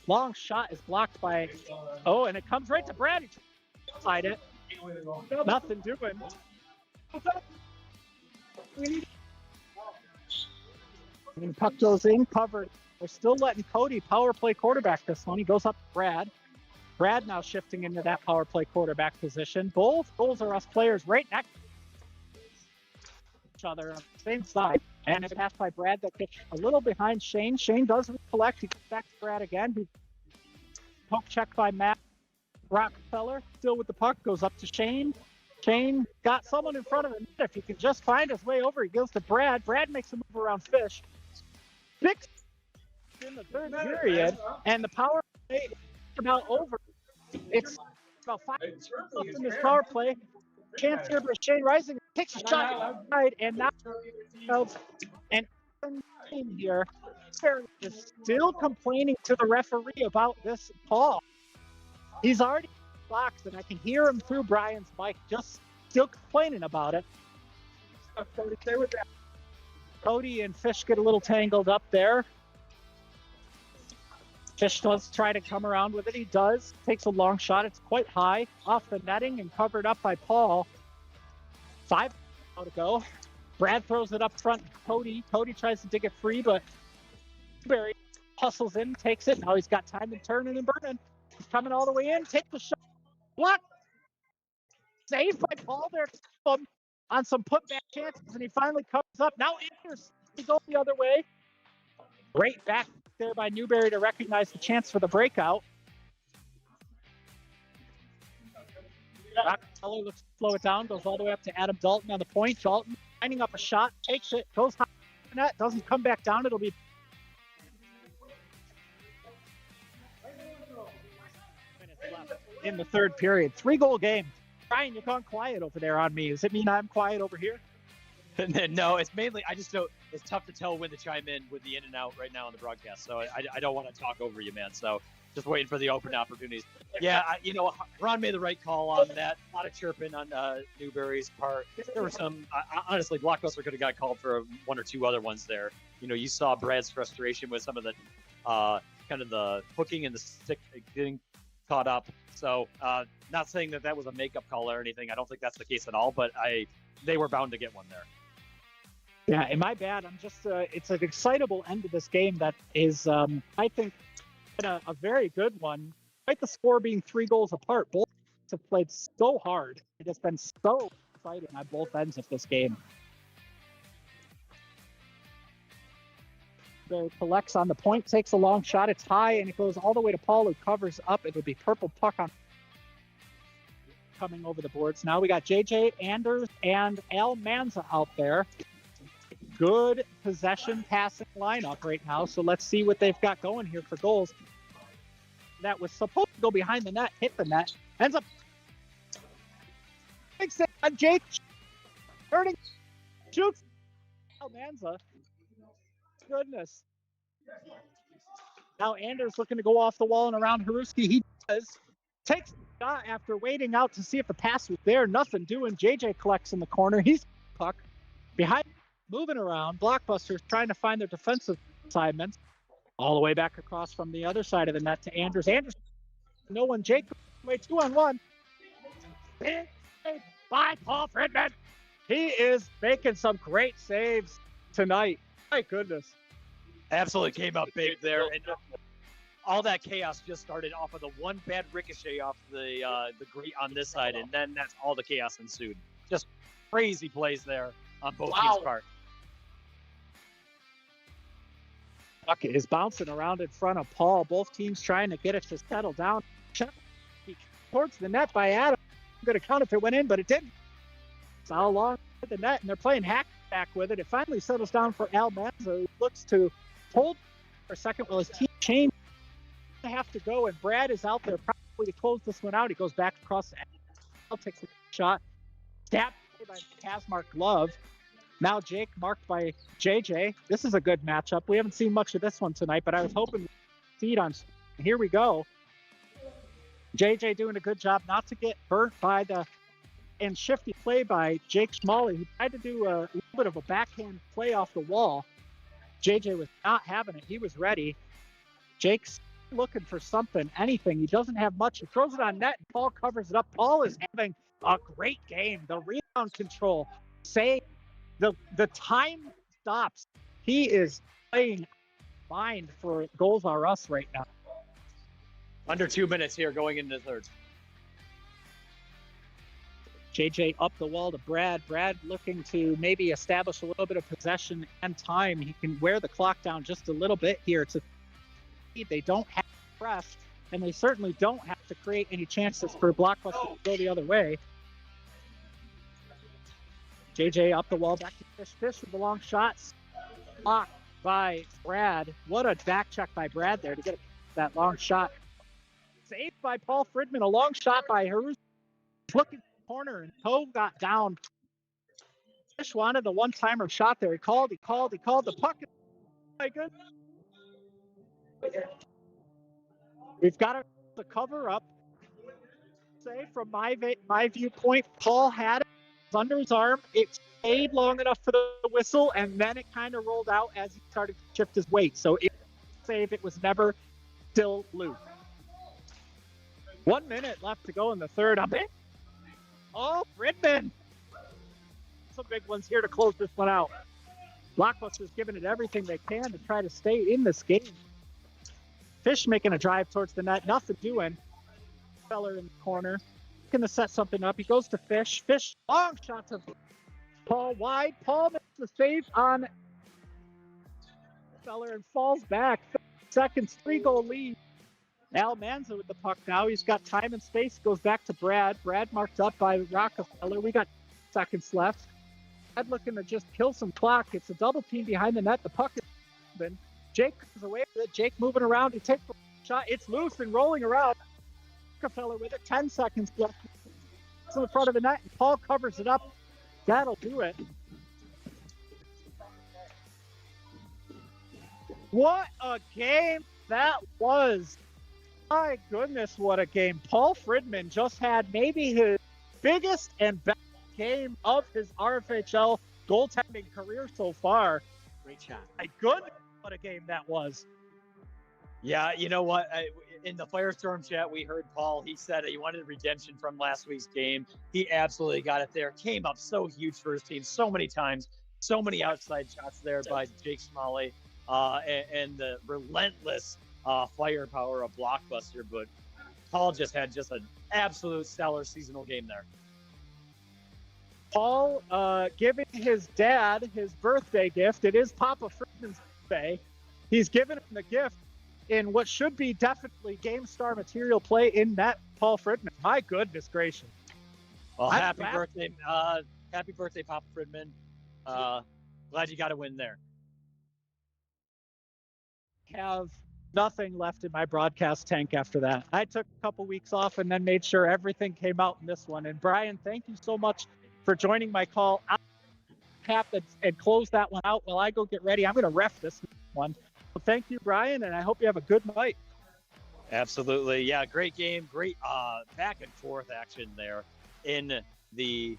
long shot is blocked by and it comes right to Brad. He tried it. Nothing doing. And puck goes in, covered. We're still letting Cody power play quarterback this one. He goes up to Brad. Brad now shifting into that power play quarterback position. Both goals are us players right next to each other on the same side. And it's passed by Brad that gets a little behind Shane. Shane does recollect. He goes back to Brad again. Poke check by Matt Rockefeller. Still with the puck. Goes up to Shane. Shane got someone in front of him. If he can just find his way over, he goes to Brad. Brad makes a move around Fish. Big in the third period, and the power play is about over. It's about 5 minutes left in this power play. Chance here by Shane Rising takes a shot inside, and now and here is still complaining to the referee about this call. He's already blocked, and I can hear him through Brian's mic, just still complaining about it. Cody and Fish get a little tangled up there. Fish does try to come around with it. He does. Takes a long shot. It's quite high off the netting and covered up by Paul. 5 to go. Brad throws it up front to Cody. Cody tries to dig it free, but Barry hustles in, takes it. Now he's got time to turn and burning. He's coming all the way in. Take the shot. What? Saved by Paul there on some putback chances, and he finally comes up. Now Anders goes the other way. Great back there by Newberry to recognize the chance for the breakout. Rockefeller looks to slow it down, goes all the way up to Adam Dalton on the point. Dalton lining up a shot, takes it, goes high on the net, doesn't come back down. It'll be minutes left in the third period. 3-goal game. Brian, you've gone quiet over there on me. Does it mean I'm quiet over here? No, it's mainly, I just don't, it's tough to tell when to chime in with the in and out right now on the broadcast. So I don't want to talk over you, man. So just waiting for the open opportunities. Yeah, Ron made the right call on that. A lot of chirping on Newberry's part. There were some, honestly, Blockbuster could have got called for 1 or 2 other ones there. You saw Brad's frustration with some of the kind of the hooking and the stick getting caught up. So not saying that was a makeup call or anything. I don't think that's the case at all, but they were bound to get one there. Yeah, and my bad. I'm just, it's an excitable end to this game that is, I think, a very good one. Despite the score being 3 goals apart, both have played so hard. It has been so exciting on both ends of this game. Barry collects on the point, takes a long shot. It's high, and it goes all the way to Paul, who covers up. It would be purple puck on coming over the boards. Now we got JJ Anders and Al Manza out there. Good possession passing lineup right now. So let's see what they've got going here for goals. That was supposed to go behind the net, hit the net, ends up big save on Jake. Turning, shoots Al Manza. Goodness. Now Anders looking to go off the wall and around Haruski. He does. Takes a shot after waiting out to see if the pass was there. Nothing doing. JJ collects in the corner. He's puck behind, moving around. Blockbusters trying to find their defensive assignments. All the way back across from the other side of the net to Anders. Anders, no one. Jake, wait, 2-on-1. Big save by Paul Friedman. He is making some great saves tonight. My goodness. Absolutely came up big there, and all that chaos just started off of the one bad ricochet off the grate on this side, and then that's all the chaos ensued. Just crazy plays there on both teams' part. Puck is bouncing around in front of Paul. Both teams trying to get it to settle down. Towards the net by Adam. I'm going to count if it went in, but it didn't. It's all along the net, and they're playing hack back with it. It finally settles down for Al Manza, who looks to hold for a second while his team changes. They have to go, and Brad is out there probably to close this one out. He goes back across the Al, takes a shot. Stabbed by Kazmark Glove. Now Jake marked by JJ. This is a good matchup. We haven't seen much of this one tonight, but I was hoping to see it on. Here we go. JJ doing a good job not to get burnt by the and shifty play by Jake Schmalley. He tried to do a little bit of a backhand play off the wall. JJ was not having it. He was ready. Jake's looking for something, anything. He doesn't have much. He throws it on net, and Paul covers it up. Paul is having a great game. The rebound control, the time stops. He is playing fine for Goals Are Us right now. Under 2 minutes here going into the third. JJ up the wall to Brad. Brad looking to maybe establish a little bit of possession and time. He can wear the clock down just a little bit here. They don't have to press, and they certainly don't have to create any chances for Blockbuster to go the other way. JJ up the wall, back to Fish. Fish with the long shots. Blocked by Brad. What a back check by Brad there to get that long shot. Saved by Paul Friedman. A long shot by Harus. Looking corner, and Toe got down. Fish wanted the one-timer shot there. He called the puck. My goodness. We've got to cover up. Say from my viewpoint, Paul had it under his arm. It stayed long enough for the whistle, and then it kind of rolled out as he started to shift his weight. So it save. It was never still loose. 1 minute left to go in the third. Oh, Friedman. Some big ones here to close this one out. Blockbuster's giving it everything they can to try to stay in this game. Fish making a drive towards the net. Nothing doing. Feller in the corner. Going to set something up. He goes to Fish. Fish, long shot to Paul wide. Paul makes the save on Feller and falls back. 30 seconds, 3-goal lead. Al Manza with the puck now. He's got time and space. Goes back to Brad. Brad marked up by Rockefeller. We got seconds left. Brad looking to just kill some clock. It's a double team behind the net. The puck is open. Jake comes away with it. Jake moving around. He takes the shot. It's loose and rolling around. Rockefeller with it. 10 seconds left. It's in the front of the net. And Paul covers it up. That'll do it. What a game that was. My goodness, what a game. Paul Friedman just had maybe his biggest and best game of his RFHL goaltending career so far. Great shot. My goodness, what a game that was. Yeah, you know what? In the Firestorm chat, we heard Paul. He said he wanted redemption from last week's game. He absolutely got it there. Came up so huge for his team so many times. So many outside shots there by Jake Smalley, and the relentless firepower of Blockbuster. But Paul just had just an absolute stellar seasonal game there. Paul giving his dad his birthday gift. It is Papa Friedman's birthday. He's given him the gift in what should be definitely Game Star material play in net. Paul Friedman. My goodness gracious. Well, happy birthday, Papa Friedman. Glad you got a win there. Have nothing left in my broadcast tank after that. I took a couple weeks off and then made sure everything came out in this one. And Brian, thank you so much for joining my call. I'll cap and close that one out while I go get ready. I'm going to ref this one. Well, thank you, Brian, and I hope you have a good night. Absolutely. Yeah, great game. Great back and forth action there in the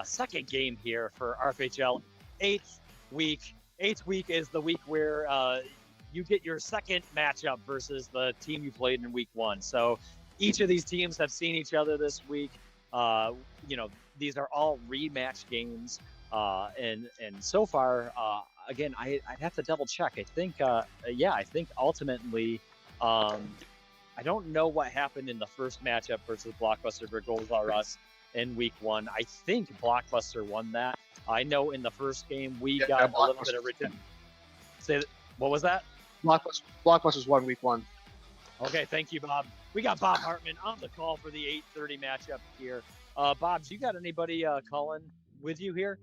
second game here for RFHL. Eighth week is the week where you get your second matchup versus the team you played in week one. So each of these teams have seen each other this week. These are all rematch games. And so far, again, I'd have to double check. I think ultimately, I don't know what happened in the first matchup versus Blockbuster for Goals R Us in week one. I think Blockbuster won that. I know in the first game we got a little bit of redemption. What was that? Blockbuster's won week one. Okay, thank you, Bob. We got Bob Hartman on the call for the 8:30 matchup here. Bob, you got anybody calling with you here?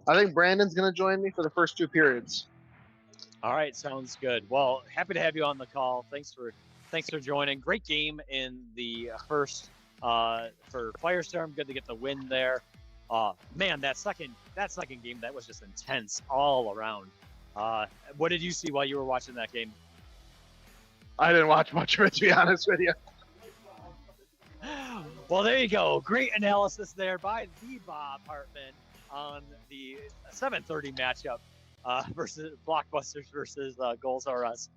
I think Brandon's going to join me for the first two periods. All right, sounds good. Well, happy to have you on the call. Thanks for joining. Great game in the first for Firestorm. Good to get the win there. Man, that second game, that was just intense all around. What did you see while you were watching that game? I didn't watch much of it, to be honest with you. Well, there you go. Great analysis there by the Bob Hartman on the 7:30 matchup versus Blockbusters versus Goals R Us.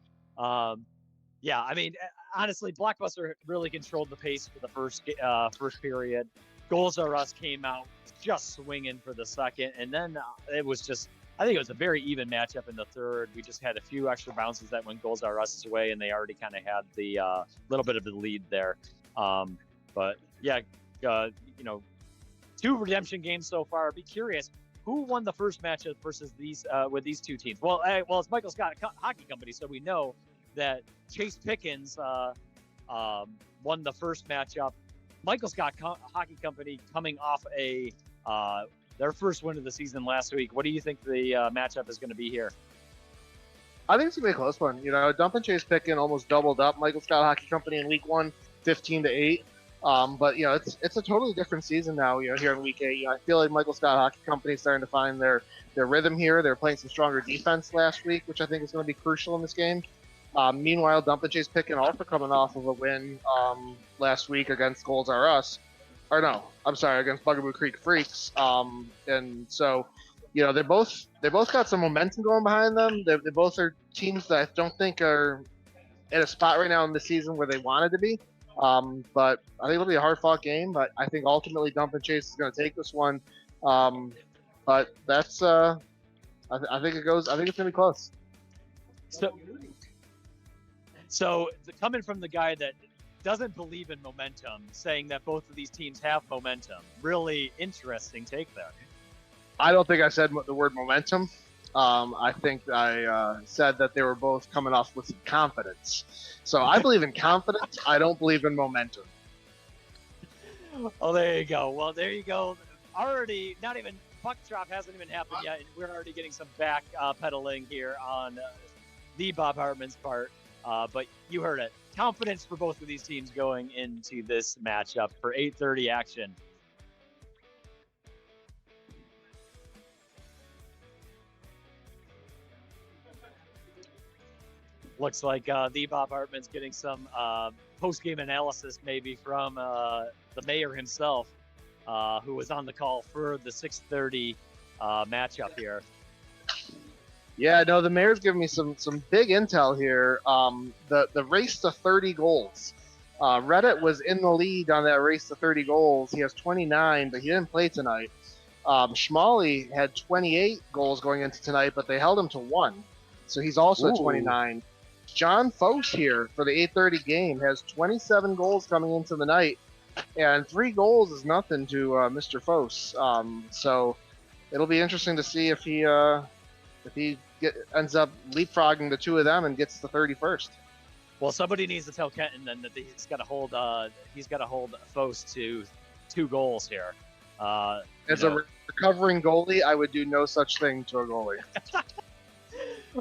Yeah, I mean, honestly, Blockbuster really controlled the pace for the first period. Goals R Us came out just swinging for the second, and then it was just, I think it was a very even matchup in the third. We just had a few extra bounces that went Goals R Us's way, and they already kind of had the little bit of the lead there. But yeah, two redemption games so far. I'd be curious, who won the first matchup versus these with these two teams? Well, it's Michael Scott Hockey Company, so we know that Chase Pickens won the first matchup. Michael Scott Hockey Company coming off their first win of the season last week. What do you think the matchup is going to be here? I think it's going to be a close one. Dump and Chase Pickens almost doubled up Michael Scott Hockey Company in week one, 15-8. But it's a totally different season now. Here in week 8, I feel like Michael Scott Hockey Company is starting to find their rhythm here. They're playing some stronger defense last week, which I think is going to be crucial in this game. Meanwhile, Dump and Chase Pickens also coming off of a win last week against Goals R Us, against Bugaboo Creek Freaks. And so, they both got some momentum going behind them. They both are teams that I don't think are at a spot right now in the season where they wanted to be. But I think it'll be a hard-fought game. But I think ultimately Dump and Chase is going to take this one. But that's I think it's going to be close. So coming from the guy that doesn't believe in momentum, saying that both of these teams have momentum, really interesting take there. I don't think I said the word momentum. I think I said that they were both coming off with confidence. So I believe in confidence. I don't believe in momentum. Oh, there you go. Well, there you go. Already, not even puck drop hasn't even happened yet, and we're already getting some back pedaling here on the Bob Hartman's part. But you heard it. Confidence for both of these teams going into this matchup for 8:30 action. Looks like the Bob Hartman's getting some post-game analysis maybe from the mayor himself, who was on the call for the 6:30 matchup here. Yeah, no, the mayor's giving me some big intel here. The race to 30 goals. Reddit was in the lead on that race to 30 goals. He has 29, but he didn't play tonight. Schmally had 28 goals going into tonight, but they held him to 1. So he's also at 29. John Fose here for the 8:30 game has 27 goals coming into the night, and 3 goals is nothing to Mr. Fose. So it'll be interesting to see if he ends up leapfrogging the 2 of them and gets the 31st. Well, somebody needs to tell Kenton then that he's got to hold Fose to 2 goals here. As a recovering goalie, I would do no such thing to a goalie.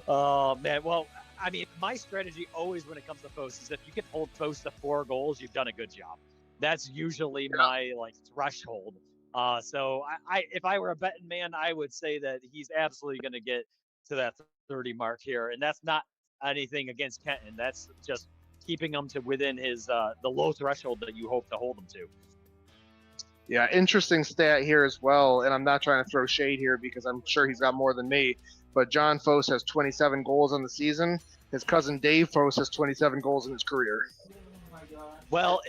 Oh man, well, I mean, my strategy always when it comes to Fose is if you can hold Fose to 4 goals, you've done a good job. That's usually my threshold. So if I were a betting man, I would say that he's absolutely going to get to that 30 mark here, and that's not anything against Kenton. That's just keeping him to within his the low threshold that you hope to hold him to. Yeah, interesting stat here as well, and I'm not trying to throw shade here because I'm sure he's got more than me, but John Fose has 27 goals on the season. His cousin Dave Fose has 27 goals in his career. Well,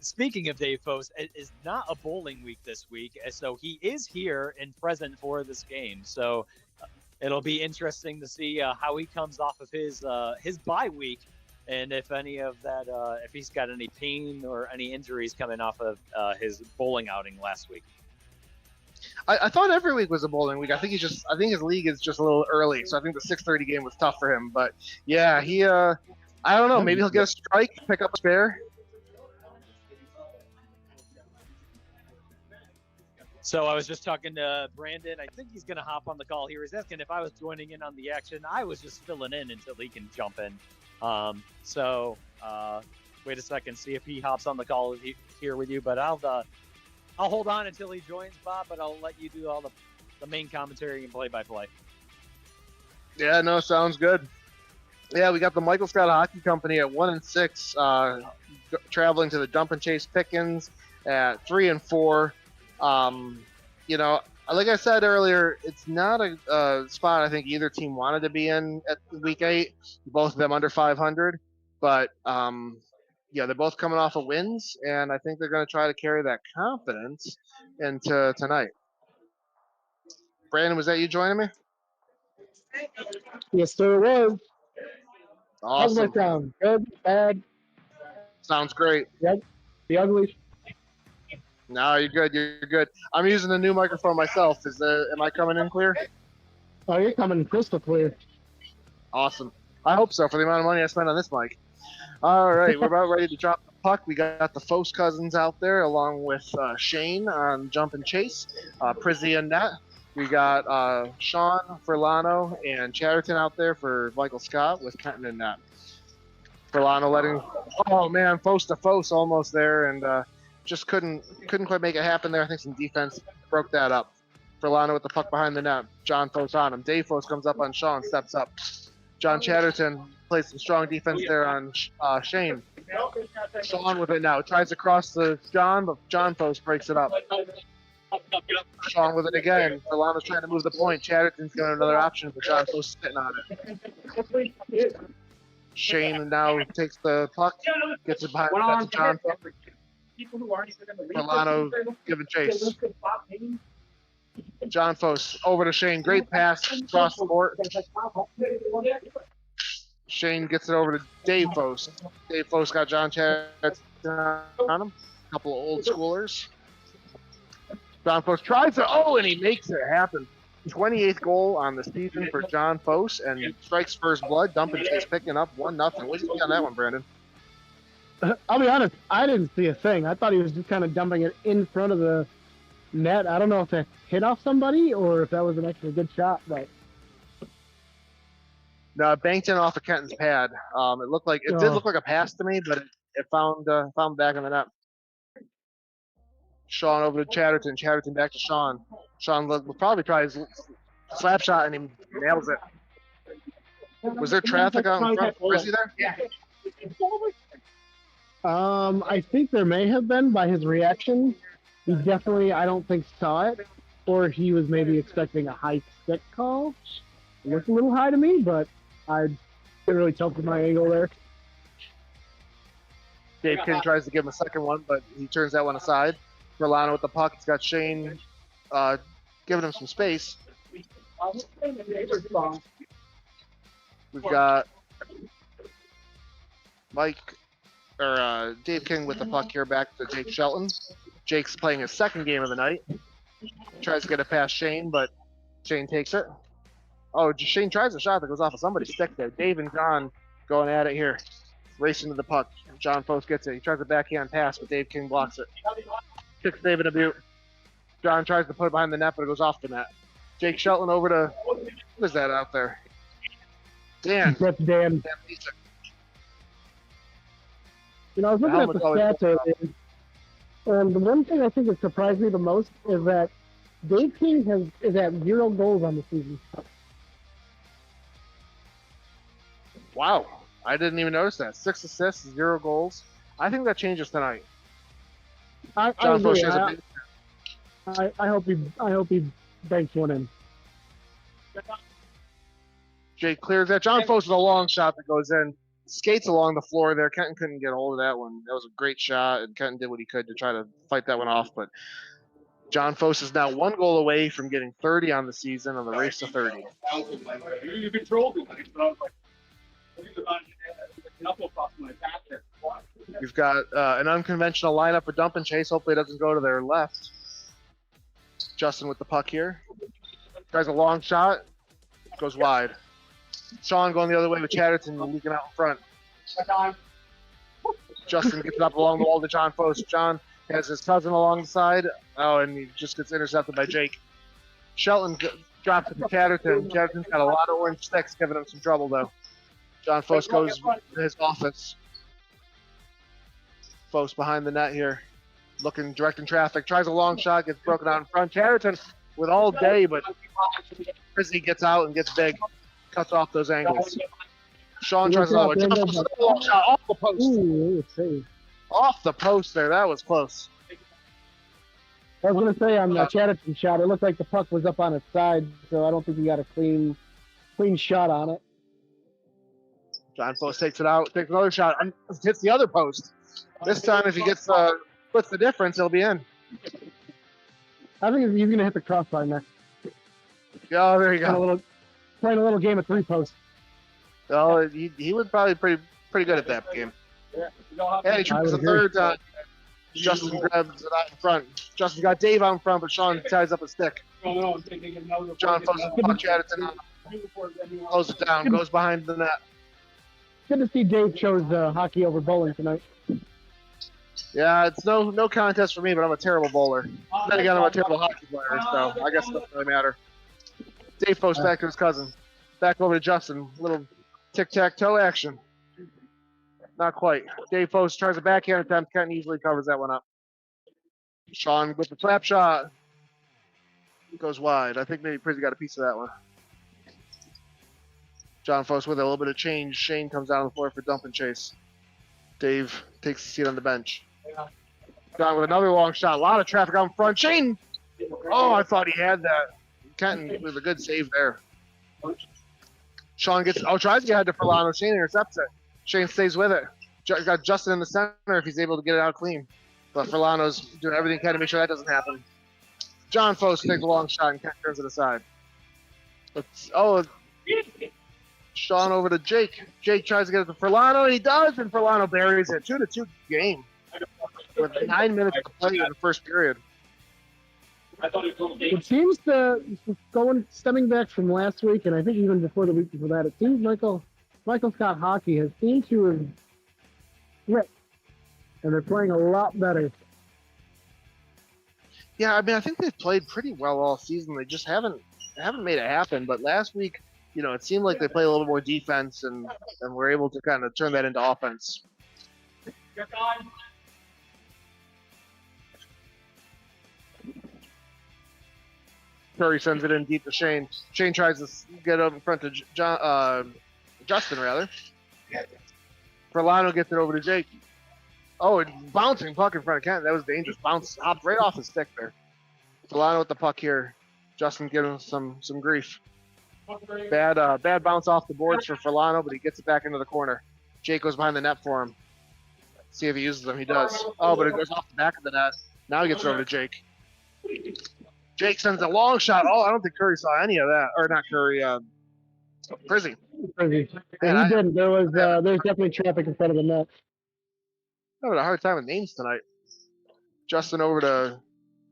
speaking of Dave Fose, it is not a bowling week this week, so he is here and present for this game. So it'll be interesting to see how he comes off of his bye week, and if any of that, if he's got any pain or any injuries coming off of his bowling outing last week. I thought every week was a bowling week. I think his league is just a little early, so I think the 6:30 game was tough for him. But yeah, he I don't know, maybe he'll get a strike, pick up a spare. So I was just talking to Brandon. I think he's going to hop on the call here. He's asking if I was joining in on the action. I was just filling in until he can jump in. Wait a second, see if he hops on the call here with you. But I'll hold on until he joins, Bob, but I'll let you do all the main commentary and play-by-play. Yeah, no, sounds good. Yeah, we got the Michael Scott Hockey Company at 1-6, traveling to the Dump and Chase Pickens at 3-4. Like I said earlier, it's not a spot I think either team wanted to be in at week 8. Both of them under 500, but they're both coming off of wins, and I think they're going to try to carry that confidence into tonight. Brandon, was that you joining me? Yes, sir, it was. How's my Awesome. sound? Good? Bad? Sounds great. Yep. The ugly? No, you're good. You're good. I'm using a new microphone myself. Am I coming in clear? Oh, you're coming crystal clear. Awesome. I hope so for the amount of money I spent on this mic. All right, we're about ready to drop the puck. We got the Fose cousins out there along with Shane on Jump and Chase, Prizzy and Net. We got Sean Furlano and Chatterton out there for Michael Scott with Kenton and Net. Furlano letting, Fose to Fose almost there, and just couldn't quite make it happen there. I think some defense broke that up. Furlano with the puck behind the net. John Fose on him. Dave Fose comes up on Sean, steps up. John Chatterton plays some strong defense there on Shane. Sean with it now. Tries to cross to John, but John Fose breaks it up. Sean with it again. Furlano's trying to move the point. Chatterton's got another option, but John Fose sitting on it. Shane now takes the puck, gets it behind the net to John Fose. Furlano giving chase. John Fose over to Shane. Great pass across the court. Shane gets it over to Dave Fose. Dave Fose got John Chatterton on him. A couple of old schoolers. John Fose tries to, and he makes it happen. 28th goal on the season for John Fose, and strikes first blood. Dump and Chase picking up 1-0. What do you think on that one, Brandon? I'll be honest, I didn't see a thing. I thought he was just kind of dumping it in front of the net. I don't know if that hit off somebody or if that was an extra good shot, but no, it banked in off of Kenton's pad. It did look like a pass to me, but it found back in the net. Sean over to Chatterton. Chatterton back to Sean. Sean will probably try his slap shot, and he nails it. Was there traffic out in front? Was he there? Yeah. I think there may have been by his reaction. He definitely, I don't think, saw it, or he was maybe expecting a high stick call. It looked a little high to me, but I didn't really tell from my angle there. Dave King tries to give him a second one, but he turns that one aside. Furlano with the puck. He's got Shane giving him some space. We've got Dave King with the puck here back to Jake Shelton. Jake's playing his second game of the night. Tries to get it past Shane, but Shane takes it. Oh, Shane tries a shot that goes off of somebody's stick there. Dave and John going at it here. Racing to the puck. John Foss gets it. He tries a backhand pass, but Dave King blocks it. Kicks David a butte. John tries to put it behind the net, but it goes off the net. Jake Shelton over to, who is that out there? Dan. That's Dan. You know, I was looking at the stats earlier, and the one thing I think that surprised me the most is that Dave King is at 0 goals on the season. Wow. I didn't even notice that. 6 assists, 0 goals. I think that changes tonight. I hope he banks one in. Jake clears that. John Foss with a long shot that goes in. Skates along the floor there. Kenton couldn't get a hold of that one. That was a great shot, and Kenton did what he could to try to fight that one off. But John Foss is now 1 goal away from getting 30 on the season on the race to 30. You controlled it. We've got an unconventional lineup for Dump and Chase. Hopefully it doesn't go to their left. Justin with the puck here. Tries a long shot. Goes wide. Sean going the other way with Chatterton leaking out in front. Justin gets it up along the wall to John Foss. John has his cousin along the side. Oh, and he just gets intercepted by Jake. Shelton drops it to Chatterton. Chatterton's got a lot of orange sticks, giving him some trouble, though. John Foss goes to his office. Foss behind the net here. Looking, directing traffic. Tries a long shot, gets broken out in front. Chatterton with all day, but Frizzy gets out and gets big. Cuts off those angles. Sean tries another one. John Foss with a long shot off the post. Ooh, save. Off the post there. That was close. I was going to say on the Chatterton shot, it looked like the puck was up on its side, so I don't think he got a clean shot on it. John Foss takes it out, takes another shot, and hits the other post. This time, if he gets splits the difference, he'll be in. I think he's going to hit the crossbar next. Oh, there you go. Playing a little game of 3 posts. Well, he was probably pretty good at that game. Yeah, he tries the third time. Justin grabs it out in front. Justin got Dave out in front, but Sean ties up a stick. John Foss Chatterton closes it down, goes behind the net. Good to see Dave chose hockey over bowling tonight. Yeah, it's no contest for me, but I'm a terrible bowler. Then again, I'm a terrible hockey player, so I guess it doesn't really matter. Dave Foss back to his cousin. Back over to Justin. Little tic-tac-toe action. Not quite. Dave Foss tries a backhand attempt. Kenton easily covers that one up. Sean with the slap shot. Goes wide. I think maybe Prizzy got a piece of that one. John Foss with a little bit of change. Shane comes down on the floor for Dump and Chase. Dave takes a seat on the bench. John with another long shot. A lot of traffic out in front. Shane! Oh, I thought he had that. Kenton with a good save there. Sean tries to get ahead to Furlano. Shane intercepts it. Shane stays with it. Got Justin in the center if he's able to get it out clean. But Furlano's doing everything he can to make sure that doesn't happen. John Foss takes a long shot and Kent turns it aside. Sean over to Jake. Jake tries to get it to Furlano, and he does, and Furlano buries it. 2-2 game with 9 minutes to play in the first period. It seems stemming back from last week, and I think even before the week before that, it seems Michael Scott Hockey has seemed to have flipped, and they're playing a lot better. Yeah, I mean, I think they've played pretty well all season. They just haven't made it happen. But last week, it seemed like they played a little more defense and were able to kind of turn that into offense. Curry sends it in deep to Shane. Shane tries to get up in front to Justin, rather. Furlano gets it over to Jake. Oh, and bouncing puck in front of Kent. That was dangerous. Hopped right off his stick there. Furlano with the puck here. Justin giving him some grief. Bad bounce off the boards for Furlano, but he gets it back into the corner. Jake goes behind the net for him. See if he uses them. He does. Oh, but it goes off the back of the net. Now he gets it over to Jake. Jake sends a long shot. Oh, I don't think Curry saw any of that. Or not Curry, Prizzy. Crazy. Man, Yeah, he didn't. There's definitely traffic in front of the net. I'm having a hard time with names tonight. Justin over to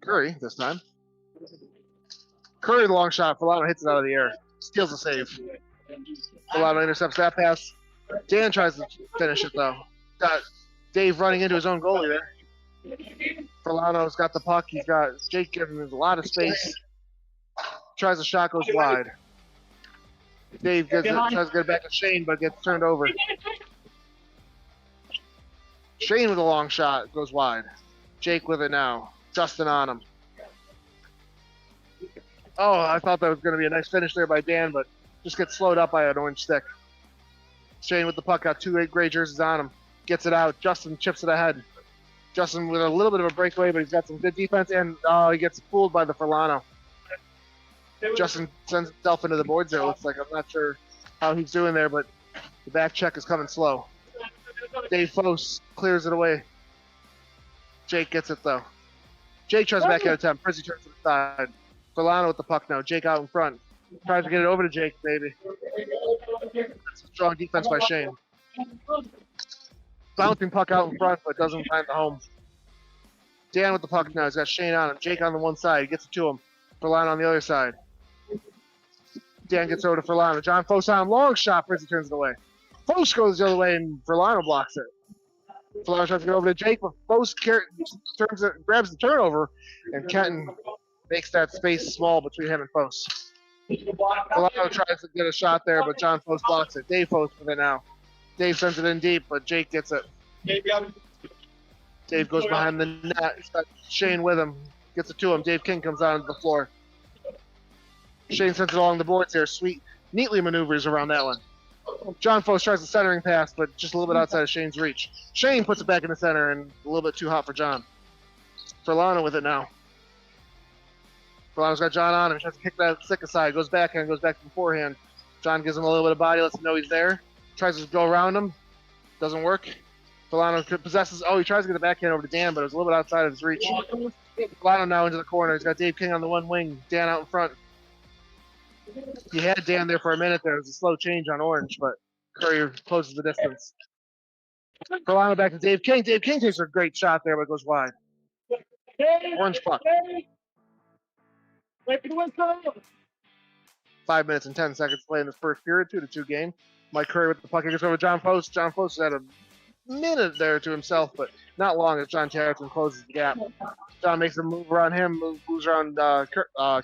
Curry this time. Curry, the long shot. Filano hits it out of the air. Steals the save. Filano intercepts that pass. Dan tries to finish it, though. Got Dave running into his own goalie there. Filano's got the puck. He's got Jake giving him a lot of space. Tries a shot, goes wide. Dave tries to get it back to Shane, but gets turned over. Shane with a long shot, goes wide. Jake with it now. Justin on him. Oh, I thought that was going to be a nice finish there by Dan, but just gets slowed up by an orange stick. Shane with the puck, got 2 gray jerseys on him. Gets it out. Justin chips it ahead. Justin with a little bit of a breakaway, but he's got some good defense, and he gets fooled by the Filano. Justin sends himself into the boards there, it looks like. I'm not sure how he's doing there, but the back check is coming slow. Dave Fose clears it away. Jake gets it, though. Jake tries back at attempt. Prizzy turns to the side. Filano with the puck now. Jake out in front. Tries to get it over to Jake, maybe. That's a strong defense by Shane. Bouncing puck out in front, but doesn't find the home. Dan with the puck now. He's got Shane on him. Jake on the one side. He gets it to him. Filano on the other side. Dan gets over to Filano. John Fose on him. Long shot. Prizzy turns it away. Fose goes the other way, and Filano blocks it. Filano tries to get over to Jake, but Fose grabs the turnover, and Kenton makes that space small between him and Fose. Filano tries to get a shot there, but John Fose blocks it. Dave Fose with it now. Dave sends it in deep, but Jake gets it. Dave goes behind the net. He's got Shane with him. Gets it to him. Dave King comes onto the floor. Shane sends it along the boards here. Sweet. Neatly maneuvers around that one. John Fose tries the centering pass, but just a little bit outside of Shane's reach. Shane puts it back in the center and a little bit too hot for John. Filano with it now. Filano's got John on him. He tries to kick that stick aside. Goes backhand, goes back to the forehand. John gives him a little bit of body, lets him know he's there. Tries to go around him. Doesn't work. Filano possesses. Oh, he tries to get the backhand over to Dan, but it was a little bit outside of his reach. Filano now into the corner. He's got Dave King on the one wing. Dan out in front. He had Dan there for a minute there. It was a slow change on orange, but Curry closes the distance. Filano back to Dave King. Dave King takes a great shot there, but goes wide. Orange puck. 5 minutes and 10 seconds play in this first period, 2-2 game. Mike Curry with the puck. He gets over to John Fose. John Fose had a minute there to himself, but not long as John Tarleton closes the gap. John makes a move around him, moves around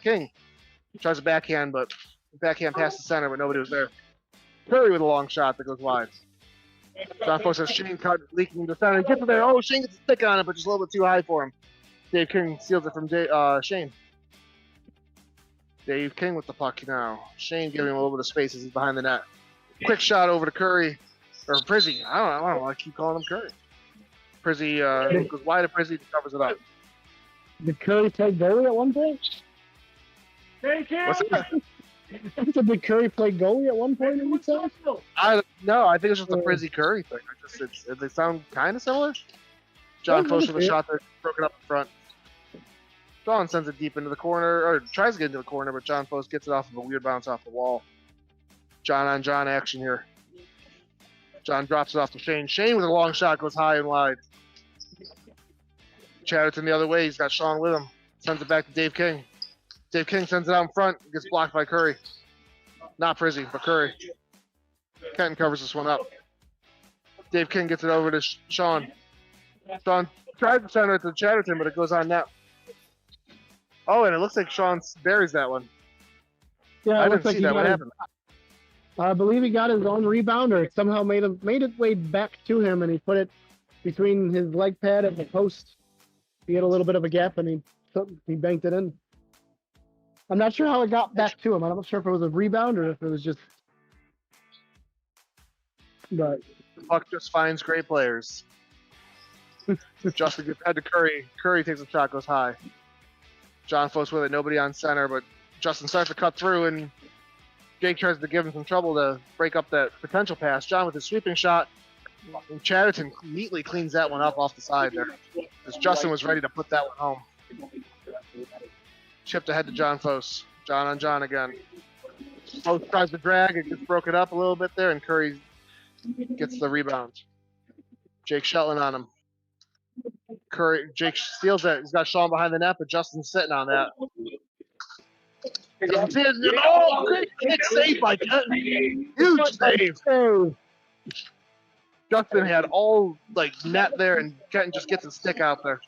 King. Tries a backhand, but backhand past the center, but nobody was there. Curry with a long shot that goes wide. John Fose has Shane cut, leaking the center. He gets it there. Oh, Shane gets a stick on it, but just a little bit too high for him. Dave King steals it from Shane. Dave King with the puck now. Shane giving him a little bit of space as he's behind the net. Quick shot over to Curry. Or Prizzy. I don't know why I keep calling him Curry. Prizzy goes wide to Prizzy, covers it up. Did Curry play goalie at one point? What's that? Did Curry play goalie at one point in the season? No, I think it's just a Prizzy Curry thing. They sound kind of similar. John Fose with a shot there, broken up in front. John sends it deep into the corner, or tries to get into the corner, but John Fose gets it off of a weird bounce off the wall. John on John action here. John drops it off to Shane. Shane with a long shot goes high and wide. Chatterton the other way. He's got Sean with him. Sends it back to Dave King. Dave King sends it out in front. Gets blocked by Curry. Not Prizzy, but Curry. Kenton covers this one up. Dave King gets it over to Sean. Sean tries to center it to Chatterton, but it goes on net. Oh, and it looks like Sean buries that one. Yeah, I didn't see that. What happened? I believe he got his own rebounder. It somehow made it way back to him, and he put it between his leg pad and the post. He had a little bit of a gap, and he banked it in. I'm not sure how it got back to him. I'm not sure if it was a rebound or if it was just. But the puck just finds great players. Justin gets head to Curry. Curry takes a shot, goes high. John Fose with it. Nobody on center, but Justin starts to cut through, and Jake tries to give him some trouble to break up that potential pass. John with his sweeping shot. And Chatterton neatly cleans that one up off the side there. Because Justin was ready to put that one home. Chipped ahead to John Fos. John on John again. Fos tries to drag. It gets broken up a little bit there, and Curry gets the rebound. Jake Shetland on him. Jake steals it. He's got Sean behind the net, but Justin's sitting on that. Oh, great save by Kenton. Huge save. Justin had all net there, and Kenton just gets his stick out there.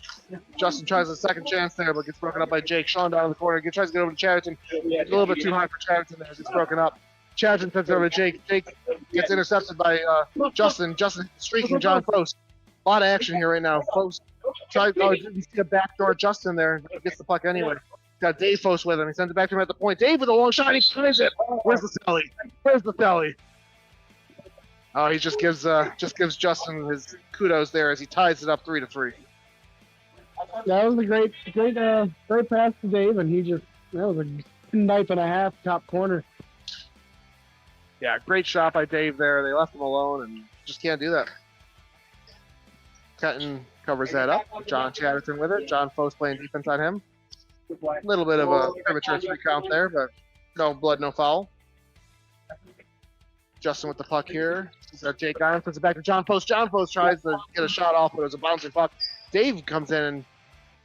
Justin tries a second chance there, but gets broken up by Jake. Sean down in the corner. Tries to get over to Chatterton. It's a little bit too high for Chatterton there. Gets broken up. Chatterton turns over to Jake. Jake gets intercepted by Justin. Justin streaking John Post. A lot of action here right now. Post tries. Oh, you see a backdoor Justin there. He gets the puck anyway. Got Dave Post with him. He sends it back to him at the point. Dave with a long shot. He finds it. Where's the Sally? Where's the Sally? Oh, he just gives Justin his kudos there as he ties it up 3-3. That was a great pass to Dave, and that was a knife and a half top corner. Yeah, great shot by Dave there. They left him alone and just can't do that. Kenton covers that up. John Chatterton with it. John Fos playing defense on him. A little bit of a premature 3 count there, but no blood, no foul. Justin with the puck here. He's got Jake on, puts it back to John Post. John Post tries to get a shot off, but it was a bouncing puck. Dave comes in and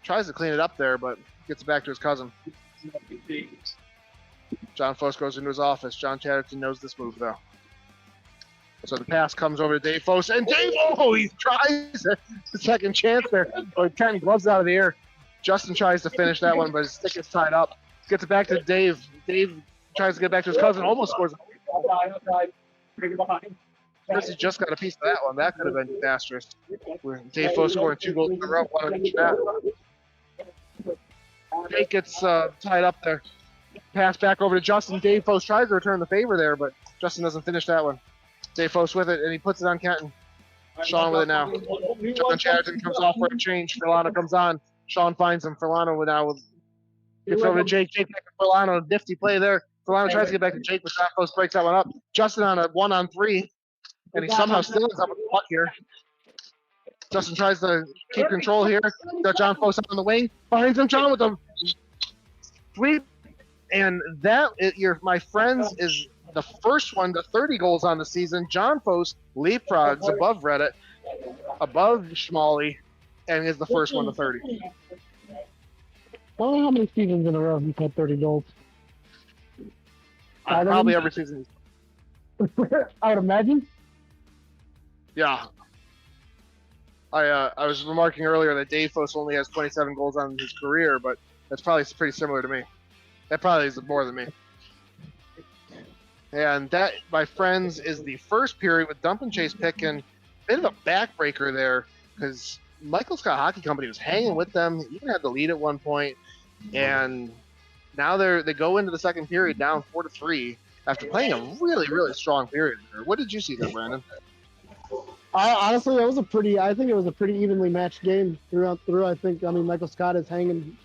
tries to clean it up there, but gets it back to his cousin. John Post goes into his office. John Chatterton knows this move, though. So the pass comes over to Dave Post, and Dave, he tries the second chance there. But Kenton gloves out of the air. Justin tries to finish that one, but his stick is tied up. Gets it back to Dave. Dave tries to get back to his cousin, almost scores. Chrissy just got a piece of that one. That could have been disastrous. Dave Foe scoring 2 goals in a row, 1 on each net. Jake gets tied up there. Pass back over to Justin. Dave Foe tries to return the favor there, but Justin doesn't finish that one. Dave Foe with it, and he puts it on Kenton. Sean with it now. John Chatterton comes off for a change. Furlano comes on. Sean finds him. Furlano now gets over to Jake. Jake back to Furlano. Nifty play there. Furlano tries to get back to Jake, but John Post breaks that one up. Justin on a 1-on-3, and he somehow still ends up with the puck here. Justin tries to keep control here. Got John Post on the wing. Finds him. John with them. Sweep. And that, my friends, is the first one to 30 goals on the season. John Post leapfrogs above Reddit, above Schmally, and is the first one to 30. I don't know how many seasons in a row he's had 30 goals. Probably every season. I would imagine. Yeah. I was remarking earlier that Dave Foss only has 27 goals on his career, but that's probably pretty similar to me. That probably is more than me. And that, my friends, is the first period with Dump and Chase picking. A bit of a backbreaker there because Michael Scott Hockey Company was hanging with them. Even had the lead at one point, and now they go into the second period down 4-3 after playing a really, really strong period. What did you see there, Brandon? Honestly, I think it was a pretty evenly matched game through. I mean, Michael Scott is hanging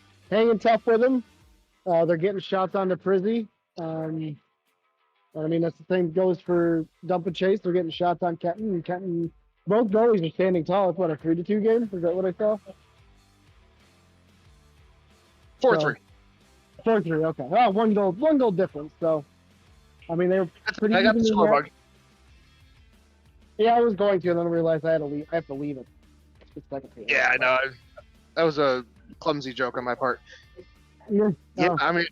tough with him. They're getting shots onto Prizzy. I mean, that's the same goes for Dump and Chase. They're getting shots on Kenton. And Kenton, both goalies are standing tall. It's what, a 3-2 game? Is that what I saw? 4-3. 4-3. Okay. Oh, one goal difference. So, I mean, they were pretty. I got the score bug. Yeah, I was going to, and then I realized I have to leave it. Yeah, I know. That was a clumsy joke on my part. Yeah. I mean,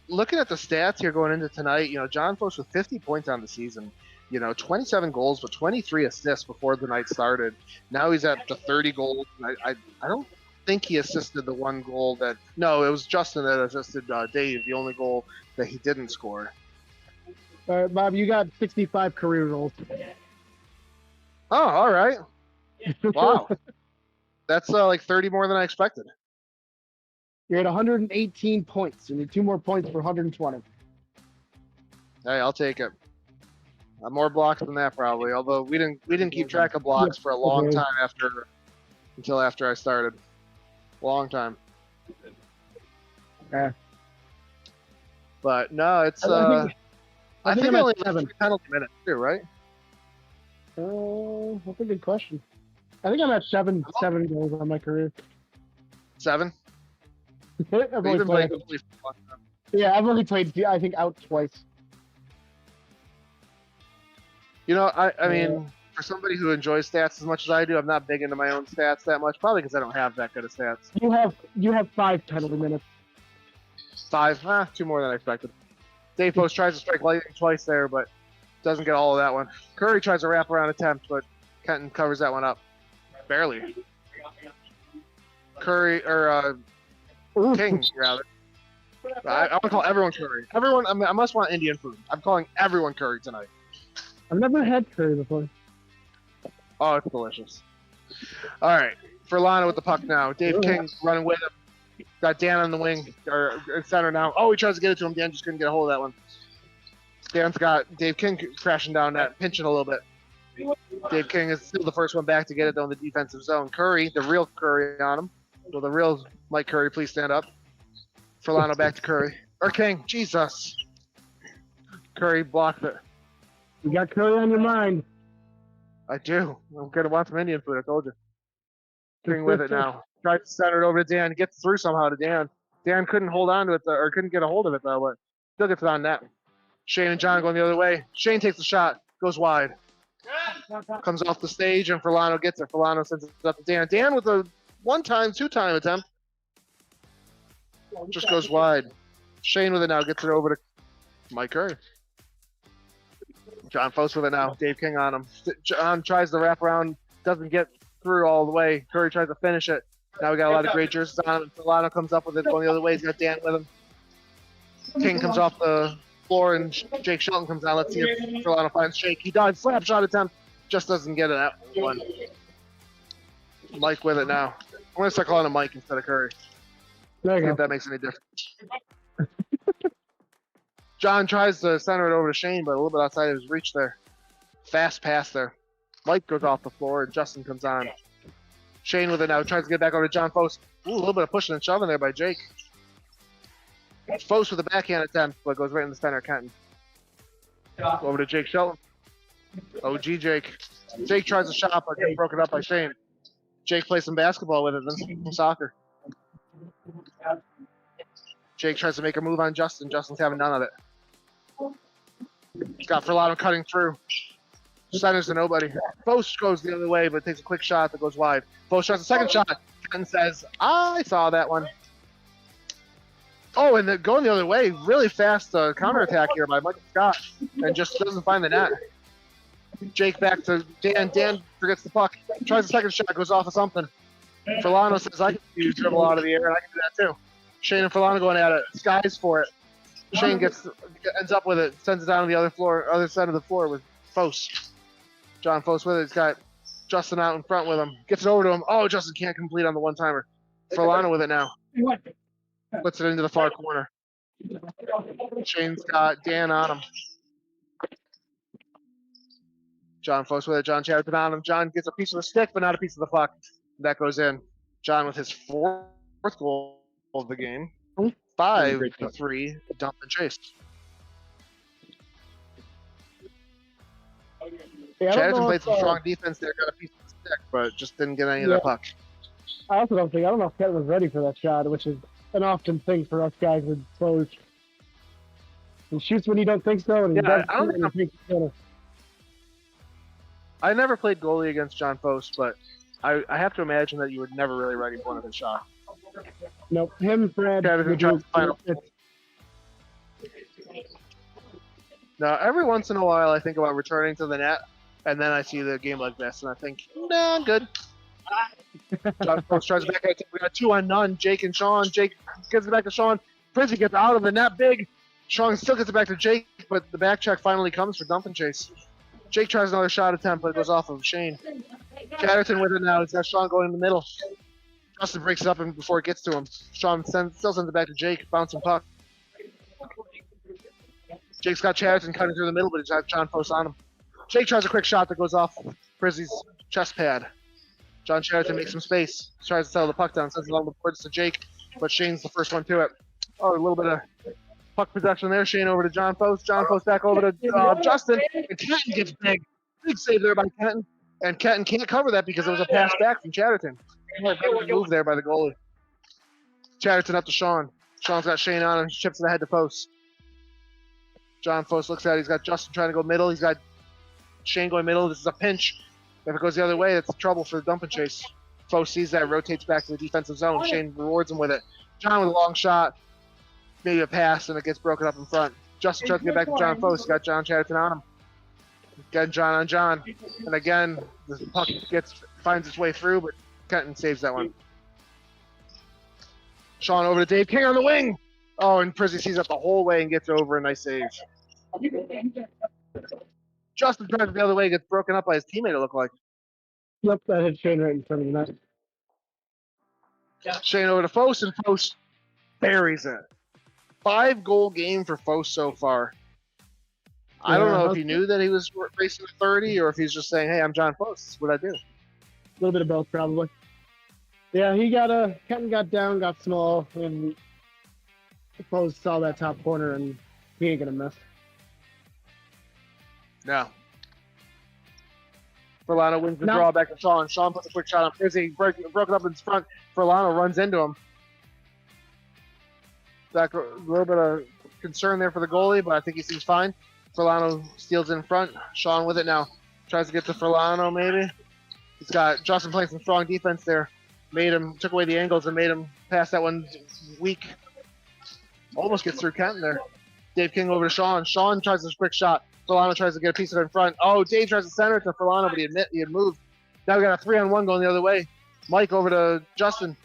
looking at the stats here going into tonight, John Foss with 50 points on the season, 27 goals, but 23 assists before the night started. Now he's at the 30 goals. I don't think he assisted the one goal no, it was Justin that assisted Dave, the only goal that he didn't score. Bob, you got 65 career goals. Oh, all right. Wow. That's like 30 more than I expected. You're at 118 points. You need 2 more points for 120. Hey, I'll take it. More blocks than that probably. Although we didn't keep track of blocks for a long time until after I started. Long time. Yeah. But no, it's I think I only I'm at 7 penalty minutes too, right? That's a good question. I think I'm at 7 goals on my career. 7. I've only Even played, played goalie for a long time. yeah, I've only played, I think, out twice. You know, I Yeah. mean, for somebody who enjoys stats as much as I do, I'm not big into my own stats that much. Probably because I don't have that good of stats. You have 5 penalty minutes. 5, 2 more than I expected. Dave Post tries to strike lightning twice there, but doesn't get all of that one. Curry tries a wraparound attempt, but Kenton covers that one up. Barely. Curry, or Ooh. King, rather. I want to call everyone Curry. Everyone, I must want Indian food. I'm calling everyone Curry tonight. I've never had curry before. Oh, it's delicious. All right, Furlano with the puck now. Dave King running with him. Got Dan on the wing, or in center now. Oh, he tries to get it to him. Dan just couldn't get a hold of that one. Dan's got Dave King crashing down that, pinching a little bit. Dave King is still the first one back to get it though in the defensive zone. Curry, the real Curry on him. Will the real Mike Curry please stand up? Furlano back to Curry. Or King, Jesus. Curry blocked it. You got curry on your mind. I do. I'm going to want some Indian food, I told you. King with it now. Tries to center it over to Dan. Gets through somehow to Dan. Dan couldn't hold on to it, or couldn't get a hold of it, though, but still gets it on net. Shane and John going the other way. Shane takes the shot. Goes wide. Comes off the stage, and Furlano gets it. Furlano sends it up to Dan. Dan with a one-time, two-time attempt. Just goes wide. Shane with it now. Gets it over to Mike Curry. John Foss with it now. Dave King on him. John tries to wrap around. Doesn't get through all the way. Curry tries to finish it. Now we got a lot of great jerseys on him. Furlano comes up with it going the other way. He's got Dan with him. King comes off the floor, and Jake Shelton comes down. Let's see if Furlano finds Jake. He dives. Slap shot attempt. Just doesn't get it that one. Mike with it now. I'm going to start calling him Mike instead of Curry. There you See if go. that makes any difference. John tries to center it over to Shane, but a little bit outside of his reach there. Fast pass there. Mike goes off the floor, and Justin comes on. Shane with it now. Tries to get back over to John Foss. Ooh, a little bit of pushing and shoving there by Jake. Foss with a backhand attempt, but goes right in the center of Kenton. Over to Jake Shelton. OG Jake. Jake tries a shot, but gets broken up by Shane. Jake plays some basketball with it, then some soccer. Jake tries to make a move on Justin. Justin's having none of it. He's got Furlano cutting through. Centers to nobody. Foss goes the other way, but takes a quick shot that goes wide. Foss tries a second shot and says, I saw that one. Oh, and then going the other way, really fast counterattack here by Michael Scott, and just doesn't find the net. Jake back to Dan. Dan forgets the puck. Tries a second shot, goes off of something. Furlano says, I can dribble out of the air, and I can do that too. Shane and Furlano going at it. Skies for it. Shane ends up with it, sends it down to the other side of the floor with Foss. John Foss with it. He's got Justin out in front with him. Gets it over to him. Oh, Justin can't complete on the one-timer. Furlano with it now. Puts it into the far corner. Shane's got Dan on him. John Foss with it. John Chatterton on him. John gets a piece of the stick, but not a piece of the puck. That goes in. John with his fourth goal of the game. 5-3 dump and chase. Yeah, Chatterton played some strong defense there, got a piece of the stick, but just didn't get any of that puck. I also don't know if Kenton was ready for that shot, which is an often thing for us guys with close. He shoots when you don't think so, and he does I don't when you think he's gonna. I never played goalie against John Foss, but I have to imagine that you were never really ready for one of his shots. Nope, him, Fred. Chatterton tries to final. Now, every once in a while, I think about returning to the net, and then I see the game like this, and I think, nah, I'm good. John Foss tries back at it. We got 2-on-none. Jake and Sean. Jake gets it back to Sean. Prizzy gets out of the net big. Sean still gets it back to Jake, but the back check finally comes for dump and chase. Jake tries another shot attempt, but it goes off of Shane. Chatterton with it now. He's got Sean going in the middle. Justin breaks it up before it gets to him. Sean still sends it back to Jake. Bouncing puck. Jake's got Chatterton cutting through the middle, but he's got John Foss on him. Jake tries a quick shot that goes off Prizzy's chest pad. John Chatterton makes some space. Tries to settle the puck down. Sends it along the boards to Jake, but Shane's the first one to it. Oh, a little bit of puck possession there. Shane over to John Foss. John Foss back over to Justin. And Kenton gets big. Big save there by Kenton. And Kenton can't cover that because it was a pass back from Chatterton. Move there by the goalie. Chatterton up to Sean. Sean's got Shane on him. Chips it ahead to Post. John Post looks at it. He's got Justin trying to go middle. He's got Shane going middle. This is a pinch. If it goes the other way, it's trouble for the dump and chase. Post sees that, rotates back to the defensive zone. Shane rewards him with it. John with a long shot. Maybe a pass, and it gets broken up in front. Justin tries to get back to John Post. He's got John Chatterton on him. Again, John on John. And again, the puck finds its way through, but Kenton saves that one. Sean over to Dave King on the wing. Oh, and Prizzy sees it the whole way and gets over. A nice save. Justin tries it the other way, gets broken up by his teammate, it looked like. Yep, that hit Shane right in front of the net. Shane over to Foss, and Foss buries it. 5-goal game for Foss so far. I don't know if he knew that he was racing to 30 or if he's just saying, hey, I'm John Foss. That's what I do. A little bit of both, probably. Yeah, Kenton got down, got small, and Foss saw that top corner, and he ain't going to miss. No. Furlano wins the draw back to Sean. Sean puts a quick shot on Prizzy. Broken up in front. Furlano runs into him. Back a little bit of concern there for the goalie, but I think he seems fine. Furlano steals in front. Sean with it now. Tries to get to Furlano, maybe. He's got Justin playing some strong defense there. Took away the angles and made him pass that one weak. Almost gets through Kenton there. Dave King over to Sean. Sean tries this quick shot. Furlano tries to get a piece of it in front. Oh, Dave tries to center it to Furlano, but he had moved. Now we got a 3-on-1 going the other way. Mike over to Justin.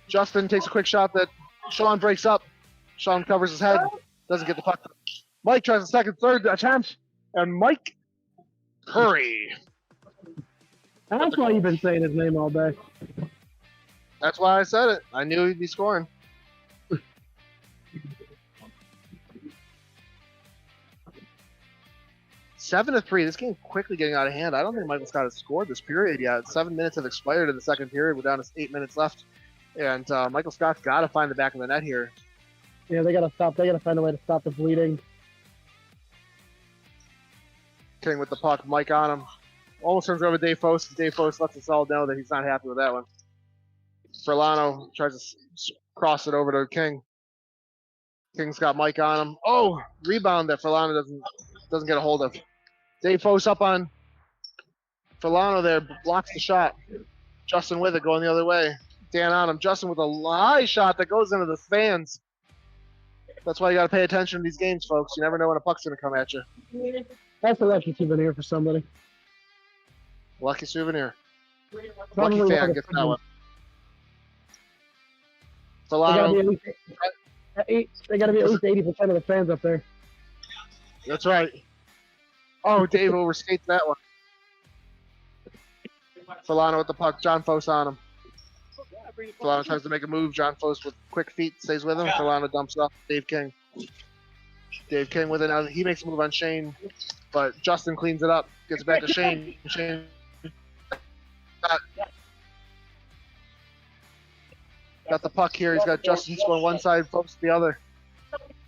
Justin takes a quick shot that Sean breaks up. Sean covers his head. Doesn't get the puck. Mike tries a second, third attempt. And Mike Curry. That's why you've been saying his name all day. That's why I said it. I knew he'd be scoring. 7-3. This game quickly getting out of hand. I don't think Michael Scott has scored this period yet. 7 minutes have expired in the second period. We're down to 8 minutes left. And Michael Scott's got to find the back of the net here. Yeah, they got to stop. They got to find a way to stop the bleeding. King with the puck. Mike on him. Almost turns over to Dave Foss. Dave Foss lets us all know that he's not happy with that one. Furlano tries to cross it over to King. King's got Mike on him. Oh, rebound that Furlano doesn't get a hold of. Dave Foss up on Furlano there, blocks the shot. Justin with it, going the other way. Dan on him. Justin with a high shot that goes into the stands. That's why you got to pay attention to these games, folks. You never know when a puck's going to come at you. That's a lucky souvenir for somebody. Lucky souvenir. Probably Lucky fan gets that one. Furlano. They got to be at least 80% of the fans up there. That's right. Oh, Dave overskates that one. Furlano with the puck. John Foss on him. Furlano tries to make a move. John Foss with quick feet stays with him. Furlano dumps it off to Dave King. Dave King with it now. He makes a move on Shane, but Justin cleans it up. Gets it back to Shane. Shane got the puck here. He's got Justin going one side, Foss the other.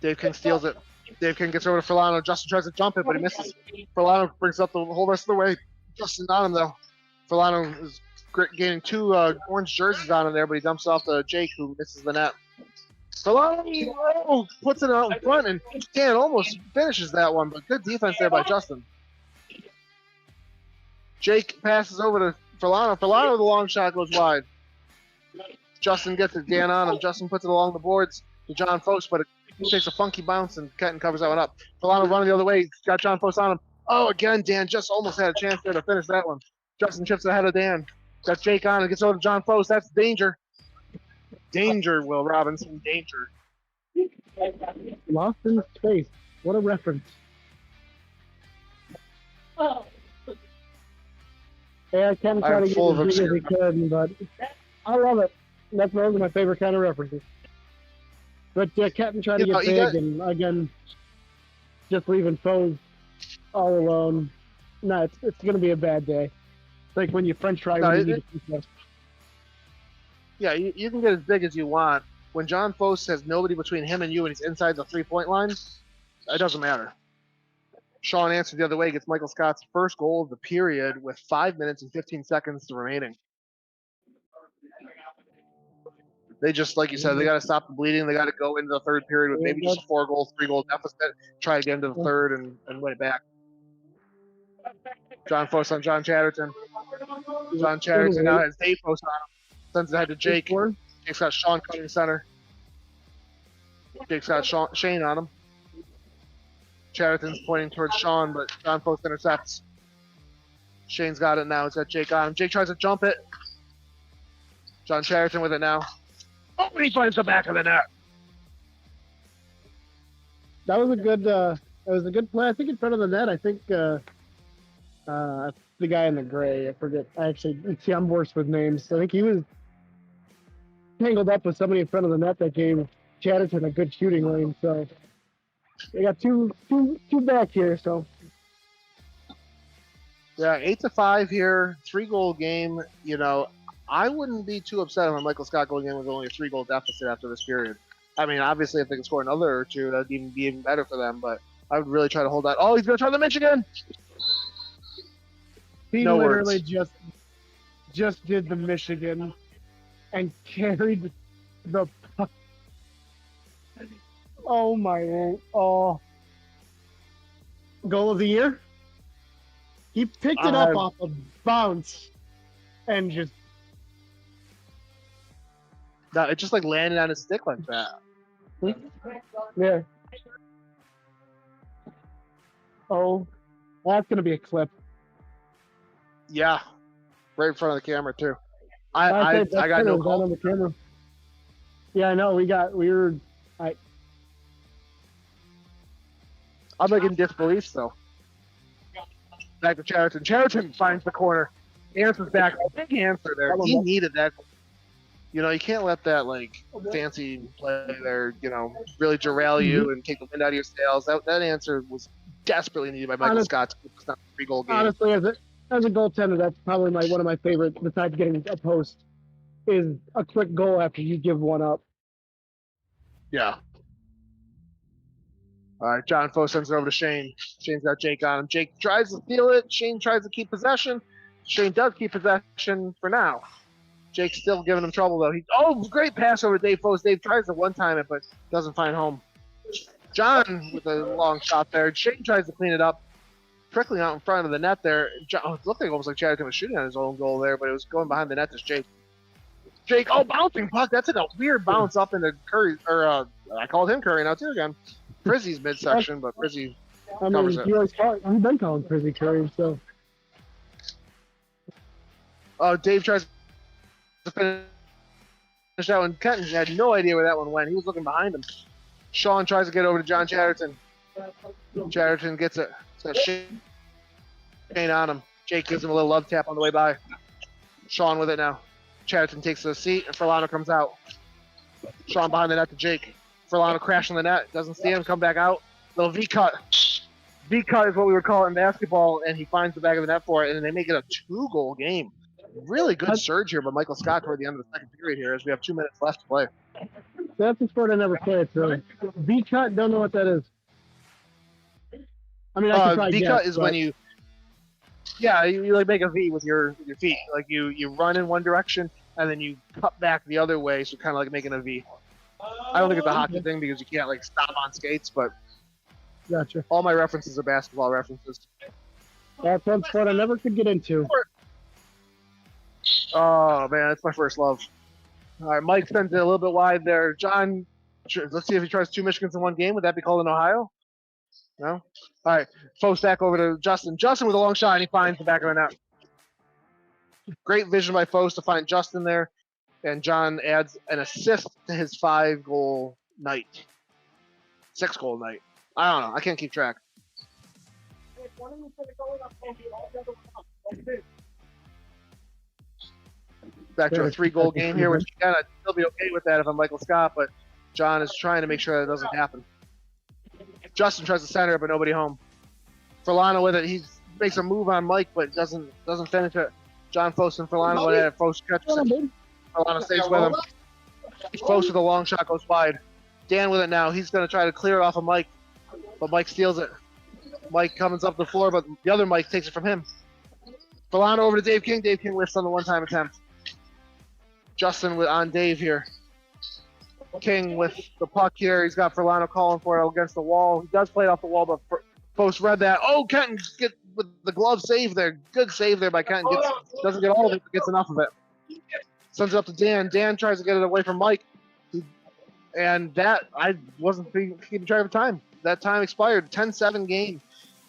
Dave King steals it. Dave King gets over to Furlano. Justin tries to jump it, but he misses. Furlano brings up the whole rest of the way. Justin on him, though. Furlano is gaining 2 orange jerseys on him there, but he dumps off to Jake, who misses the net. Furlano puts it out in front, and Dan almost finishes that one, but good defense there by Justin. Jake passes over to Furlano. Furlano, the long shot goes wide. Justin gets it. Dan on him. Justin puts it along the boards to John Foss, but it takes a funky bounce, and Kenton covers that one up. Furlano running the other way. Got John Foss on him. Oh, again, Dan just almost had a chance there to finish that one. Justin chips ahead of Dan. Got Jake on and gets over to John Foss. That's danger. Danger, Will Robinson. Danger. Lost in space. What a reference. Yeah, Ken tried to get as big as he could, but I love it. That's one of my favorite kind of references. But Kenton tried to get big, and again, just leaving foes all alone. No, it's going to be a bad day. It's like when you French fry when you need a pizza. Yeah, you can get as big as you want. When John Foss has nobody between him and you and he's inside the 3-point line, it doesn't matter. Sean answered the other way, gets Michael Scott's first goal of the period with 5 minutes and 15 seconds remaining. They just, like you said, they got to stop the bleeding. They got to go into the third period with maybe just a 4-goal, 3-goal deficit. Try to get into the third and win it back. John Foss on John Chatterton. John Chatterton now has Dave Foss on him. Sends it ahead to Jake. Jake's got Sean cutting center. Jake's got Shane on him. Chatterton's pointing towards Sean, but John Foss intercepts. Shane's got it now. It's got Jake on him. Jake tries to jump it. John Chatterton with it now. Oh, he finds the back of the net. That was a good play. I think in front of the net. I think the guy in the gray. I forget. See, I'm worse with names. I think he was tangled up with somebody in front of the net that gave Chatterton a good shooting lane. So they got two back here. So yeah, 8-5 here, 3-goal game. You know, I wouldn't be too upset if Michael Scott going in with only a 3-goal deficit after this period. I mean, obviously, if they can score another or two, that'd be even better for them. But I would really try to hold that. Oh, he's gonna try the Michigan. He No literally words. just did the Michigan and carried the puck. Oh my! Oh, goal of the year. He picked it up off a bounce and just. No, it just like landed on his stick like that. Yeah. Oh, that's gonna be a clip. Yeah, right in front of the camera too. I got no call on the camera. Yeah, I know. I'm like in disbelief still. Back to Chatterton. Chatterton finds the corner. Answers back. Big answer there. He needed that. You know, you can't let that like fancy play there, you know, really derail you and take the wind out of your sails. That answer was desperately needed by Michael Scott. It's not a 3-goal game. Honestly, as a goaltender, that's probably one of my favorite, besides getting a post, is a quick goal after you give one up. Yeah. All right, John Foss sends it over to Shane. Shane's got Jake on him. Jake tries to steal it. Shane tries to keep possession. Shane does keep possession for now. Jake's still giving him trouble, though. Great pass over to Dave Foss. Dave tries to one-time it, but doesn't find home. John with a long shot there. Shane tries to clean it up. Trickling out in front of the net there. John, it looked like almost like Chatterton was shooting on his own goal there, but it was going behind the net to Jake. Jake, bouncing puck. That's like a weird bounce up into Curry, or I called him Curry now too again. Frizzy's midsection, but Frizzy covers it. You've been calling Frizzy Curry, so. Dave tries to finish that one. Kenton had no idea where that one went. He was looking behind him. Sean tries to get over to John Chatterton. Chatterton gets it. It's got Shane on him. Jake gives him a little love tap on the way by. Sean with it now. Chatterton takes the seat, and Furlano comes out. Sean behind the net to Jake. Furlano crashing the net. Doesn't see him. Come back out. Little V-cut. V-cut is what we would call it in basketball, and he finds the back of the net for it, and they make it a 2-goal game. Really good surge here by Michael Scott toward the end of the second period here as we have 2 minutes left to play. That's a sport I never played, so. V-cut, don't know what that is. I mean, I can probably V-cut is when you like make a V with your feet. Like you run in one direction and then you cut back the other way, so kind of like making a V. I don't think it's a hockey thing because you can't like stop on skates, but gotcha. All my references are basketball references. That's one sport I never could get into. Oh man, that's my first love. All right, Mike sends it a little bit wide there. John, let's see if he tries 2 Michigans in one game. Would that be called in Ohio? No? All right, Foss back over to Justin. Justin with a long shot, and he finds the back of the net. Great vision by Foss to find Justin there, and John adds an assist to his 5-goal night. 6-goal night. I don't know. I can't keep track. Back to a 3-goal game here, which again, I'd still be okay with that if I'm Michael Scott, but John is trying to make sure that doesn't happen. Justin tries to center it, but nobody home. Furlano with it. He makes a move on Mike, but doesn't finish it. John Foss and Furlano with it. Foss catches it. Furlano stays with him. Foss with a long shot goes wide. Dan with it now. He's going to try to clear it off of Mike, but Mike steals it. Mike comes up the floor, but the other Mike takes it from him. Furlano over to Dave King. Dave King lifts on the one-time attempt. Justin on Dave here. King with the puck here. He's got Furlano calling for it against the wall. He does play it off the wall, but Post read that. Oh, Kenton get with the glove save there. Good save there by Kenton. Doesn't get all of it, but gets enough of it. Sends it up to Dan. Dan tries to get it away from Mike. And that, I wasn't keeping track of time. That time expired. 10-7 game.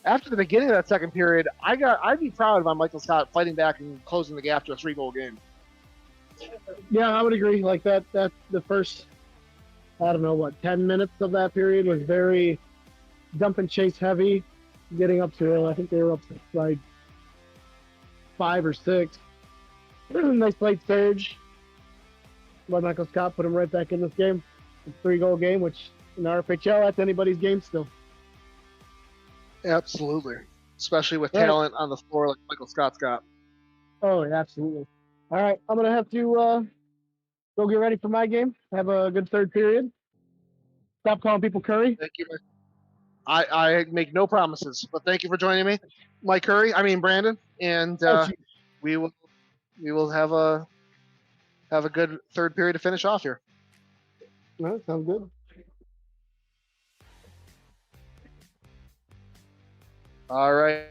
After the beginning of that second period, I'd be proud if I'm Michael Scott fighting back and closing the gap to a 3-goal game. Yeah, I would agree. Like that the first, I don't know, 10 minutes of that period was very dump and chase heavy, getting up to, I think they were up to like 5 or 6. Nice late surge by Michael Scott, put him right back in this game. It's a 3-goal game, which in RFHL, that's anybody's game still. Absolutely. Especially with Right. talent on the floor like Michael Scott's got. Oh, yeah, absolutely. All right, I'm going to have to go get ready for my game. Have a good third period. Stop calling people Curry. Thank you. I make no promises, but thank you for joining me, Brandon, and we will have a good third period to finish off here. No, sounds good. All right,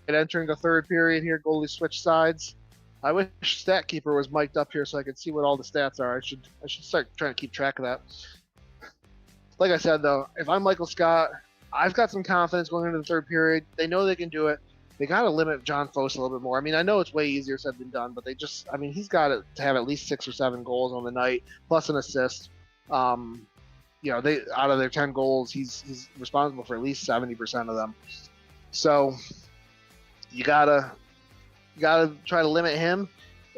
entering the third period here, goalie switch sides. I wish Stat Keeper was mic'd up here so I could see what all the stats are. I should start trying to keep track of that. Like I said, though, if I'm Michael Scott, I've got some confidence going into the third period. They know they can do it. They got to limit John Foss a little bit more. I mean, I know it's way easier said than done, but he's got to have at least 6 or 7 goals on the night, plus an assist. They out of their 10 goals, he's responsible for at least 70% of them. So you gotta try to limit him,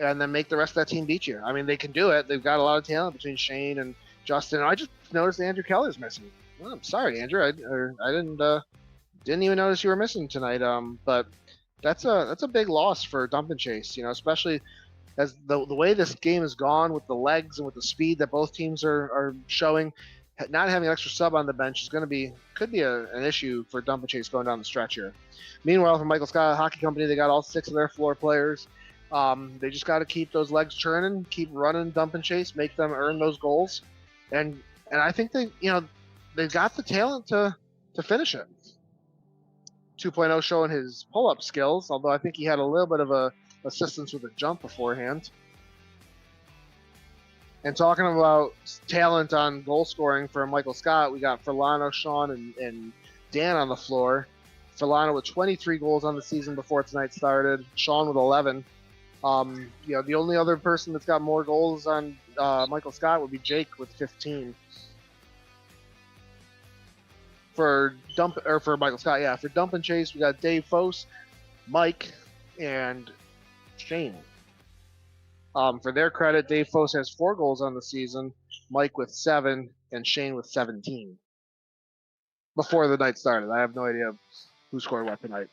and then make the rest of that team beat you. I mean, they can do it. They've got a lot of talent between Shane and Justin. I just noticed Andrew Keller's missing. Well, I'm sorry, Andrew. I didn't even notice you were missing tonight. But that's a big loss for Dump and Chase. Especially as the way this game has gone with the legs and with the speed that both teams are showing. Not having an extra sub on the bench could be an issue for Dump and Chase going down the stretch here. Meanwhile, for Michael Scott Hockey Company, they got all 6 of their floor players. They just got to keep those legs churning, keep running Dump and Chase, make them earn those goals, and I think they've got the talent to finish it. 2.0 showing his pull-up skills, although I think he had a little bit of a assistance with a jump beforehand. And talking about talent on goal scoring for Michael Scott, we got Furlano, Sean, and Dan on the floor. Furlano with 23 goals on the season before tonight started. Sean with 11. The only other person that's got more goals on Michael Scott would be Jake with 15. For Michael Scott, yeah. For Dump and Chase, we got Dave Foss, Mike, and Shane. For their credit, Dave Foss has 4 goals on the season, Mike with 7, and Shane with 17. Before the night started, I have no idea who scored what tonight.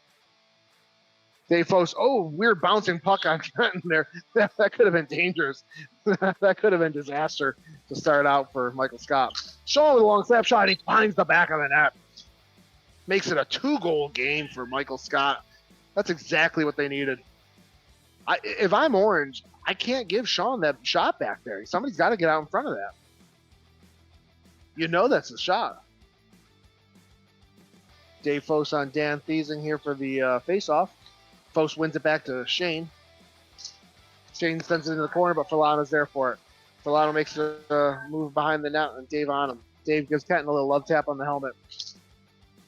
Dave Foss, weird bouncing puck on Trenton there. That could have been dangerous. That could have been disaster to start out for Michael Scott. Shaw with a long slap shot. He finds the back of the net. Makes it a 2-goal game for Michael Scott. That's exactly what they needed. If I'm Orange, I can't give Sean that shot back there. Somebody's got to get out in front of that. That's a shot. Dave Foss on Dan Thiesing here for the face-off. Foss wins it back to Shane. Shane sends it into the corner, but Furlano's there for it. Furlano makes a move behind the net, and Dave on him. Dave gives Kenton a little love tap on the helmet.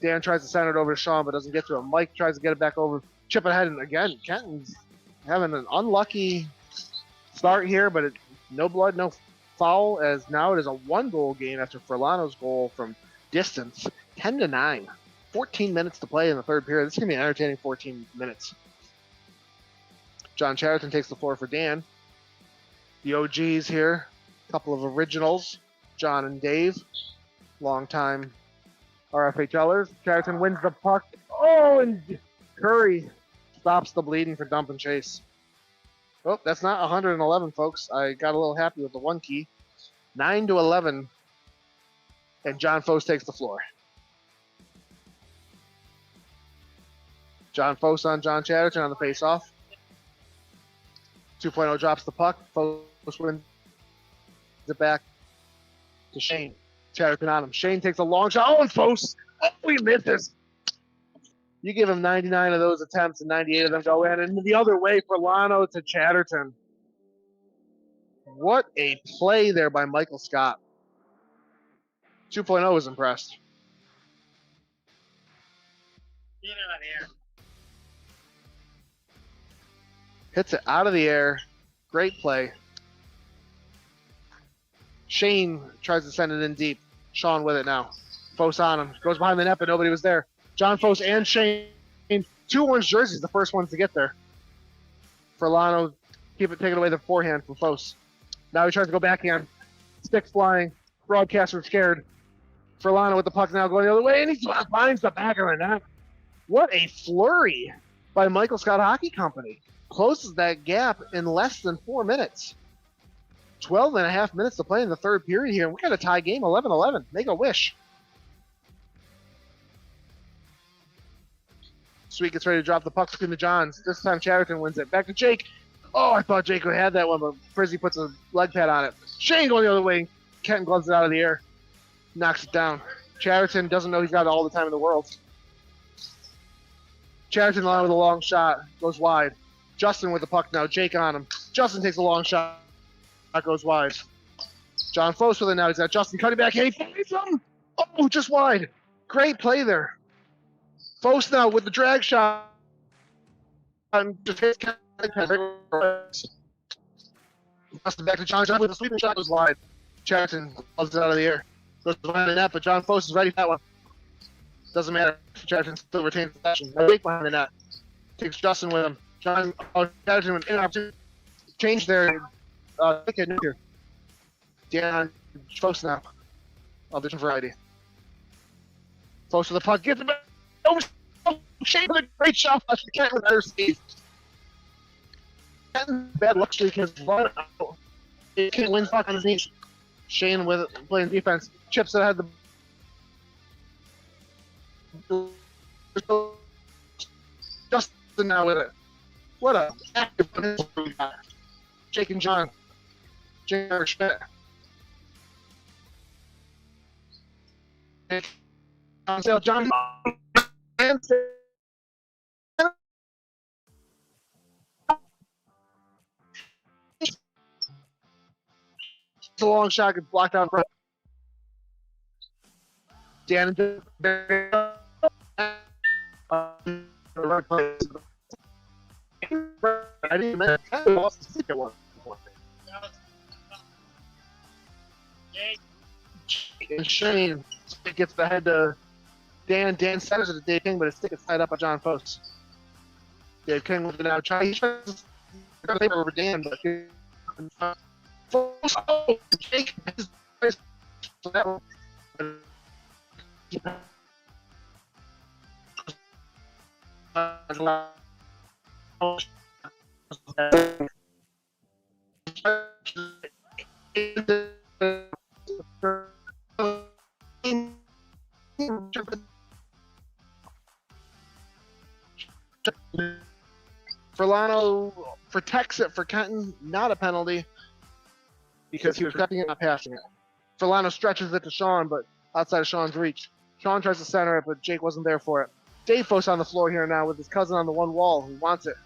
Dan tries to send it over to Sean, but doesn't get to him. Mike tries to get it back over. Chip ahead, and again, Kenton's having an unlucky start here, but no blood, no foul, as now it is a 1-goal game after Furlano's goal from distance, 10-9. 14 minutes to play in the third period. This is going to be an entertaining 14 minutes. John Chatterton takes the floor for Dan. The OGs here, a couple of originals, John and Dave, longtime RFHLers. Chatterton wins the puck. And Curry stops the bleeding for Dump and Chase. Oh, that's not 111, folks. I got a little happy with the 1 key. 9-11, and John Foss takes the floor. John Foss on John Chatterton on the faceoff. 2.0 drops the puck. Foss wins it back to Shane. Chatterton on him. Shane takes a long shot. Oh, and Fos. Oh, he misses. You give him 99 of those attempts and 98 of them go in. And the other way for Lano to Chatterton. What a play there by Michael Scott. 2.0 was impressed. Hits it out of the air. Great play. Shane tries to send it in deep. Sean with it now. Fos on him. Goes behind the net, but nobody was there. John Fos and Shane. 2 orange jerseys, the first ones to get there. Lano, taking away the forehand from Fos. Now he tries to go backhand. Sticks flying. Broadcaster scared. Lano with the puck now going the other way, and he finds the back of the net. What a flurry by Michael Scott Hockey Company. Closes that gap in less than 4 minutes. 12 and a half minutes to play in the third period here. And we got a tie game, 11-11. Make a wish. Sweet gets ready to drop the puck between the Johns. This time Chatterton wins it. Back to Jake. Oh, I thought Jake had that one, but Frizzy puts a leg pad on it. Shane going the other way. Kenton gloves it out of the air. Knocks it down. Chatterton doesn't know he's got all the time in the world. Chatterton line with a long shot. Goes wide. Justin with the puck now. Jake on him. Justin takes a long shot. That goes wide. John Fos with it now. He's got Justin cutting back. Hey, finds him. Oh, just wide. Great play there. Fos now with the drag shot. And just hits Justin back to John. John with the sweeping shot goes wide. Chatterton loves it out of the air. Goes behind the net, but John Fos is ready for that one. Doesn't matter. Chatterton still retains possession. No Jake behind the net. Takes Justin with him. Chatterton with an opportunity. Change there. Here. Dan Fos now. Of different variety. Fos with the puck. Gets it back. Oh, Shane with a great shot. Can't with better save. Bad luck streak has run out. It can't win puck on his knees. Shane with it, playing defense. Chips it ahead the. Justin now with it. What a active we got. Jake and John. Jake and Schmidt. John. It's a long shot, gets blocked out in front. Dan I didn't mention I lost the second one. And Shane gets the head to Dan. Dan centers it to Dave King, but his stick is tied up by John Fos. Dave King with it now. He tries to paper over Dan, but Fos, oh, Jake has that one. Lano protects it for Kenton, not a penalty because he was cutting it, not passing it. Lano stretches it to Sean, but outside of Sean's reach. Sean tries to center it, but Jake wasn't there for it. Dave Fos on the floor here now with his cousin on the one wall who wants it.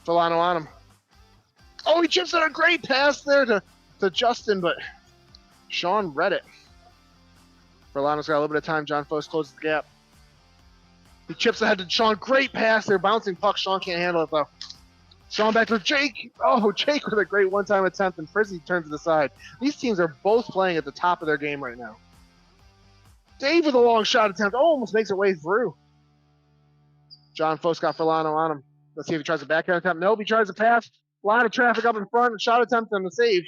Lano on him. Oh, he chips in a great pass there to Justin, but Sean read it. Lano's got a little bit of time. John Fos closes the gap. He chips ahead to Sean. Great pass there. Bouncing puck. Sean can't handle it, though. Sean back to Jake. Oh, Jake with a great one-time attempt, and Frizzy turns to the side. These teams are both playing at the top of their game right now. Dave with a long shot attempt. Oh, almost makes it way through. John Fos got Lano on him. Let's see if he tries a backhand attempt. Nope, he tries to pass. A lot of traffic up in front. Shot attempt on the save.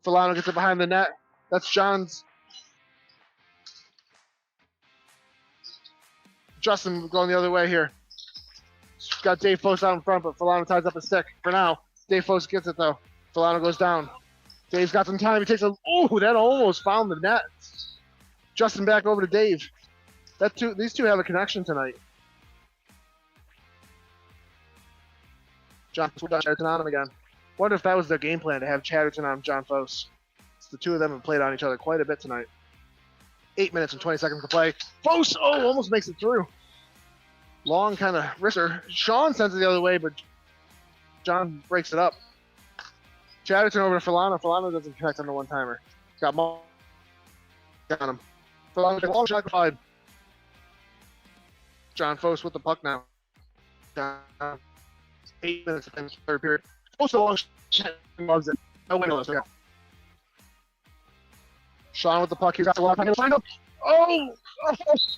Lano gets it behind the net. That's John's. Justin going the other way here. Got Dave Fos out in front, but Lano ties up his stick for now. Dave Fos gets it, though. Lano goes down. Dave's got some time. He takes a... Oh, that almost found the net. Justin back over to Dave. These two have a connection tonight. John Chatterton on him again. Wonder if that was their game plan to have Chatterton on John Fos. The two of them have played on each other quite a bit tonight. 8 minutes and 20 seconds to play. Fos, almost makes it through. Long kind of wrister. Sean sends it the other way, but John breaks it up. Chatterton over to Filano. Filano doesn't connect on the one-timer. Got Mike on him. Filano, long shot, 5. John Fos with the puck now. 8 minutes in the third period. Fos a long shot. Loves it. No windows. Yeah. Sean with the puck. He's got the long time. Oh,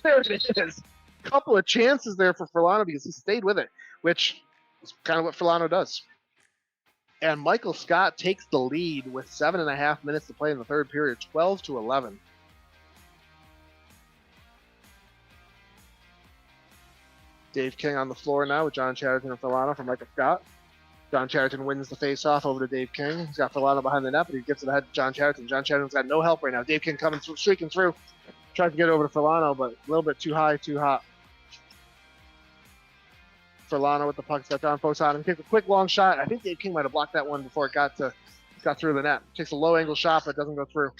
there it is. Couple of chances there for Furlano because he stayed with it, which is kind of what Furlano does. And Michael Scott takes the lead with 7.5 minutes to play in the third period, 12-11. Dave King on the floor now with John Chatterton and Furlano for Michael Scott. John Chatterton wins the face-off over to Dave King. He's got Furlano behind the net, but he gets it ahead to John Chatterton. John Chatterton's got no help right now. Dave King coming through, streaking through. Tries to get over to Furlano, but a little bit too high, too hot. Furlano with the puck. He's got John Fos on him. Takes a quick long shot. I think Dave King might have blocked that one before it got through the net. Takes a low-angle shot, but doesn't go through.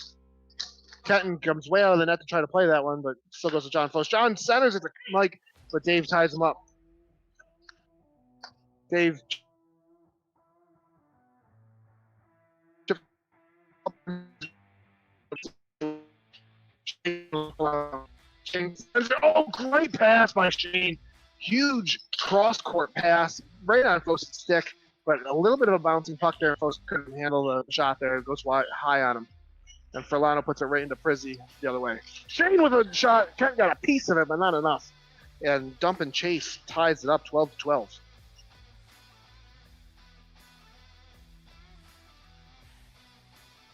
Kenton comes way out of the net to try to play that one, but still goes to John Fos. John centers it to Mike, but Dave ties him up. Dave great pass by Shane. Huge cross-court pass right on Fos' stick, but a little bit of a bouncing puck there. Fos couldn't handle the shot there. It goes wide, high on him. And Furlano puts it right into Prizzy the other way. Shane with a shot. Kent got a piece of it, but not enough. And Dump and Chase ties it up 12-12.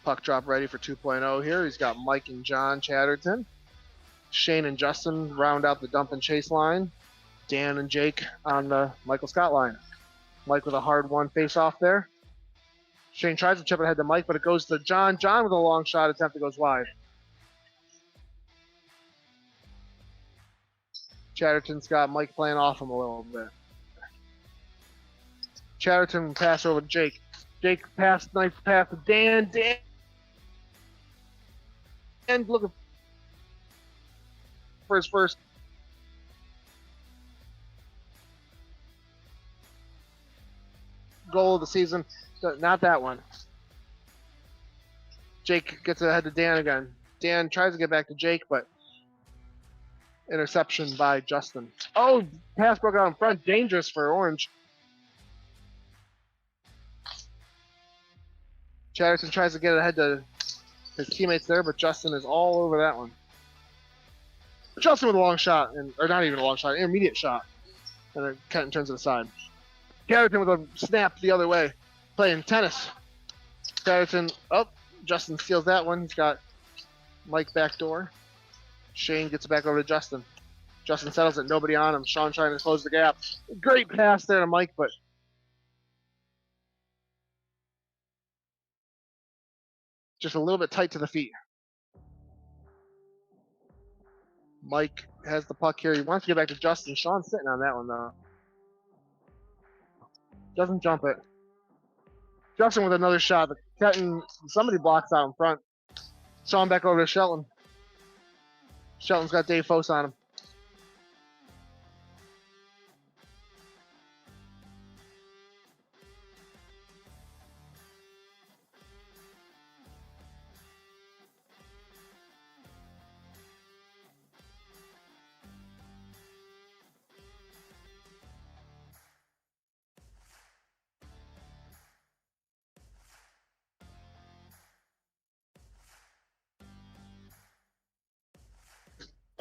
Puck drop ready for 2.0 here. He's got Mike and John Chatterton. Shane and Justin round out the Dump and Chase line. Dan and Jake on the Michael Scott line. Mike with a hard-won face-off there. Shane tries to chip it ahead to Mike, but it goes to John. John with a long shot attempt that goes wide. Chatterton's got Mike playing off him a little bit. Chatterton pass over to Jake. Jake pass, nice pass to Dan. Dan looking for his first goal of the season. Not that one. Jake gets it ahead to Dan again. Dan tries to get back to Jake, but interception by Justin. Oh, pass broke out in front. Dangerous for Orange. Chatterton tries to get it ahead to his teammates there, but Justin is all over that one. Justin with a long shot, or not even a long shot, intermediate shot. And then Kenton turns it aside. Chatterton with a snap the other way. Playing tennis. Chatterton, Justin steals that one. He's got Mike backdoor. Shane gets it back over to Justin. Justin settles it, nobody on him. Sean trying to close the gap. Great pass there to Mike, but just a little bit tight to the feet. Mike has the puck here. He wants to get back to Justin. Sean's sitting on that one, though. Doesn't jump it. Justin with another shot. But Kenton, somebody blocks out in front. Sean back over to Shelton. Shelton's got Dave Fos on him.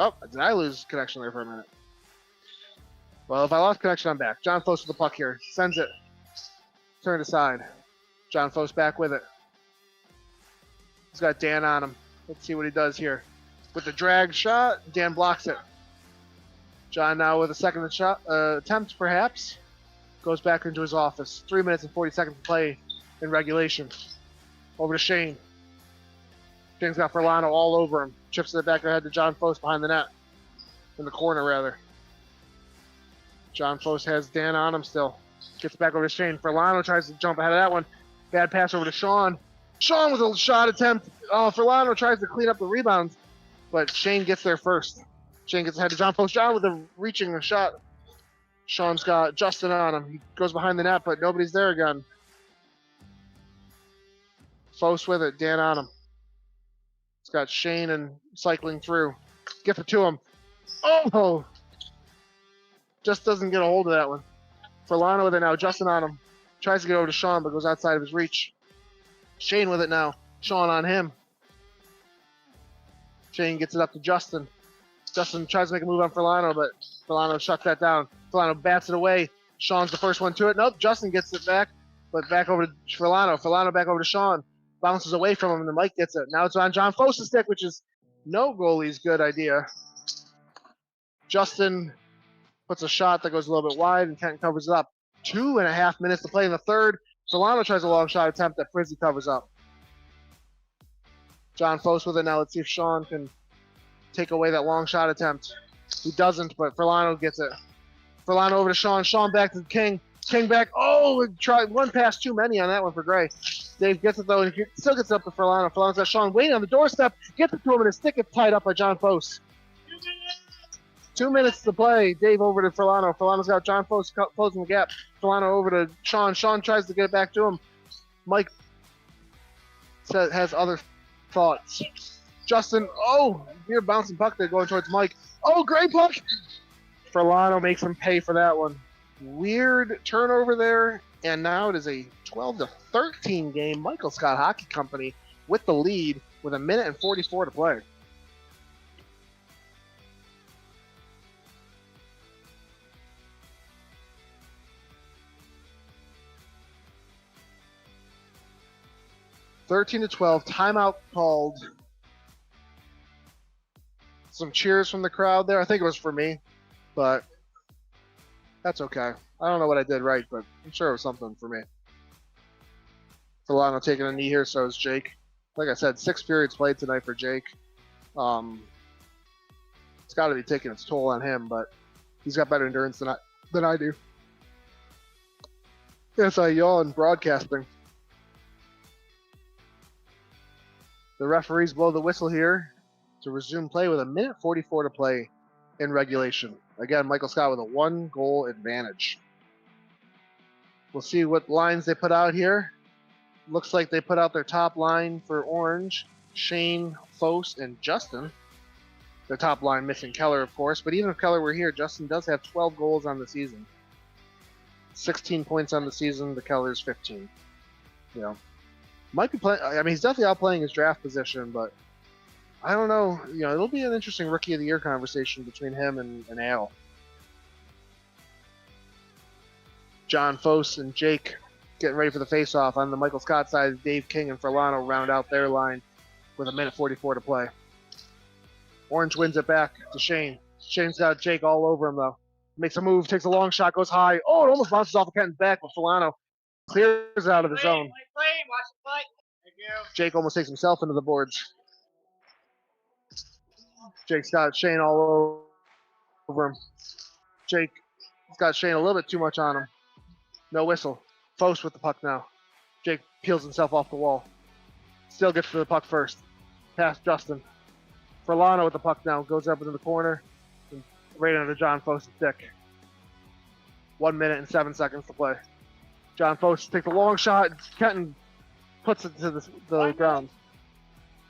Oh, did I lose connection there for a minute? Well, if I lost connection, I'm back. John Fos with the puck here. Sends it. Turned aside. John Fos back with it. He's got Dan on him. Let's see what he does here. With the drag shot, Dan blocks it. John now with a second shot attempt, perhaps. Goes back into his office. 3 minutes and 40 seconds to play in regulation. Over to Shane. Shane's got Furlano all over him. Chips it back ahead to John Fos behind the net. In the corner, rather. John Fos has Dan on him still. Gets back over to Shane. Furlano tries to jump ahead of that one. Bad pass over to Sean. Sean with a shot attempt. Oh, Furlano tries to clean up the rebounds, but Shane gets there first. Shane gets ahead to John Post. John with a reaching a shot. Sean's got Justin on him. He goes behind the net, but nobody's there again. Fos with it. Dan on him. It's got Shane and cycling through. Gets it to him. Oh! Just doesn't get a hold of that one. Furlano with it now. Justin on him. Tries to get over to Sean, but goes outside of his reach. Shane with it now. Sean on him. Shane gets it up to Justin. Justin tries to make a move on Furlano, but Furlano shuts that down. Furlano bats it away. Sean's the first one to it. Nope, Justin gets it back, but back over to Furlano. Furlano back over to Sean. Bounces away from him, and then Mike gets it. Now it's on John Fos' stick, which is no goalie's good idea. Justin puts a shot that goes a little bit wide, and Kenton covers it up. 2.5 minutes to play in the third. Solano tries a long shot attempt that Frizzy covers up. John Fos with it now. Let's see if Sean can take away that long shot attempt. He doesn't, but Furlano gets it. Furlano over to Sean. Sean back to King. King back. Oh, tried one pass too many on that one for Gray. Dave gets it though, and he still gets it up to Furlano. Furlano's got Sean waiting on the doorstep. Gets it to him, and his stick gets tied up by John Fos. 2 minutes to play. Dave over to Furlano. Furlano's got John Fos closing the gap. Furlano over to Sean. Sean tries to get it back to him. Mike has other thoughts. Justin, oh, weird bouncing puck there going towards Mike. Oh, great puck! Furlano makes him pay for that one. Weird turnover there, and now it is a 12-13 game. Michael Scott Hockey Company with the lead with 1:44 to play. (13-12). Timeout called. Some cheers from the crowd there. I think it was for me, but that's okay. I don't know what I did right, but I'm sure it was something for me. Furlano taking a knee here, so is Jake. Like I said, 6 periods played tonight for Jake. It's got to be taking its toll on him, but he's got better endurance than I do. Yes, I yawn broadcasting. The referees blow the whistle here to resume play with 1:44 to play in regulation. Again, Michael Scott with a 1-goal advantage. We'll see what lines they put out here. Looks like they put out their top line for Orange, Shane, Fos, and Justin. Their top line missing Keller, of course, but even if Keller were here, Justin does have 12 goals on the season. 16 points on the season, the Keller's 15. You know, might be playing. I mean, he's definitely outplaying his draft position, but I don't know. You know, it'll be an interesting Rookie of the Year conversation between him and Al. John Fos and Jake getting ready for the face-off. On the Michael Scott side, Dave King and Furlano round out their line with 1:44 to play. Orange wins it back to Shane. Shane's got Jake all over him, though. Makes a move, takes a long shot, goes high. Oh, it almost bounces off of Kenton's back, but Furlano clears it out of the zone. Jake almost takes himself into the boards. Jake's got Shane all over him. Jake's got Shane a little bit too much on him. No whistle. Fos with the puck now. Jake peels himself off the wall. Still gets to the puck first. Past Justin. Furlano with the puck now. Goes up into the corner. And right under John Fos' stick. 1 minute and 7 seconds to play. John Fos takes a long shot. Kenton puts it to the ground.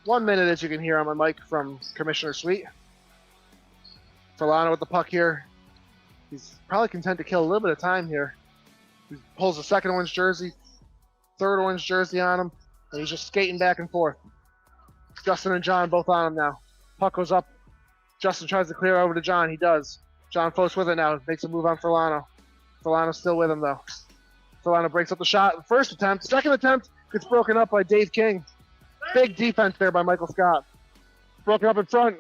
1 minute, as you can hear on my mic from Commissioner Sweet. Furlano with the puck here. He's probably content to kill a little bit of time here. He pulls the second orange jersey, third orange jersey on him, and he's just skating back and forth. Justin and John both on him now. Puck goes up. Justin tries to clear over to John. He does. John Fos with it now. Makes a move on Furlano. Furlano's still with him, though. Furlano breaks up the shot. First attempt. Second attempt gets broken up by Dave King. Big defense there by Michael Scott. Broken up in front.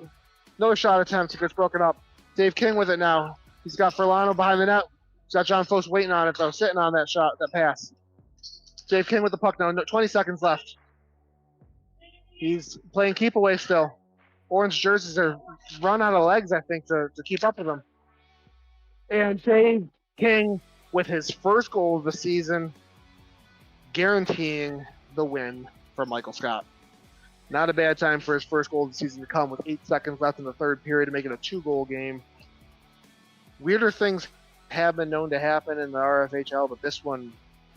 Another shot attempt gets broken up. Dave King with it now. He's got Furlano behind the net. He's got John Fos waiting on it, though, sitting on that shot, that pass. Dave King with the puck now. 20 seconds left. He's playing keep away still. Orange jerseys are run out of legs, I think, to keep up with him. And Dave King with his first goal of the season guaranteeing the win for Michael Scott. Not a bad time for his first goal of the season to come with 8 seconds left in the third period to make it a 2-goal game. Weirder things have been known to happen in the RFHL, but this one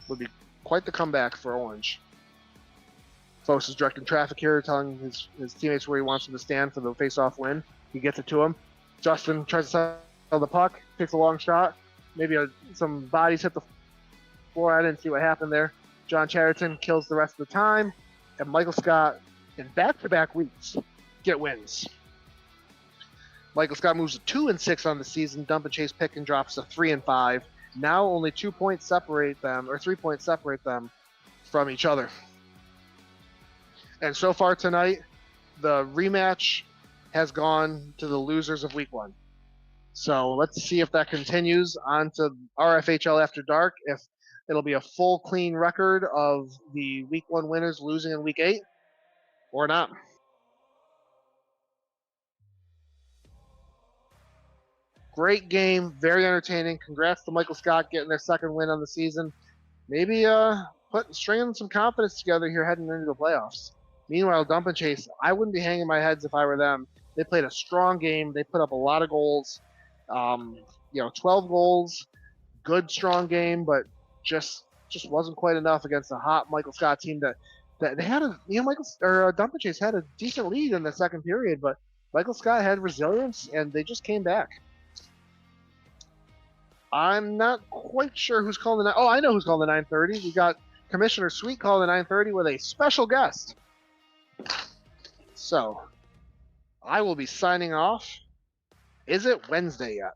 would be quite the comeback for Orange. Fos is directing traffic here, telling his teammates where he wants them to stand for the face-off win. He gets it to him. Justin tries to settle the puck, takes a long shot. Maybe some bodies hit the floor. I didn't see what happened there. John Chatterton kills the rest of the time, and Michael Scott, in back-to-back weeks, get wins. Michael Scott moves to 2-6 on the season. Dump and Chase Pickin drops to 3-5. Now only 2 points separate them, or 3 points separate them from each other. And so far tonight, the rematch has gone to the losers of Week 1. So let's see if that continues on to RFHL After Dark, if it'll be a full, clean record of the Week 1 winners losing in Week 8 or not. Great game, very entertaining. Congrats to Michael Scott getting their second win on the season. Maybe stringing some confidence together here heading into the playoffs. Meanwhile, Dump and Chase, I wouldn't be hanging my heads if I were them. They played a strong game. They put up a lot of goals. 12 goals, good, strong game, but just wasn't quite enough against a hot Michael Scott team that they had Dump and Chase had a decent lead in the second period, but Michael Scott had resilience and they just came back. I'm not quite sure who's calling the. Oh, I know who's calling the 9:30. We got Commissioner Sweet calling the 9:30 with a special guest. So, I will be signing off. Is it Wednesday yet?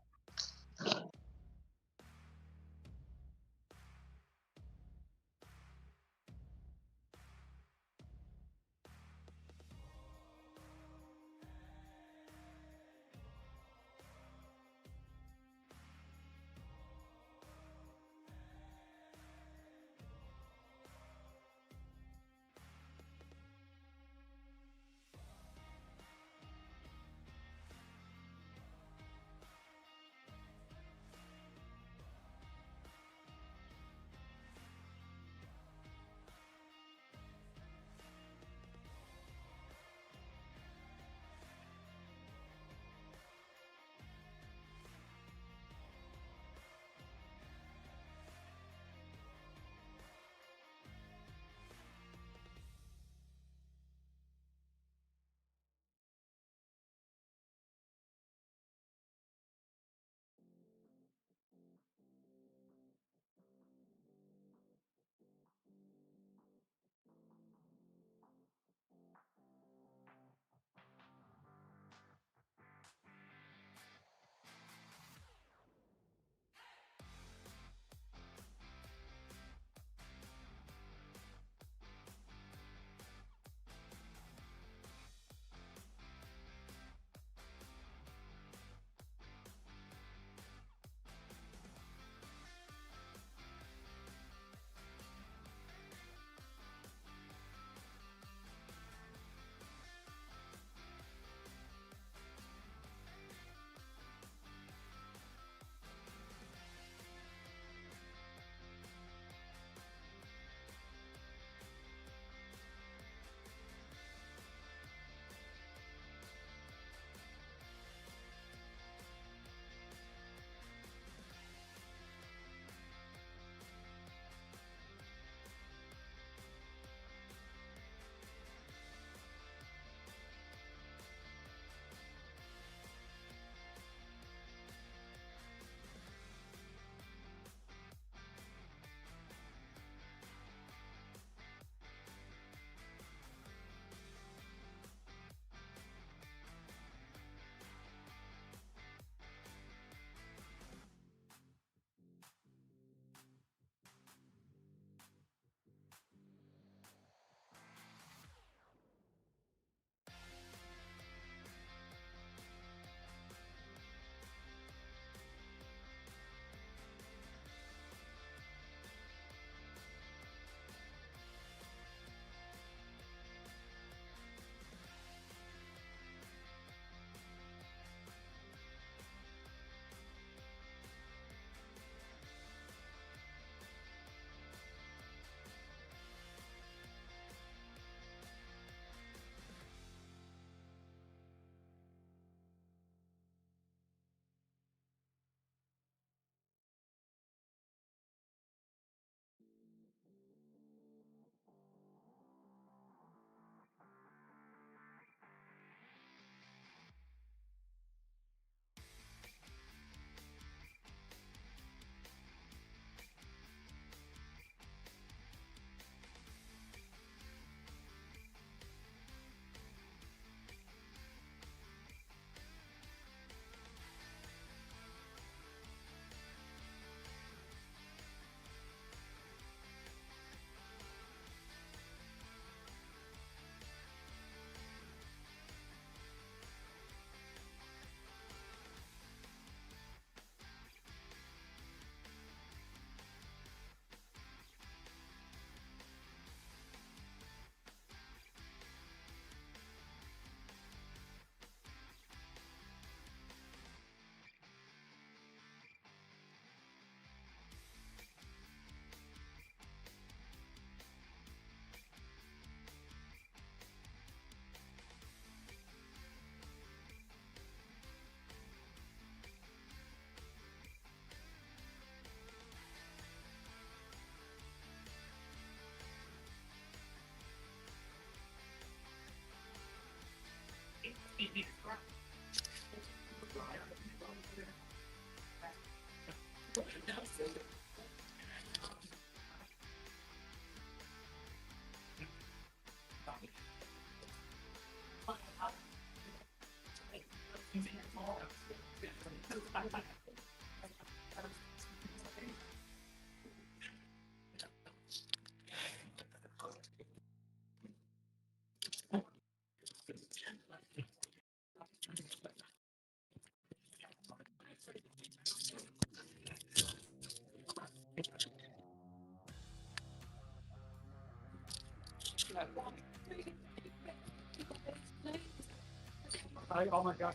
Oh my gosh.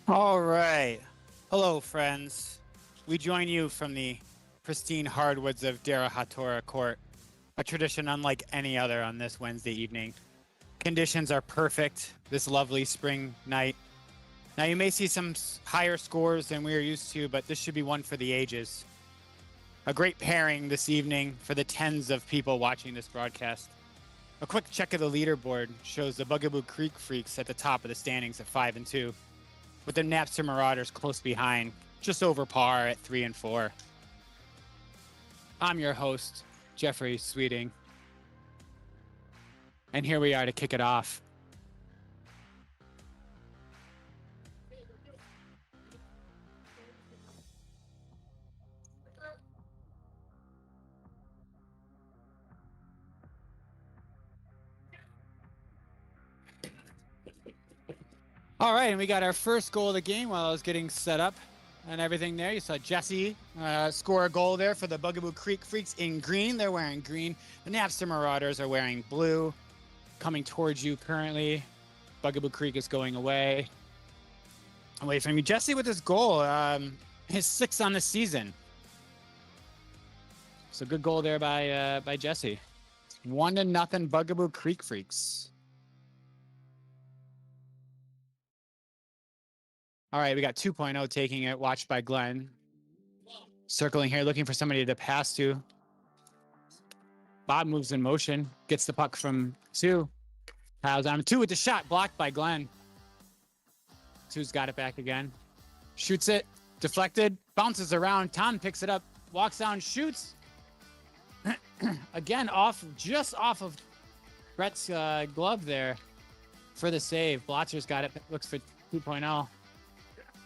All right. Hello, friends. We join you from the pristine hardwoods of Dara Hatora Court, a tradition unlike any other on this Wednesday evening. Conditions are perfect this lovely spring night. Now, you may see some higher scores than we are used to, but this should be one for the ages. A great pairing this evening for the tens of people watching this broadcast. A quick check of the leaderboard shows the Bugaboo Creek Freaks at the top of the standings at 5-2. With the Napster Marauders close behind, just over par at 3-4. I'm your host, Jeffrey Sweeting. And here we are to kick it off. All right, and we got our first goal of the game while I was getting set up and everything there. You saw Jesse score a goal there for the Bugaboo Creek Freaks in green. They're wearing green. The Napster Marauders are wearing blue. Coming towards you currently. Bugaboo Creek is going away from you. Jesse with his goal, his 6th on the season. So good goal there by Jesse. 1-0 Bugaboo Creek Freaks. All right, we got 2.0 taking it, watched by Glenn. Circling here, looking for somebody to pass to. Bob moves in motion, gets the puck from 2. Piles on 2 with the shot, blocked by Glenn. 2's got it back again. Shoots it, deflected, bounces around. Tom picks it up, walks down, shoots. Again, just off of Brett's glove there for the save. Blotzer's got it, looks for 2.0.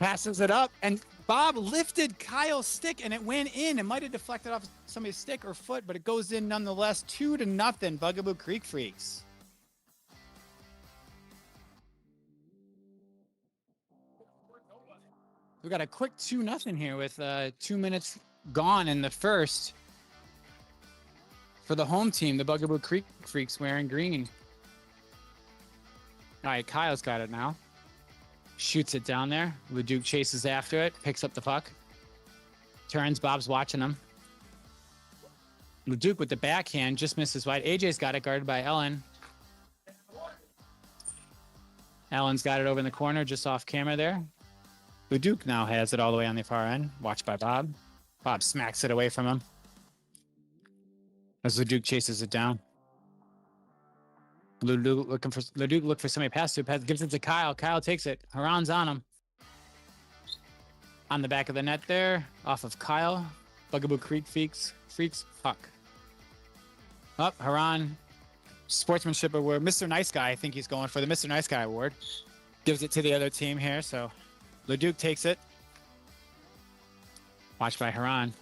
Passes it up, and Bob lifted Kyle's stick, and it went in. It might have deflected off somebody's stick or foot, but it goes in nonetheless. 2-0, Bugaboo Creek Freaks. We got a quick 2-0 here with 2 minutes gone in the first. For the home team, the Bugaboo Creek Freaks wearing green. All right, Kyle's got it now. Shoots it down there. Leduc chases after it, picks up the puck. Turns, Bob's watching him. Leduc with the backhand, just misses wide. AJ's got it, guarded by Ellen. Ellen's got it over in the corner, just off camera there. Leduc now has it all the way on the far end, watched by Bob. Bob smacks it away from him as Leduc chases it down. Leduc look for somebody to pass to. Gives it to Kyle. Kyle takes it. Haran's on him. On the back of the net there. Off of Kyle. Bugaboo Creek Freaks puck. Up, Haran. Sportsmanship award. Mr. Nice Guy, I think he's going for the Mr. Nice Guy award. Gives it to the other team here. So Leduc takes it. Watched by Haran.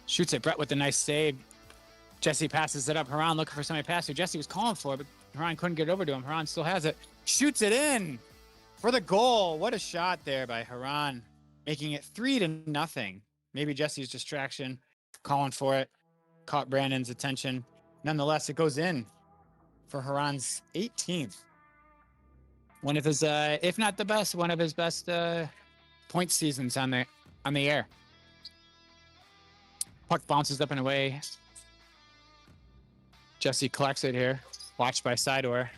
Shoots it. Brett with the nice save. Jesse passes it up. Haran looking for somebody to pass to. Jesse was calling for it, but Haran couldn't get over to him. Haran still has it. Shoots it in for the goal. What a shot there by Haran, making it 3-0. Maybe Jesse's distraction, calling for it, caught Brandon's attention. Nonetheless, it goes in for Haran's 18th. One of his, if not the best, one of his best point seasons on the air. Puck bounces up and away. Jesse collects it here, watched by Sidor.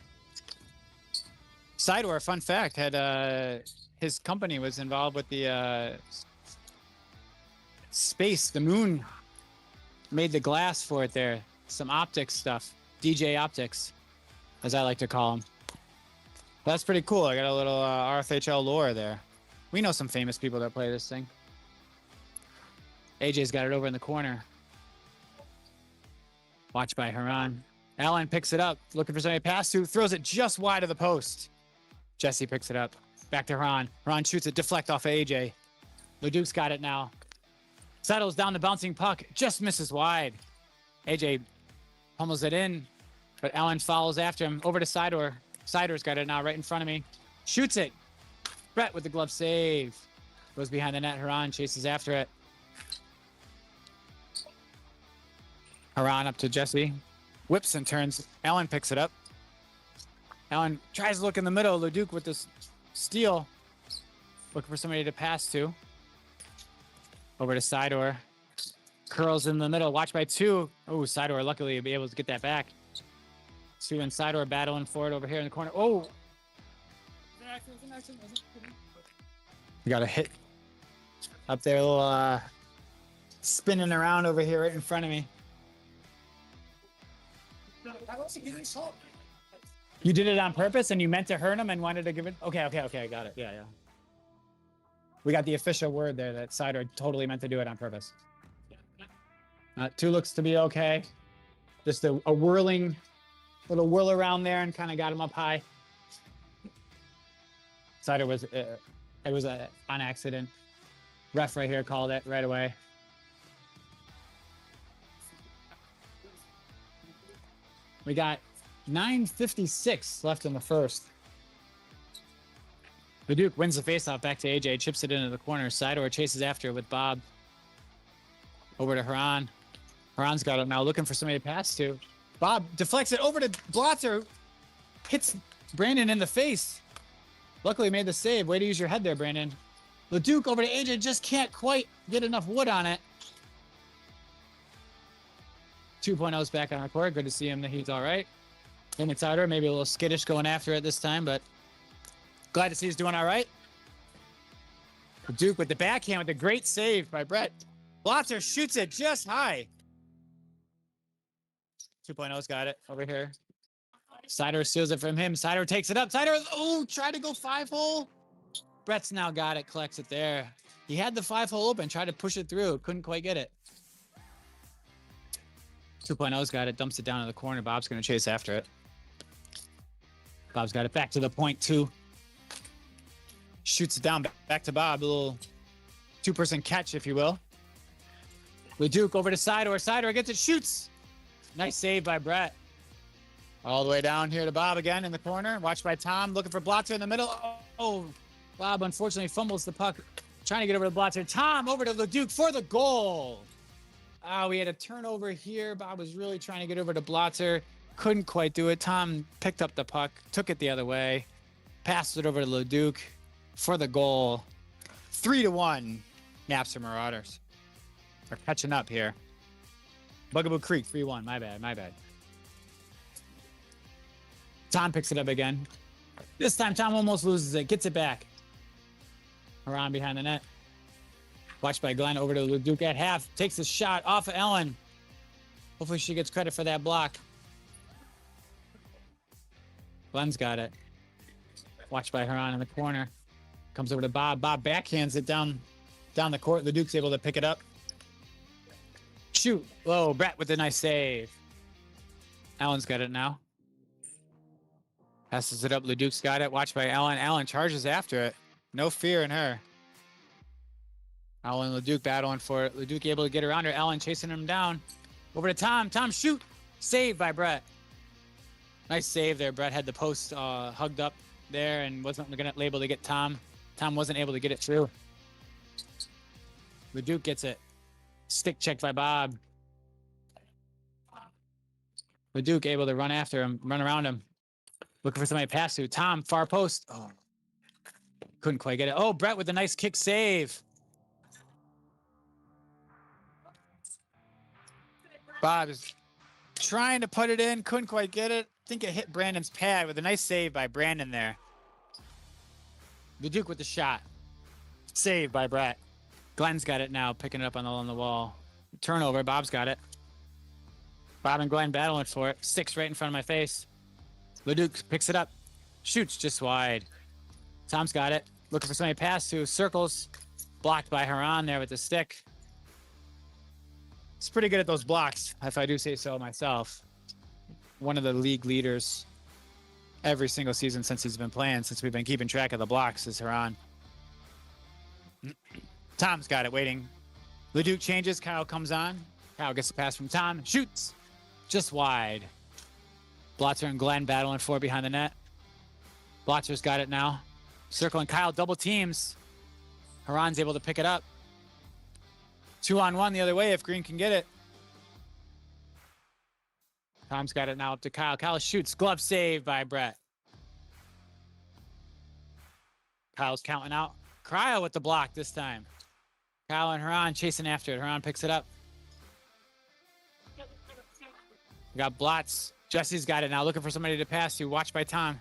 Sidor, fun fact, had his company was involved with the space, the moon. Made the glass for it there. Some optics stuff, DJ optics, as I like to call them. That's pretty cool. I got a little RFHL lore there. We know some famous people that play this thing. AJ's got it over in the corner. Watched by Haran. Allen picks it up, looking for somebody to pass to, throws it just wide of the post. Jesse picks it up. Back to Haran. Haran shoots it, deflect off of AJ. Leduc's got it now. Settles down the bouncing puck, just misses wide. AJ pummels it in, but Allen follows after him. Over to Sidor. Sidor's got it now right in front of me. Shoots it. Brett with the glove save. Goes behind the net. Haran chases after it. Haran up to Jesse. Whips and turns. Allen picks it up. Allen tries to look in the middle. Leduc with this steal. Looking for somebody to pass to. Over to Sidor. Curls in the middle. Watch by two. Oh, Sidor luckily will be able to get that back. Two and Sidor battling for it over here in the corner. Oh! You got a hit up there. A little spinning around over here right in front of me. You did it on purpose and you meant to hurt him and wanted to give it. Okay. I got it. Yeah. We got the official word there that Sidor totally meant to do it on purpose. Two looks to be okay. Just a whirling, little whirl around there and kind of got him up high. Sidor was, it was on accident. Ref right here called it right away. We got 9:56 left in the first. Leduc wins the faceoff back to AJ, chips it into the corner. Sidor chases after it with Bob. Over to Haran. Haran's got it now, looking for somebody to pass to. Bob deflects it over to Blotzer. Hits Brandon in the face. Luckily made the save. Way to use your head there, Brandon. Leduc over to AJ, just can't quite get enough wood on it. 2.0's back on our court. Good to see him that he's all right. And it's outer, maybe a little skittish going after it this time, but glad to see he's doing all right. Duke with the backhand with a great save by Brett. Blotzer shoots it just high. 2.0's got it over here. Sidor steals it from him. Sidor takes it up. Sidor, tried to go 5-hole. Brett's now got it, collects it there. He had the 5-hole open, tried to push it through. Couldn't quite get it. 2.0's got it, dumps it down in the corner. Bob's going to chase after it. Bob's got it back to the point, too. Shoots it down back to Bob. A little two-person catch, if you will. Leduc over to Sidor. Sidor gets it, shoots. Nice save by Brett. All the way down here to Bob again in the corner. Watched by Tom, looking for Blotzer in the middle. Oh, Bob unfortunately fumbles the puck. Trying to get over to Blotzer. Tom over to Leduc for the goal. We had a turnover here. Bob was really trying to get over to Blotzer. Couldn't quite do it. Tom picked up the puck, took it the other way, passed it over to Leduc for the goal. 3-1. Napster Marauders are catching up here. Bugaboo Creek, 3-1. My bad. Tom picks it up again. This time, Tom almost loses it. Gets it back. Around behind the net. Watched by Glenn over to Leduc at half. Takes a shot off of Ellen. Hopefully she gets credit for that block. Glenn's got it. Watched by Haran in the corner. Comes over to Bob. Bob backhands it down the court. Leduc's able to pick it up. Shoot. Whoa, Brett with a nice save. Allen's got it now. Passes it up. Leduc's got it. Watched by Allen. Allen charges after it. No fear in her. Allen and Leduc battling for it. Leduc able to get around her. Allen chasing him down. Over to Tom. Tom shoot. Saved by Brett. Nice save there. Brett had the post hugged up there and wasn't able to get Tom. Tom wasn't able to get it through. Leduc gets it. Stick checked by Bob. Leduc able to run after him, run around him. Looking for somebody to pass to. Tom, far post. Oh, couldn't quite get it. Oh, Brett with a nice kick save. Bob is trying to put it in. Couldn't quite get it. I think it hit Brandon's pad with a nice save by Brandon there. Leduc with the shot. Saved by Brett. Glenn's got it now, picking it up on the wall. Turnover. Bob's got it. Bob and Glenn battling for it. Six right in front of my face. Leduc picks it up. Shoots just wide. Tom's got it. Looking for somebody to pass to. Circles. Blocked by Haran there with the stick. He's pretty good at those blocks, if I do say so myself. one of the league leaders every single season since he's been playing, since we've been keeping track of the blocks, is Haran. Tom's got it waiting. Leduc changes. Kyle comes on. Kyle gets the pass from Tom. Shoots. Just wide. Blotzer and Glenn battling for behind the net. Blotzer's got it now. Circling Kyle, double teams. Haran's able to pick it up. 2-on-1 the other way if Green can get it. Tom's got it now up to Kyle. Kyle shoots. Glove save by Brett. Kyle's counting out. Cryo with the block this time. Kyle and Haran chasing after it. Haran picks it up. We got Blotz. Jesse's got it now, looking for somebody to pass to. Watched by Tom.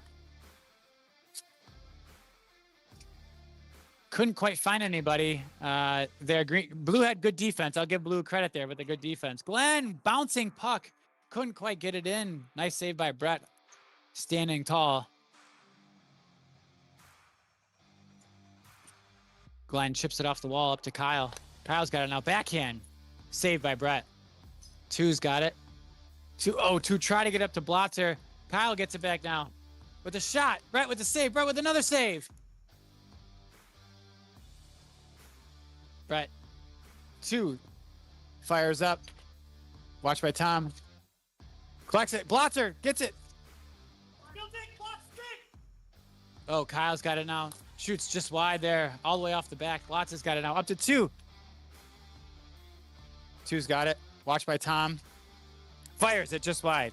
Couldn't quite find anybody there. Blue had good defense. I'll give Blue credit there with the good defense. Glenn bouncing puck. Couldn't quite get it in. Nice save by Brett. Standing tall. Glenn chips it off the wall up to Kyle. Kyle's got it now. Backhand. Saved by Brett. Two's got it. Two try to get up to Blotzer. Kyle gets it back now. With a shot. Brett with the save. Brett with another save. Brett. Two. Fires up. Watched by Tom. Collects it. Blotzer gets it. Oh, Kyle's got it now. Shoots just wide there. All the way off the back. Blotzer's got it now. Up to two. Two's got it. Watched by Tom. Fires it just wide.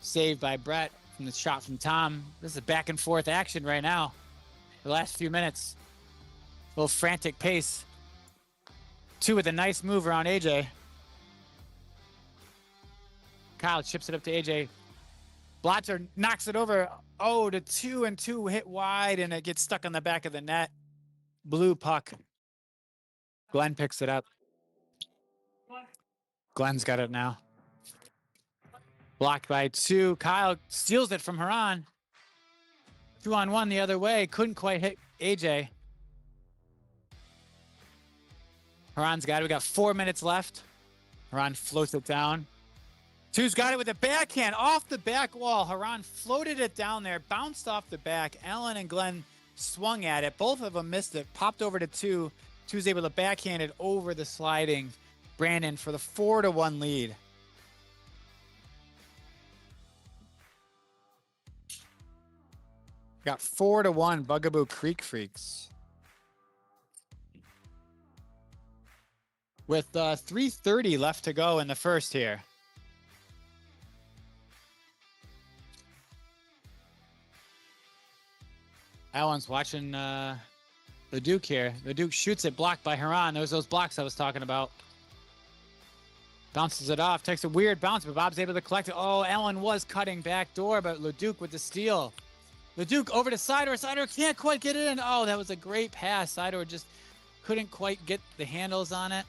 Saved by Brett from the shot from Tom. This is back and forth action right now. The last few minutes. A little frantic pace. Two with a nice move around AJ. Kyle chips it up to AJ. Blotzer knocks it over. Oh, to 2 and 2 hit wide, and it gets stuck on the back of the net. Blue puck. Glenn picks it up. Glenn's got it now. Blocked by 2. Kyle steals it from Haran. 2-on-1 the other way. Couldn't quite hit AJ. Haran's got it. We got 4 minutes left. Haran floats it down. Two's got it with a backhand off the back wall. Haran floated it down there, bounced off the back. Allen and Glenn swung at it. Both of them missed it. Popped over to 2. Two's able to backhand it over the sliding Brandon for the 4-1 lead. Got 4-1 Bugaboo Creek Freaks. With 3:30 left to go in the first here. Allen's watching Leduc here. Leduc shoots it, blocked by Haran. Those blocks I was talking about. Bounces it off, takes a weird bounce, but Bob's able to collect it. Oh, Allen was cutting back door, but Leduc with the steal. Leduc over to Sidor. Sidor can't quite get it in. Oh, that was a great pass. Sidor just couldn't quite get the handles on it.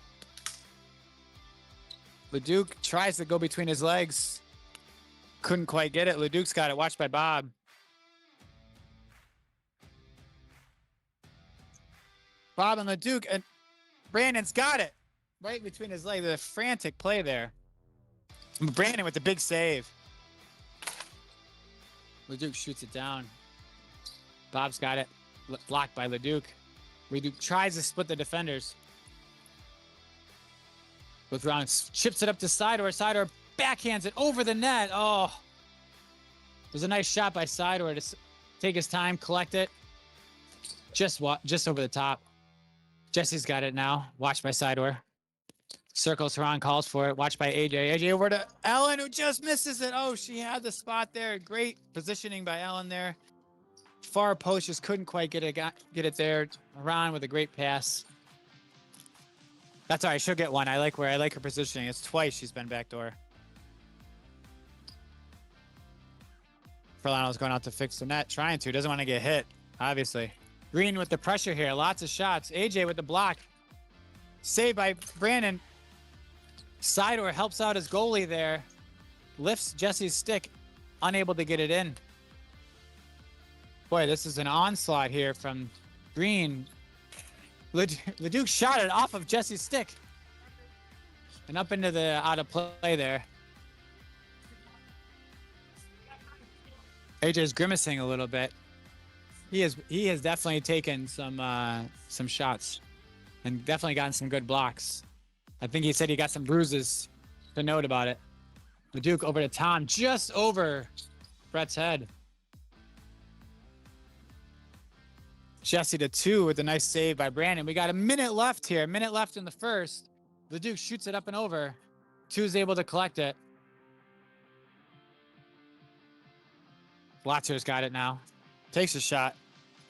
Leduc tries to go between his legs. Couldn't quite get it. Leduc's got it. Watched by Bob. Bob and Leduc, and Brandon's got it. Right between his legs. A frantic play there. Brandon with the big save. Leduc shoots it down. Bob's got it. Blocked by Leduc. Leduc tries to split the defenders. Goes around, chips it up to Sidor. Sidor backhands it over the net. Oh. There's a nice shot by Sidor to take his time, collect it. Just over the top. Jesse's got it now. Watched by Sidor. Circles Haran, calls for it. Watched by AJ. AJ over to Ellen, who just misses it. Oh, she had the spot there. Great positioning by Ellen there. Far post, just couldn't quite get it there. Haran with a great pass. That's all right. She'll get one. I like her positioning. It's twice she's been backdoor. Furlano's going out to fix the net. Trying to. Doesn't want to get hit, obviously. Green with the pressure here. Lots of shots. AJ with the block. Saved by Brandon. Sidor helps out his goalie there. Lifts Jesse's stick. Unable to get it in. Boy, this is an onslaught here from Green. Leduc shot it off of Jesse's stick. And up into the out of play there. AJ's grimacing a little bit. He has definitely taken some shots and definitely gotten some good blocks. I think he said he got some bruises to note about it. The Duke over to Tom, just over Brett's head. Jesse to 2 with a nice save by Brandon. We got a minute left here, a minute left in the first. The Duke shoots it up and over. 2 is able to collect it. Blatzer's got it now. Takes a shot.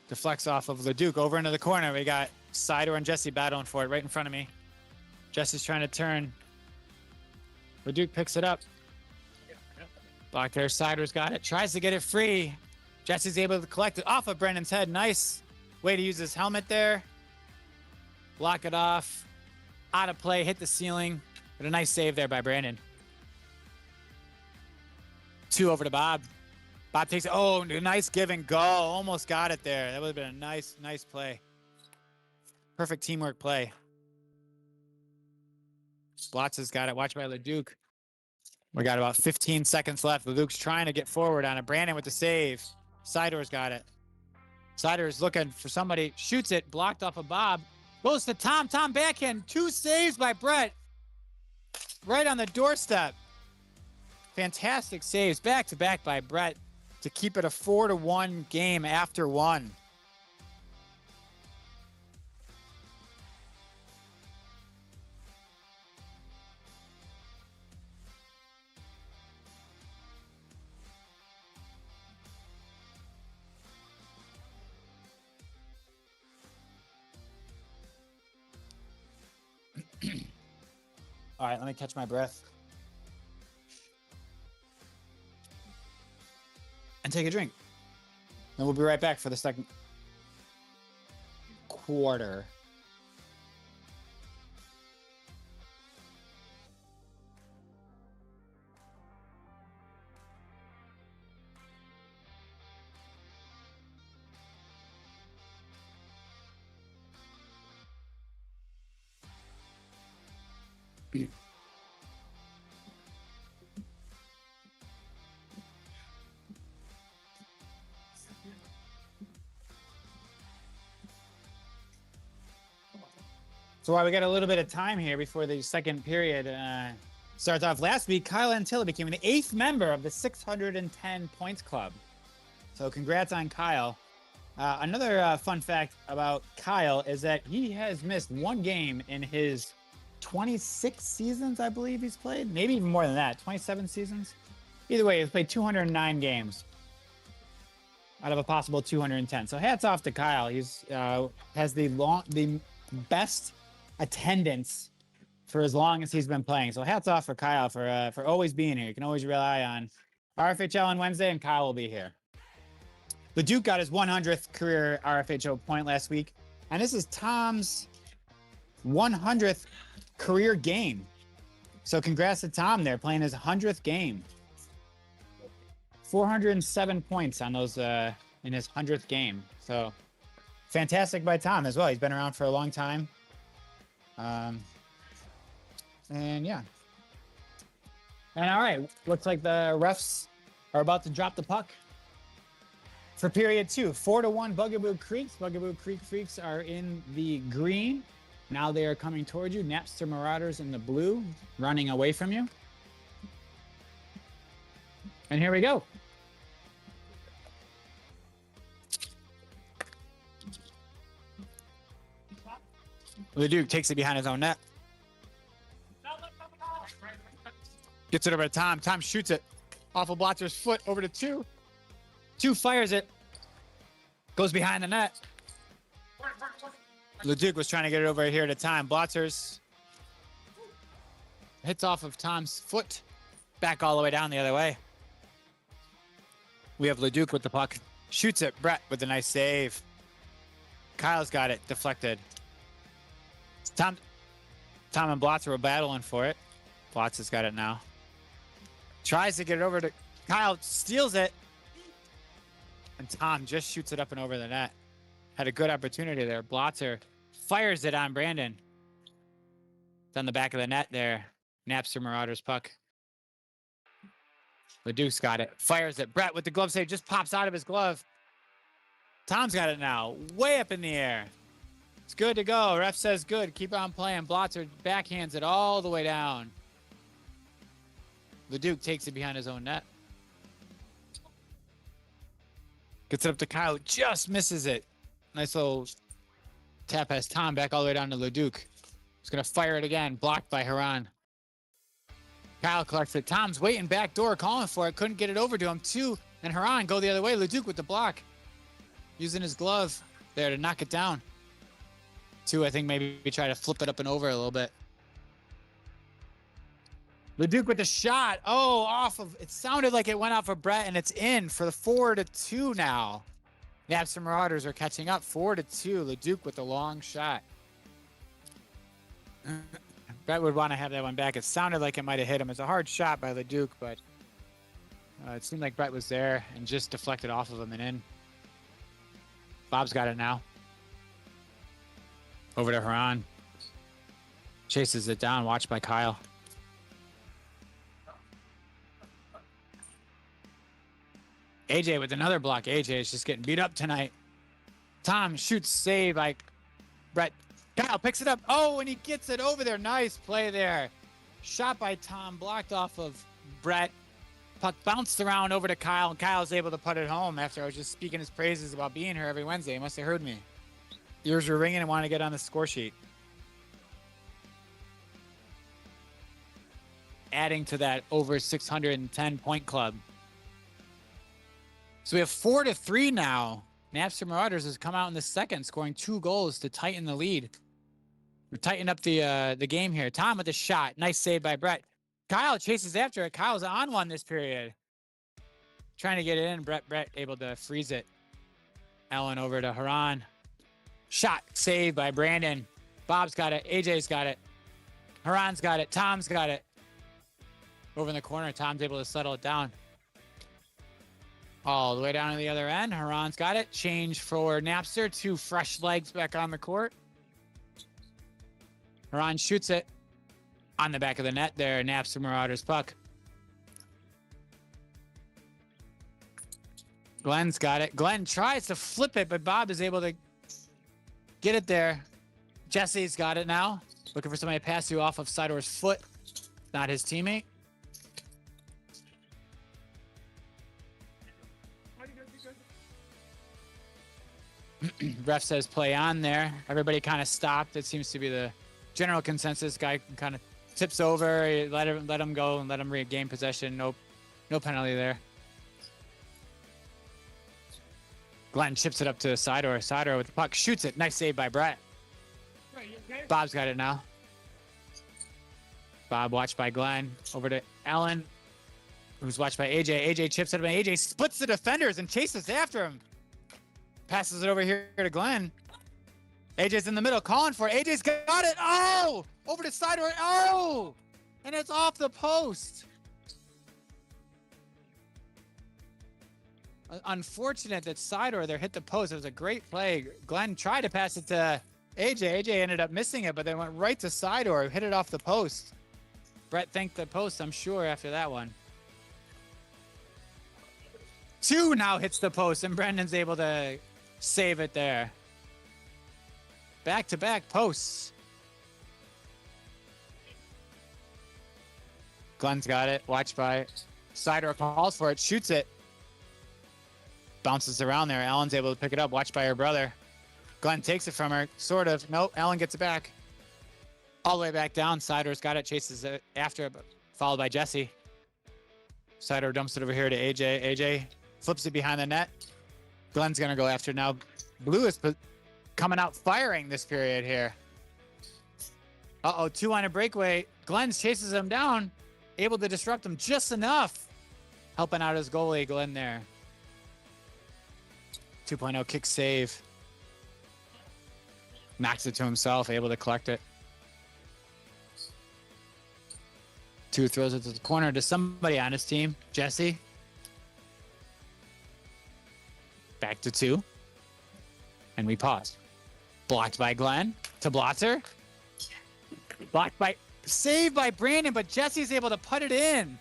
Deflects off of Leduc over into the corner. We got Sider and Jesse battling for it right in front of me. Jesse's trying to turn. Leduc picks it up. Back there, Sider's got it. Tries to get it free. Jesse's able to collect it off of Brendan's head. Nice way to use his helmet there. Block it off. Out of play, hit the ceiling. But a nice save there by Brandon. 2 over to Bob. Bob takes it. Oh, nice give and go. Almost got it there. That would have been a nice play. Perfect teamwork play. Blotz has got it. Watch by Leduc. We got about 15 seconds left. Leduc's trying to get forward on it. Brandon with the save. Sidor's got it. Sidor's looking for somebody. Shoots it. Blocked off of Bob. Goes to Tom. Tom backhand. 2 saves by Brett. Right on the doorstep. Fantastic saves. Back to back by Brett to keep it a 4-1 game after 1. All right, let me catch my breath. And take a drink. And we'll be right back for the second quarter. So while we got a little bit of time here before the second period starts off, last week, Kyle Antilla became the 8th member of the 610 Points Club. So congrats on Kyle. Another fun fact about Kyle is that he has missed 1 game in his 26 seasons, I believe he's played. Maybe even more than that, 27 seasons. Either way, he's played 209 games out of a possible 210. So hats off to Kyle. He's has the best attendance for as long as he's been playing. So hats off for Kyle for always being here. You can always rely on RFHL on Wednesday, and Kyle will be here. The Duke got his 100th career RFHL point last week, and this is Tom's 100th career game. So congrats to Tom there, playing his 100th game. 407 points on those in his 100th game. So fantastic by Tom as well. He's been around for a long time. And yeah. And all right, looks like the refs are about to drop the puck for period 2. 4-1 Bugaboo Creeks. Bugaboo Creek Freaks are in the green. Now they are coming towards you. Napster Marauders in the blue, running away from you. And here we go. The Duke takes it behind his own net. Gets it over to Tom. Tom shoots it off of Blatzer's foot over to 2. 2 fires it. Goes behind the net. Leduc was trying to get it over here to Tom. Blatzer's hits off of Tom's foot. Back all the way down the other way. We have Leduc with the puck. Shoots it. Brett with a nice save. Kyle's got it. Deflected. Tom and Blotzer were battling for it. Blatzer's got it now. Tries to get it over to Kyle. Steals it. And Tom just shoots it up and over the net. Had a good opportunity there. Blotzer fires it on Brandon. It's on the back of the net there. Napster Marauders puck. Leduc's got it. Fires it. Brett with the glove save just pops out of his glove. Tom's got it now. Way up in the air. It's good to go. Ref says good. Keep on playing. Blotzer backhands it all the way down. Leduc takes it behind his own net. Gets it up to Kyle. Just misses it. Nice little tap past Tom back all the way down to Leduc. He's going to fire it again. Blocked by Haran. Kyle collects it. Tom's waiting back door, calling for it. Couldn't get it over to him. 2, and Haran go the other way. Leduc with the block. Using his glove there to knock it down. 2, I think maybe try to flip it up and over a little bit. Leduc with the shot. Oh, off of, it sounded like it went off of Brett, and it's in for the 4-2 now. Napster Marauders are catching up. 4-2. Leduc with the long shot. Brett would want to have that one back. It sounded like it might have hit him. It's a hard shot by Leduc, but it seemed like Brett was there and just deflected off of him and in. Bob's got it now. Over to Haran. Chases it down. Watched by Kyle. AJ with another block. AJ is just getting beat up tonight. Tom shoots, save by Brett. Kyle picks it up. Oh, and he gets it over there. Nice play there. Shot by Tom, blocked off of Brett. Puck bounced around over to Kyle, and Kyle's able to put it home after I was just speaking his praises about being here every Wednesday. He must have heard me. Ears were ringing and wanted to get on the score sheet. Adding to that over 610 point club. So we have 4-3 now. Napster Marauders has come out in the second, scoring 2 goals to tighten the lead. We're tightening up the game here. Tom with the shot. Nice save by Brett. Kyle chases after it. Kyle's on one this period. Trying to get it in. Brett able to freeze it. Allen over to Haran. Shot saved by Brandon. Bob's got it. AJ's got it. Haran's got it. Tom's got it. Over in the corner. Tom's able to settle it down. All the way down to the other end. Haran's got it. Change for Napster. 2 fresh legs back on the court. Haran shoots it on the back of the net there. Napster Marauders puck. Glenn's got it. Glenn tries to flip it, but Bob is able to get it there. Jesse's got it now. Looking for somebody to pass to off of Sidor's foot. Not his teammate. Ref says play on there. Everybody kind of stopped. It seems to be the general consensus. Guy kind of tips over, let him go and let him regain possession. No penalty there. Glenn chips it up to Sidor. Sidor with the puck, shoots it. Nice save by Brett. Bob's got it now. Bob watched by Glenn. Over to Allen, who's watched by AJ. AJ chips it up, and AJ splits the defenders and chases after him. Passes it over here to Glenn. AJ's in the middle, calling for it. AJ's got it. Oh! Over to Sidor. Oh! And it's off the post. Unfortunate that Sidor there hit the post. It was a great play. Glenn tried to pass it to AJ. AJ ended up missing it, but they went right to Sidor. Hit it off the post. Brett thanked the post, I'm sure, after that one. 2 now hits the post, and Brendan's able to save it there. Back-to-back posts. Glenn's got it. Watched by Sidor, calls for it, shoots it. Bounces around there. Allen's able to pick it up. Watched by her brother. Glenn takes it from her. Sort of. Nope. Allen gets it back. All the way back down. Sidor's got it. Chases it after it, but followed by Jesse. Sidor dumps it over here to AJ. AJ flips it behind the net. Glenn's going to go after it now. Blue is coming out firing this period here. Uh-oh. 2 on a breakaway. Glenn chases him down. Able to disrupt him just enough. Helping out his goalie, Glenn there. 2.0 kick save. Knocks it to himself, able to collect it. 2 throws it to the corner to somebody on his team. Jesse. Back to 2. And we pause. Blocked by Glenn to Blotzer. Blocked by, saved by Brandon, but Jesse's able to put it in.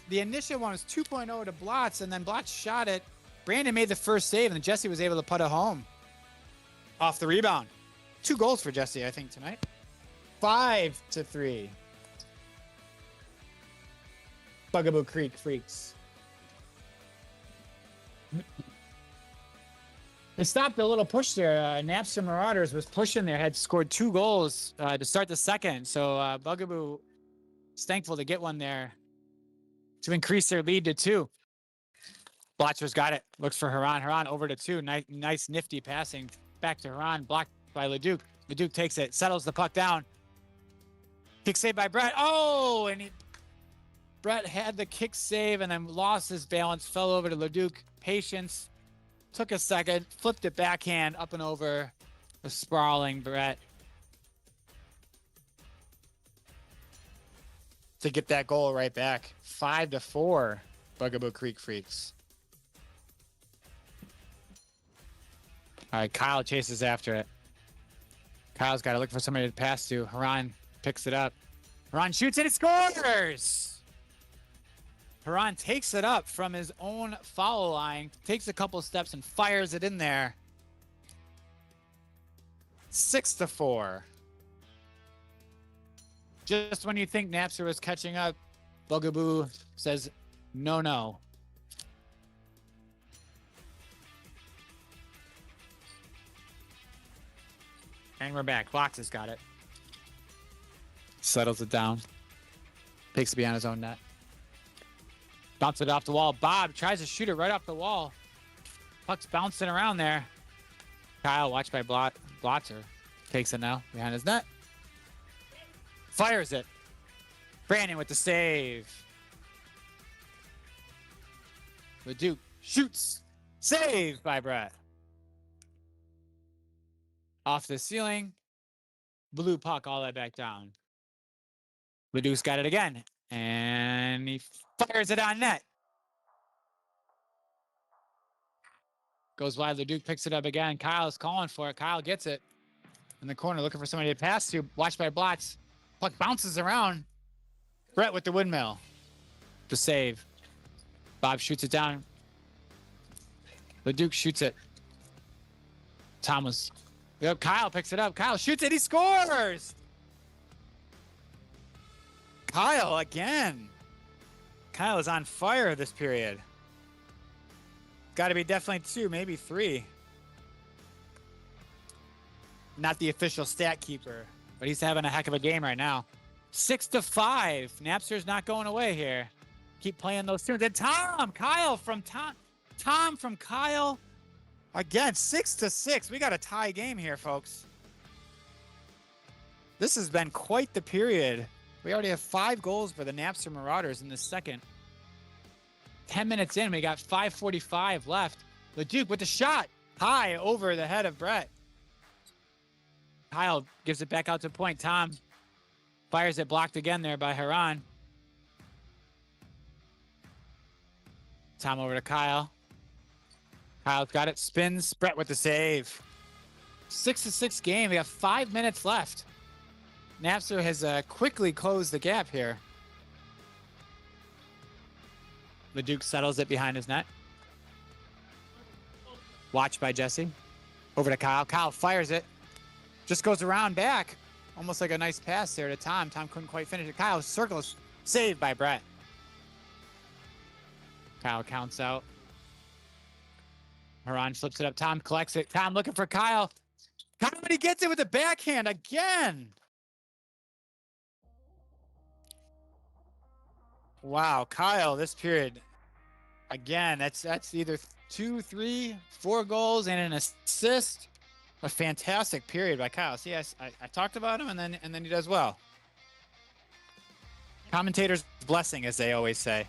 The initial one was 2.0 to Blotz, and then Blotz shot it. Brandon made the first save, and then Jesse was able to put it home off the rebound. 2 goals for Jesse, I think, tonight. 5-3. Bugaboo Creek Freaks. They stopped a little push there. Napster Marauders was pushing there, had scored 2 goals to start the second. So Bugaboo is thankful to get one there to increase their lead to 2. Blotcher's got it. Looks for Haran. Haran over to 2. Nice nifty passing. Back to Haran. Blocked by Leduc. Leduc takes it. Settles the puck down. Kick save by Brett. Oh, and Brett had the kick save and then lost his balance. Fell over to Leduc. Patience. Took a second. Flipped it backhand up and over the sprawling Brett to get that goal right back. 5-4. Bugaboo Creek Freaks. All right, Kyle chases after it. Kyle's got to look for somebody to pass to. Haran picks it up. Haran shoots and it scores! Haran takes it up from his own foul line, takes a couple steps and fires it in there. 6-4. Just when you think Napster was catching up, Bugaboo says, no. And we're back. Fox has got it. Settles it down. Takes it beyond his own net. Bounce it off the wall. Bob tries to shoot it right off the wall. Puck's bouncing around there. Kyle, watched by Blotzer. Takes it now behind his net. Fires it. Brandon with the save. Leduc shoots. Saved by Brett. Off the ceiling. Blue puck all that back down. Leduc's got it again. And he fires it on net. Goes wide. Leduc picks it up again. Kyle's calling for it. Kyle gets it in the corner, looking for somebody to pass to. Watched by Blotz. Puck bounces around. Brett with the windmill. The save. Bob shoots it down. Leduc shoots it. Thomas. Yep, Kyle picks it up. Kyle shoots it. He scores! Kyle again. Kyle is on fire this period. Got to be definitely 2, maybe 3. Not the official stat keeper, but he's having a heck of a game right now. 6-5. Napster's not going away here. Keep playing those tunes. And Tom from Kyle. Again, 6-6. We got a tie game here, folks. This has been quite the period. We already have 5 goals for the Napster Marauders in the second. 10 minutes in, we got 5:45 left. Leduc with the shot. High over the head of Brett. Kyle gives it back out to point. Tom fires it, blocked again there by Haran. Tom over to Kyle. Kyle's got it. Spins. Brett with the save. 6-6 game. We have 5 minutes left. Napster has quickly closed the gap here. Leduc settles it behind his net. Watched by Jesse. Over to Kyle. Kyle fires it. Just goes around back. Almost like a nice pass there to Tom. Tom couldn't quite finish it. Kyle circles. Saved by Brett. Kyle counts out. Haran flips it up. Tom collects it. Tom looking for Kyle. Kyle, and he gets it with the backhand again. Wow, Kyle, this period, again, that's either 2, 3, 4 goals and an assist. A fantastic period by Kyle. See, I talked about him, and then he does well. Commentator's blessing, as they always say.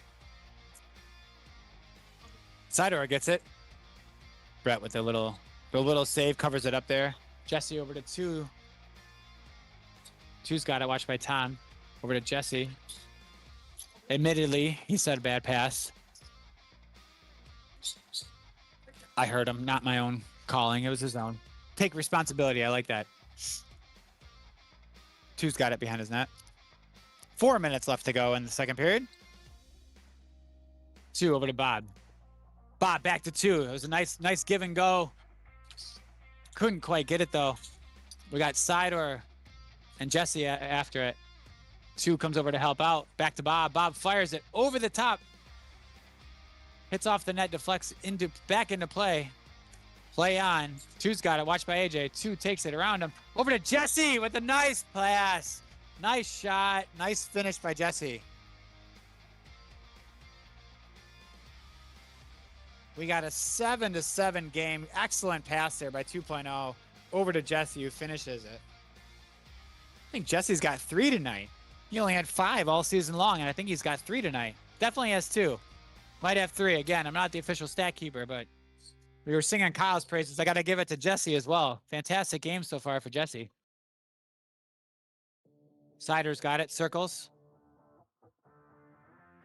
Sidor gets it. Brett with the little save, covers it up there. Jesse over to 2. 2's got it, watched by Tom. Over to Jesse. Admittedly, he said a bad pass. I heard him, not my own calling. It was his own. Take responsibility. I like that. 2's got it behind his net. 4 minutes left to go in the second period. 2 over to Bob. Bob back to 2. It was a nice give and go. Couldn't quite get it though. We got Sidor and Jesse after it. 2 comes over to help out. Back to Bob. Bob fires it over the top. Hits off the net, deflects back into play. Play on. 2's got it. Watched by AJ. 2 takes it around him. Over to Jesse with a nice pass. Nice shot. Nice finish by Jesse. We got a 7-7 game. Excellent pass there by 2.0. Over to Jesse, who finishes it. I think Jesse's got 3 tonight. He only had 5 all season long, and I think he's got 3 tonight. Definitely has 2. Might have 3. Again, I'm not the official stat keeper, but we were singing Kyle's praises. I got to give it to Jesse as well. Fantastic game so far for Jesse. Sidor's got it. Circles.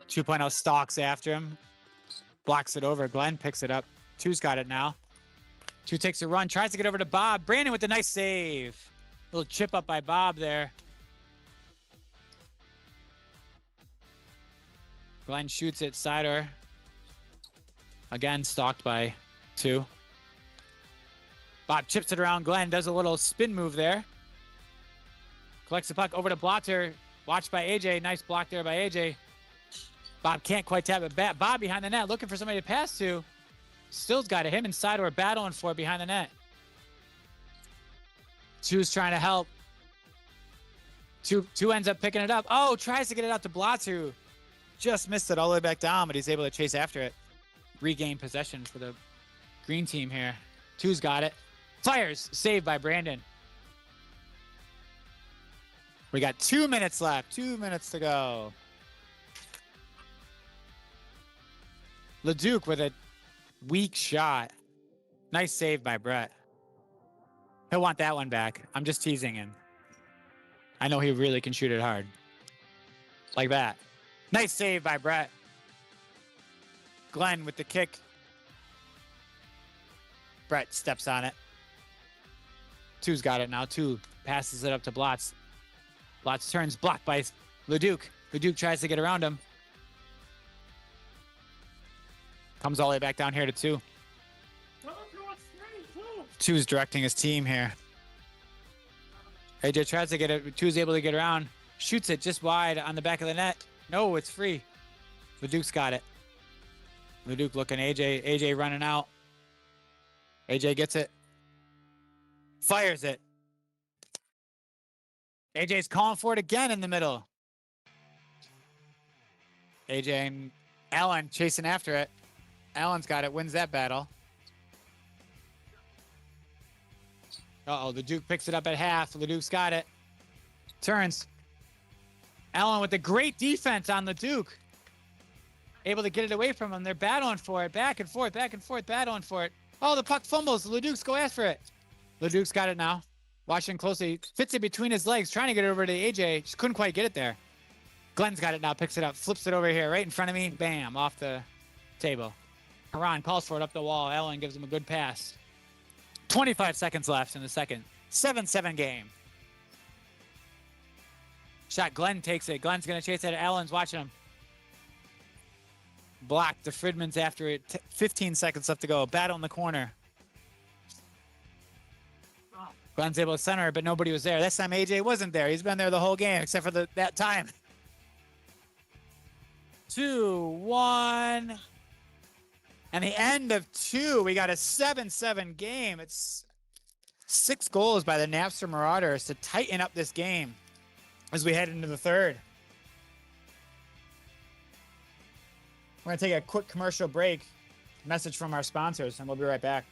2.0 stalks after him. Blocks it over. Glenn picks it up. 2's got it now. 2 takes a run. Tries to get over to Bob. Brandon with a nice save. Little chip up by Bob there. Glenn shoots it. Sidor. Again, stalked by 2. Bob chips it around. Glenn does a little spin move there. Collects the puck over to Blotter. Watched by AJ. Nice block there by AJ. Bob can't quite tap it back. Bob behind the net looking for somebody to pass to. Still's got it. Him and Sidor are battling for it behind the net. 2's trying to help. 2 ends up picking it up. Oh, tries to get it out to Blotter. Just missed it all the way back down, but he's able to chase after it. Regain possession for the green team here. 2's got it. Fires. Saved by Brandon. We got 2 minutes left. 2 minutes to go. Leduc with a weak shot. Nice save by Brett. He'll want that one back. I'm just teasing him. I know he really can shoot it hard. Like that. Nice save by Brett. Glenn with the kick. Brett steps on it. 2's got it now. 2 passes it up to Blotz. Blotz turns, blocked by Leduc. Leduc tries to get around him. Comes all the way back down here to 2. 2's directing his team here. AJ tries to get it. 2's able to get around. Shoots it just wide on the back of the net. No, it's free. Leduc's got it. Leduc looking. AJ running out. AJ gets it. Fires it. AJ's calling for it again in the middle. AJ and Allen chasing after it. Allen's got it, wins that battle. Uh-oh, the Duke picks it up at half. The Duke's got it. Turns. Allen with a great defense on the Duke. Able to get it away from him. They're battling for it. Back and forth, battling for it. Oh, the puck fumbles. The Duke's go after it. The Duke's got it now. Watching closely. Fits it between his legs. Trying to get it over to AJ. Just couldn't quite get it there. Glenn's got it now. Picks it up. Flips it over here. Right in front of me. Bam. Off the table. Haran calls for it up the wall. Allen gives him a good pass. 25 seconds left in the second. 7-7 game. Shot. Glenn takes it. Glenn's going to chase it. Allen's watching him. Blocked. The Fridman's after it. 15 seconds left to go. Battle in the corner. Glenn's able to center it, but nobody was there. This time AJ wasn't there. He's been there the whole game except for that time. 2-1. And the end of 2, we got a 7-7 game. It's 6 goals by the Napster Marauders to tighten up this game as we head into the third. We're going to take a quick commercial break, message from our sponsors, and we'll be right back.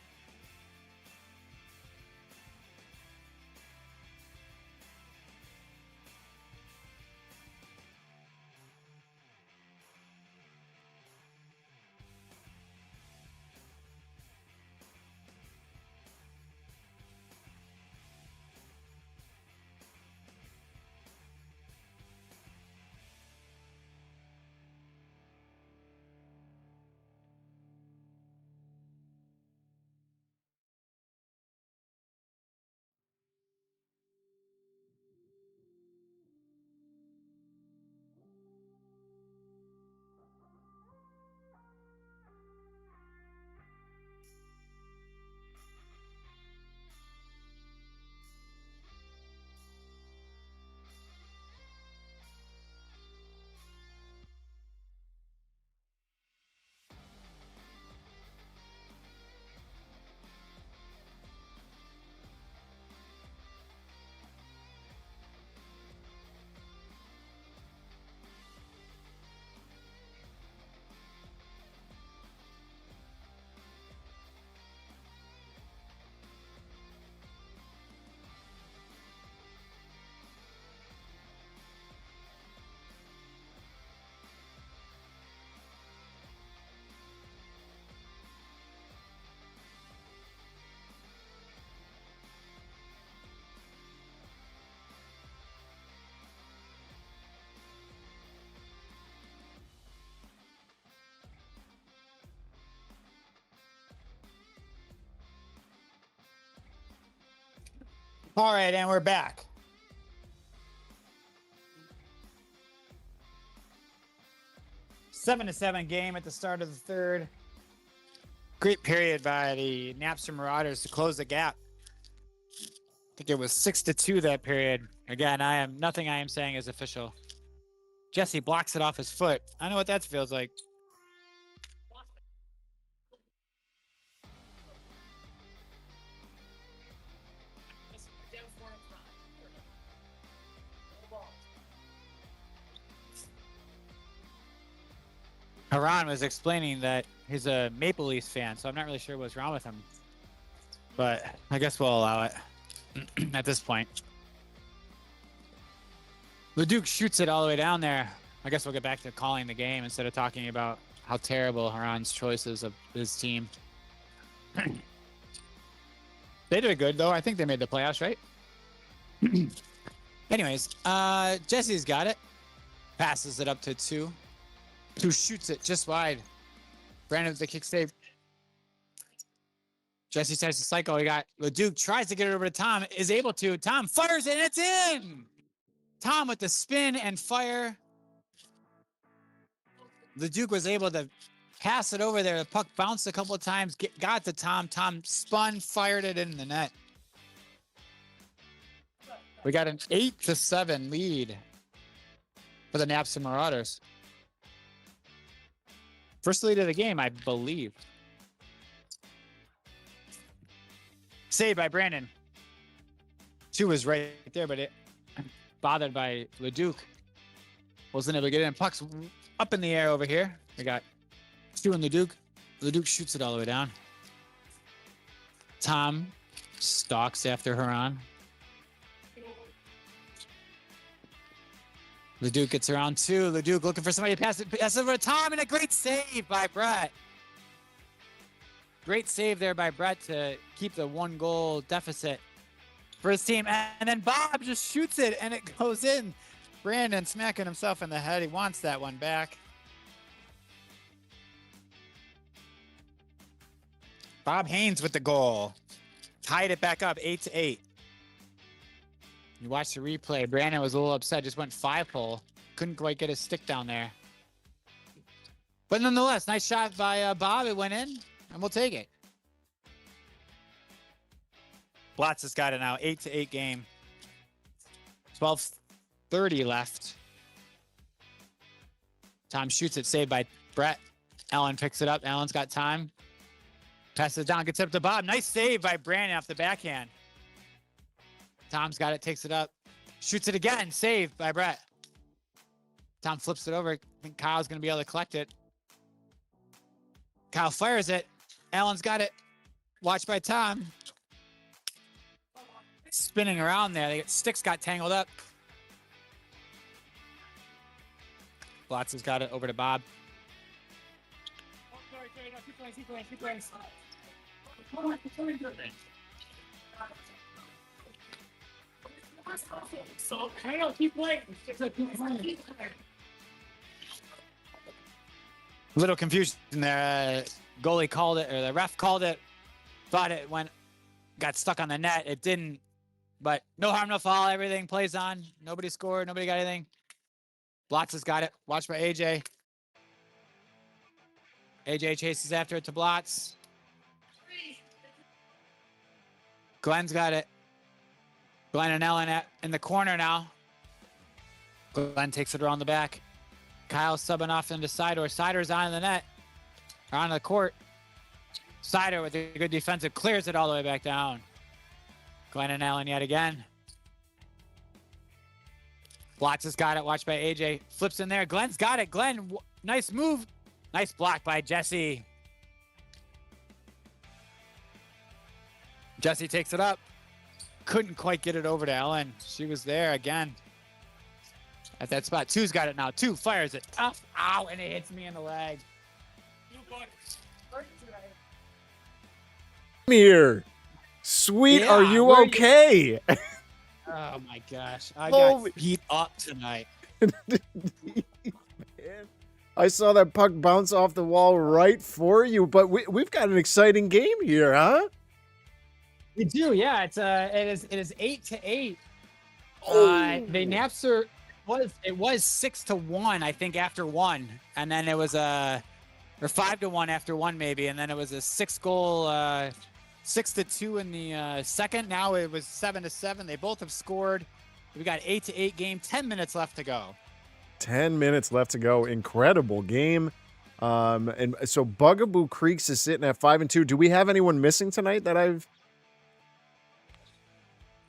All right, and we're back. Seven to 7 game at the start of the third. Great period by the Napster Marauders to close the gap. I think it was 6-2 that period. Again, nothing I am saying is official. Jesse blocks it off his foot. I know what that feels like. Haran was explaining that he's a Maple Leafs fan, so I'm not really sure what's wrong with him. But I guess we'll allow it at this point. Leduc shoots it all the way down there. I guess we'll get back to calling the game instead of talking about how terrible Haran's choices of his team. They did good, though. I think they made the playoffs, right? Anyways, Jesse's got it. Passes it up to 2. 2 shoots it just wide. Brandon with the kick save. Jesse starts to cycle. We got Leduc tries to get it over to Tom. Is able to. Tom fires it, and it's in! Tom with the spin and fire. Leduc was able to pass it over there. The puck bounced a couple of times. Got to Tom. Tom spun, fired it in the net. We got an 8-7 lead for the Napster Marauders. First lead of the game, I believe. Saved by Brandon. 2 was right there, but it bothered by Leduc. Wasn't able to get in. Puck's up in the air over here. We got 2 in Leduc. Leduc shoots it all the way down. Tom stalks after Haran. Leduc gets around 2. Leduc looking for somebody to pass it. Pass over to Tom, and a great save by Brett. Great save there by Brett to keep the 1-goal deficit for his team. And then Bob just shoots it, and it goes in. Brandon smacking himself in the head. He wants that one back. Bob Haynes with the goal. Tied it back up 8-8. You watch the replay. Brandon was a little upset. Just went 5-hole. Couldn't quite get his stick down there. But nonetheless, nice shot by Bob. It went in, and we'll take it. Blotz has got it now. 8-8 game. 12:30 left. Tom shoots it. Saved by Brett. Allen picks it up. Allen's got time. Passes it down. Gets it up to Bob. Nice save by Brandon off the backhand. Tom's got it, takes it up, shoots it again, saved by Brett. Tom flips it over. I think Kyle's going to be able to collect it. Kyle fires it. Allen's got it. Watched by Tom. Spinning around there. Sticks got tangled up. Blotz has got it over to Bob. So hang on, keep playing. Little confusion there. Goalie called it, or the ref called it. Thought it got stuck on the net. It didn't, but no harm, no foul. Everything plays on. Nobody scored. Nobody got anything. Blotz has got it. Watched by AJ. AJ chases after it to Blotz. Glenn's got it. Glenn and Ellen in the corner now. Glenn takes it around the back. Kyle subbing off into Sider. Sider's on the net. Or on the court. Sider with a good defensive. Clears it all the way back down. Glenn and Allen yet again. Blotz has got it. Watched by AJ. Flips in there. Glenn's got it. Glenn, nice move. Nice block by Jesse. Jesse takes it up. Couldn't quite get it over to Ellen. She was there again at that spot. 2's got it now. 2 fires it tough. Ow, and it hits me in the leg. Here. Sweet, Yeah, are you where okay? Oh my gosh. I Holy- got beat up tonight. I saw that puck bounce off the wall right for you, but we've got an exciting game here, huh? We do, yeah. It is 8-8. The Napster was 6-1, I think, after one, and then it was or 5-1 after one maybe, and then it was a 6-goal 6-2 in the second. Now it was 7-7. They both have scored. We got 8-8 game. 10 minutes left to go. 10 minutes left to go. Incredible game. And so Bugaboo Creeks is sitting at 5-2. Do we have anyone missing tonight that I've?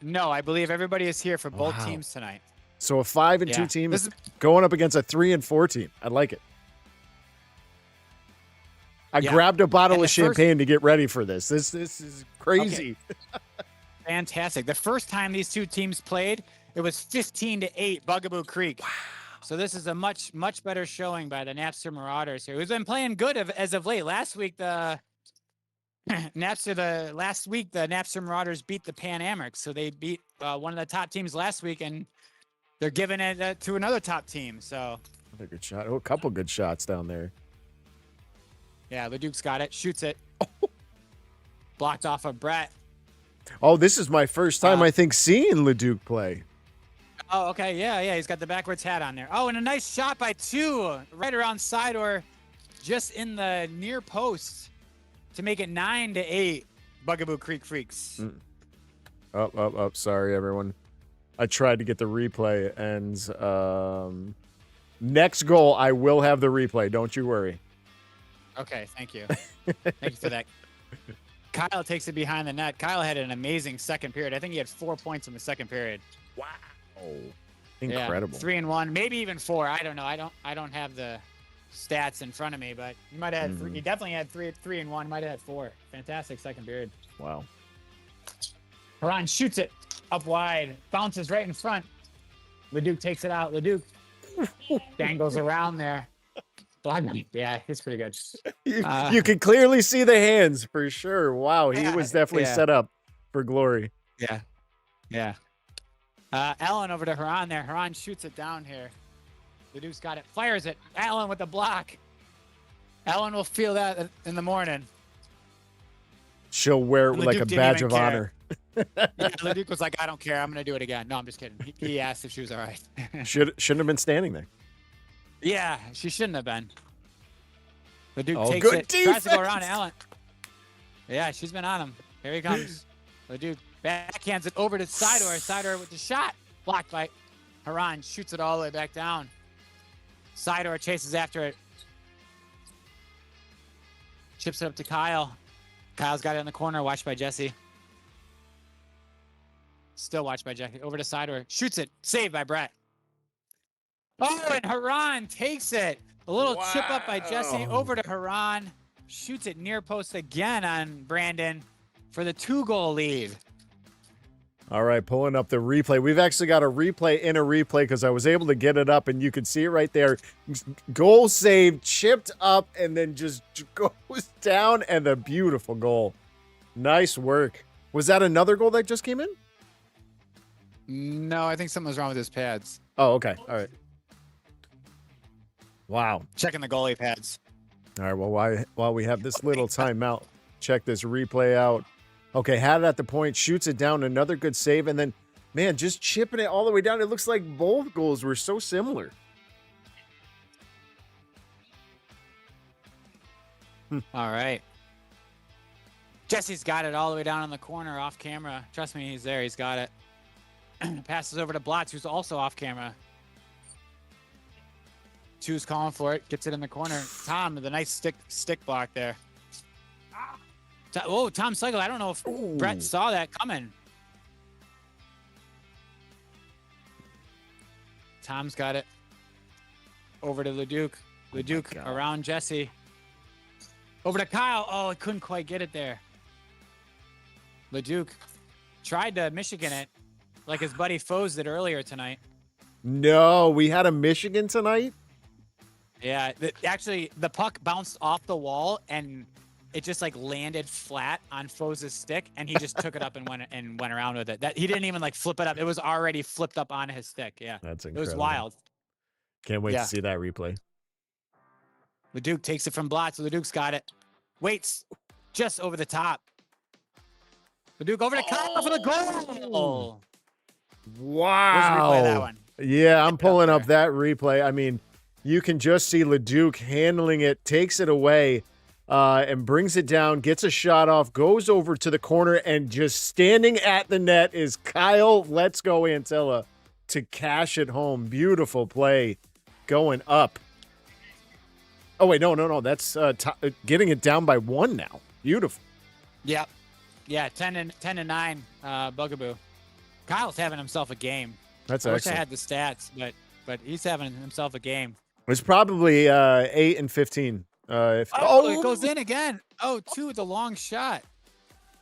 No, I believe everybody is here for both Wow. teams tonight. So a 5-2 Yeah. team This is is- going up against a 3-4 team. I like it. I Yeah. grabbed a bottle And of the first- champagne to get ready for this. This is crazy. Fantastic. The first time these two teams played, it was 15-8 Bugaboo Creek. Wow. So this is a much better showing by the Napster Marauders here, who's been playing good as of late. Last week the Napster Marauders beat the Pan Americs, so they beat one of the top teams last week, and they're giving it to another top team. So Another good shot. Oh, a couple good shots down there. yeah, LeDuc's got it, shoots it, blocked off of Brett. Oh, this is my first time, I think, seeing Leduc play. Oh, okay. Yeah. He's got the backwards hat on there. Oh, and a nice shot by two right around side or just in the near post to make it 9-8 Bugaboo Creek Freaks. Up. Sorry, everyone. I tried to get the replay, and next goal, I will have the replay. Don't you worry. Okay. Thank you. Thank you for that. Kyle takes it behind the net. Kyle had an amazing second period. I think he had 4 points in the second period. Wow. Incredible. Yeah, 3-1, maybe even 4. I don't know. I don't have the stats in front of me, but he might have had three. He definitely had 3-1. Might have had 4. Fantastic second period. Wow. Haran shoots it up wide, bounces right in front. Leduc takes it out. Leduc dangles around there. Yeah, he's pretty good. You can clearly see the hands for sure. Wow, he Yeah, was definitely yeah. set up for glory. Yeah. Allen over to Haran there. Haran shoots it down here. Leduc's got it, fires it. Allen with the block. Allen will feel that in the morning. She'll wear it And like a Leduc didn't badge even of care. honor. Yeah, Leduc was like, I don't care. I'm going to do it again. No, I'm just kidding. He asked if she was all right. Shouldn't have been standing there. Yeah, she shouldn't have been. Leduc Oh, takes good it. Tries to go defense. around Allen. Yeah, she's been on him. Here he comes. Leduc backhands it over to Sidor. Sidor with the shot. Blocked by Haran. Shoots it all the way back down. Sidor chases after it. Chips it up to Kyle. Kyle's got it in the corner. Watched by Jesse. Still watched by Jesse. Over to Sidor. Shoots it. Saved by Brett. Oh, and Haran takes it. A little chip up by Jesse. Over to Haran. Shoots it near post again on Brandon for the 2-goal lead. All right, pulling up the replay. We've actually got a replay in a replay because I was able to get it up, and you can see it right there. Goal saved, chipped up, and then just goes down, and a beautiful goal. Nice work. Was that another goal that just came in? No, I think something was wrong with his pads. Oh, okay. All right. Wow. Checking the goalie pads. All right, well, while we have this little timeout, check this replay out. Okay, had it at the point, shoots it down, another good save, and then, man, just chipping it all the way down. It looks like both goals were so similar. All right. Jesse's got it all the way down in the corner off camera. Trust me, he's there. He's got it. Passes over to Blotz, who's also off camera. Two's calling for it. Gets it in the corner. Tom with a nice stick block there. Oh, Tom Cycle. I don't know if Brett saw that coming. Tom's got it. Over to Leduc. Leduc around Jesse. Over to Kyle. Oh, I couldn't quite get it there. Leduc tried to Michigan it like his buddy Foes did earlier tonight. No, we had a Michigan tonight? Yeah, actually, the puck bounced off the wall and it just like landed flat on Foes' stick, and he just took it up and went around with it. That he didn't even like flip it up; it was already flipped up on his stick. Yeah, That's it was incredible. wild. Can't wait Yeah. to see that replay. Leduc takes it from Blotz. Leduc's got it. Waits just over the top. Leduc over to Kyle for the goal. Wow. Replay that one. Yeah, I'm pulling up there. that replay. I mean, you can just see Leduc handling it, takes it away, and brings it down, gets a shot off, goes over to the corner, and just standing at the net is Kyle Let's Go Antilla to cash it home. Beautiful play going up. Oh, wait, no. That's getting it down by 1 now. Beautiful. Yep. Yeah, 10-9, Bugaboo. Kyle's having himself a game. That's I wish I excellent. had the stats, but he's having himself a game. It's probably 8 and 15. It goes in again. Oh, 2 with the long shot.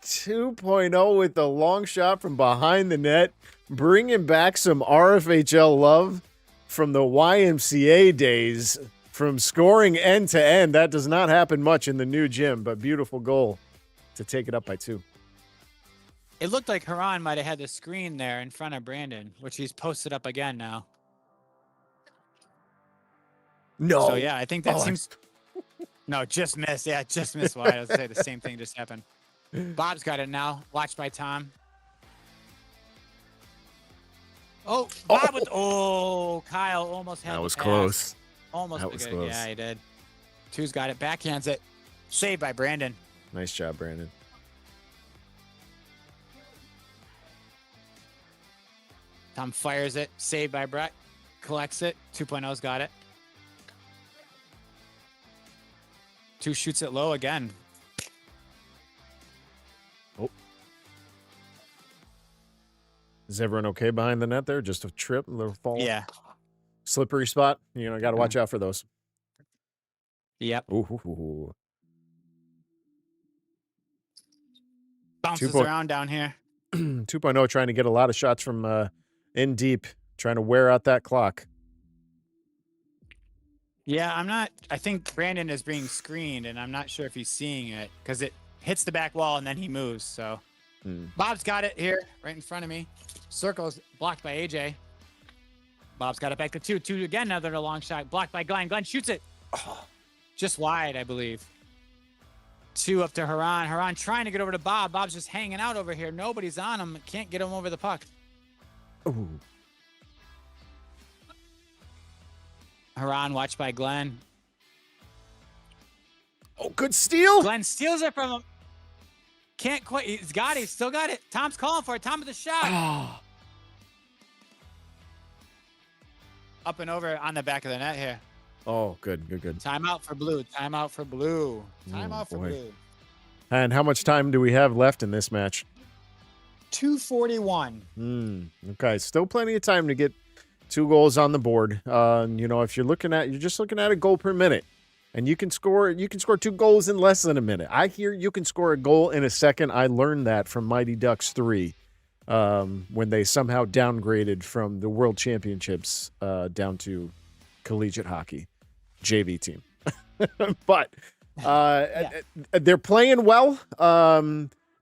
2.0 with the long shot from behind the net, bringing back some RFHL love from the YMCA days, from scoring end to end. That does not happen much in the new gym, but beautiful goal to take it up by 2. It looked like Haran might have had the screen there in front of Brandon, which he's posted up again now. No. So, yeah, I think that seems... No, just missed. Yeah, just missed wide. I was say the same thing just happened. Bob's got it now. Watched by Tom. Oh, Bob with... Oh, Kyle almost had That the was pass. close. Almost. That was good. close. Yeah, he did. 2's got it. Backhands it. Saved by Brandon. Nice job, Brandon. Tom fires it. Saved by Brett. Collects it. 2.0's got it. 2 shoots it low again. Oh. Is everyone okay behind the net there? Just a trip, a little fall? Yeah. Slippery spot? You know, got to watch out for those. Yep. Ooh. Bounces 2.0 around down here. 2.0 trying to get a lot of shots from in deep, trying to wear out that clock. Yeah, I think Brandon is being screened, and I'm not sure if he's seeing it because it hits the back wall and then he moves. So Bob's got it here right in front of me. Circle's blocked by AJ. Bob's got it back to 2. 2 again, another long shot. Blocked by Glenn. Glenn shoots it. Oh, just wide, I believe. 2 up to Haran. Haran trying to get over to Bob. Bob's just hanging out over here. Nobody's on him. Can't get him over the puck. Ooh. Haran watched by Glenn. Oh, good steal. Glenn steals it from him. Can't quite. He's got it. He's still got it. Tom's calling for it. Tom with the shot. Up and over on the back of the net here. Oh, good. Timeout for blue. Timeout for blue. Timeout for boy. blue. And how much time do we have left in this match? 2:41. Okay, still plenty of time to get 2 goals on the board. If you're just looking at a goal per minute, and you can score 2 goals in less than a minute. I hear you can score a goal in a second. I learned that from Mighty Ducks 3 when they somehow downgraded from the World Championships down to collegiate hockey JV team. But they're playing well.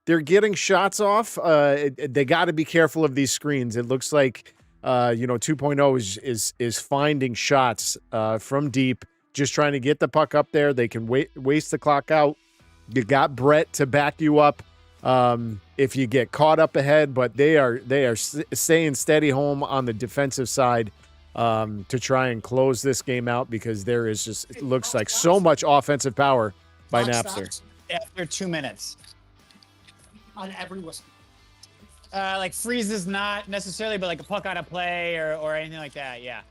They're getting shots off. They got to be careful of these screens. It looks like 2.0 is finding shots from deep, just trying to get the puck up there. They can waste the clock out. You got Brett to back you up if you get caught up ahead, but they are staying steady home on the defensive side to try and close this game out because there is just, it looks like so much offensive power by Napster. After 2 minutes. On every whistle. Like freezes not necessarily, but like a puck out of play or anything like that. Yeah.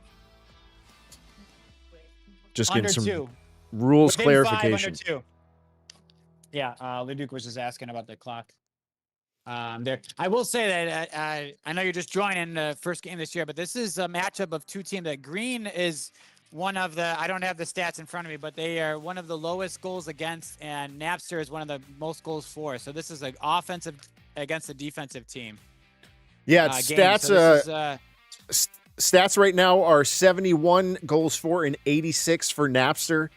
Just Under getting some 2. rules Within clarification. 5, under 2. Yeah, Leduc was just asking about the clock. There, I will say that I know you're just joining the first game this year, but this is a matchup of 2 teams. That Green is one of the, I don't have the stats in front of me, but they are one of the lowest goals against, and Napster is one of the most goals for. So this is an offensive against a defensive team. Yeah, game. stats. Stats right now are 71 goals for and 86 for Napster.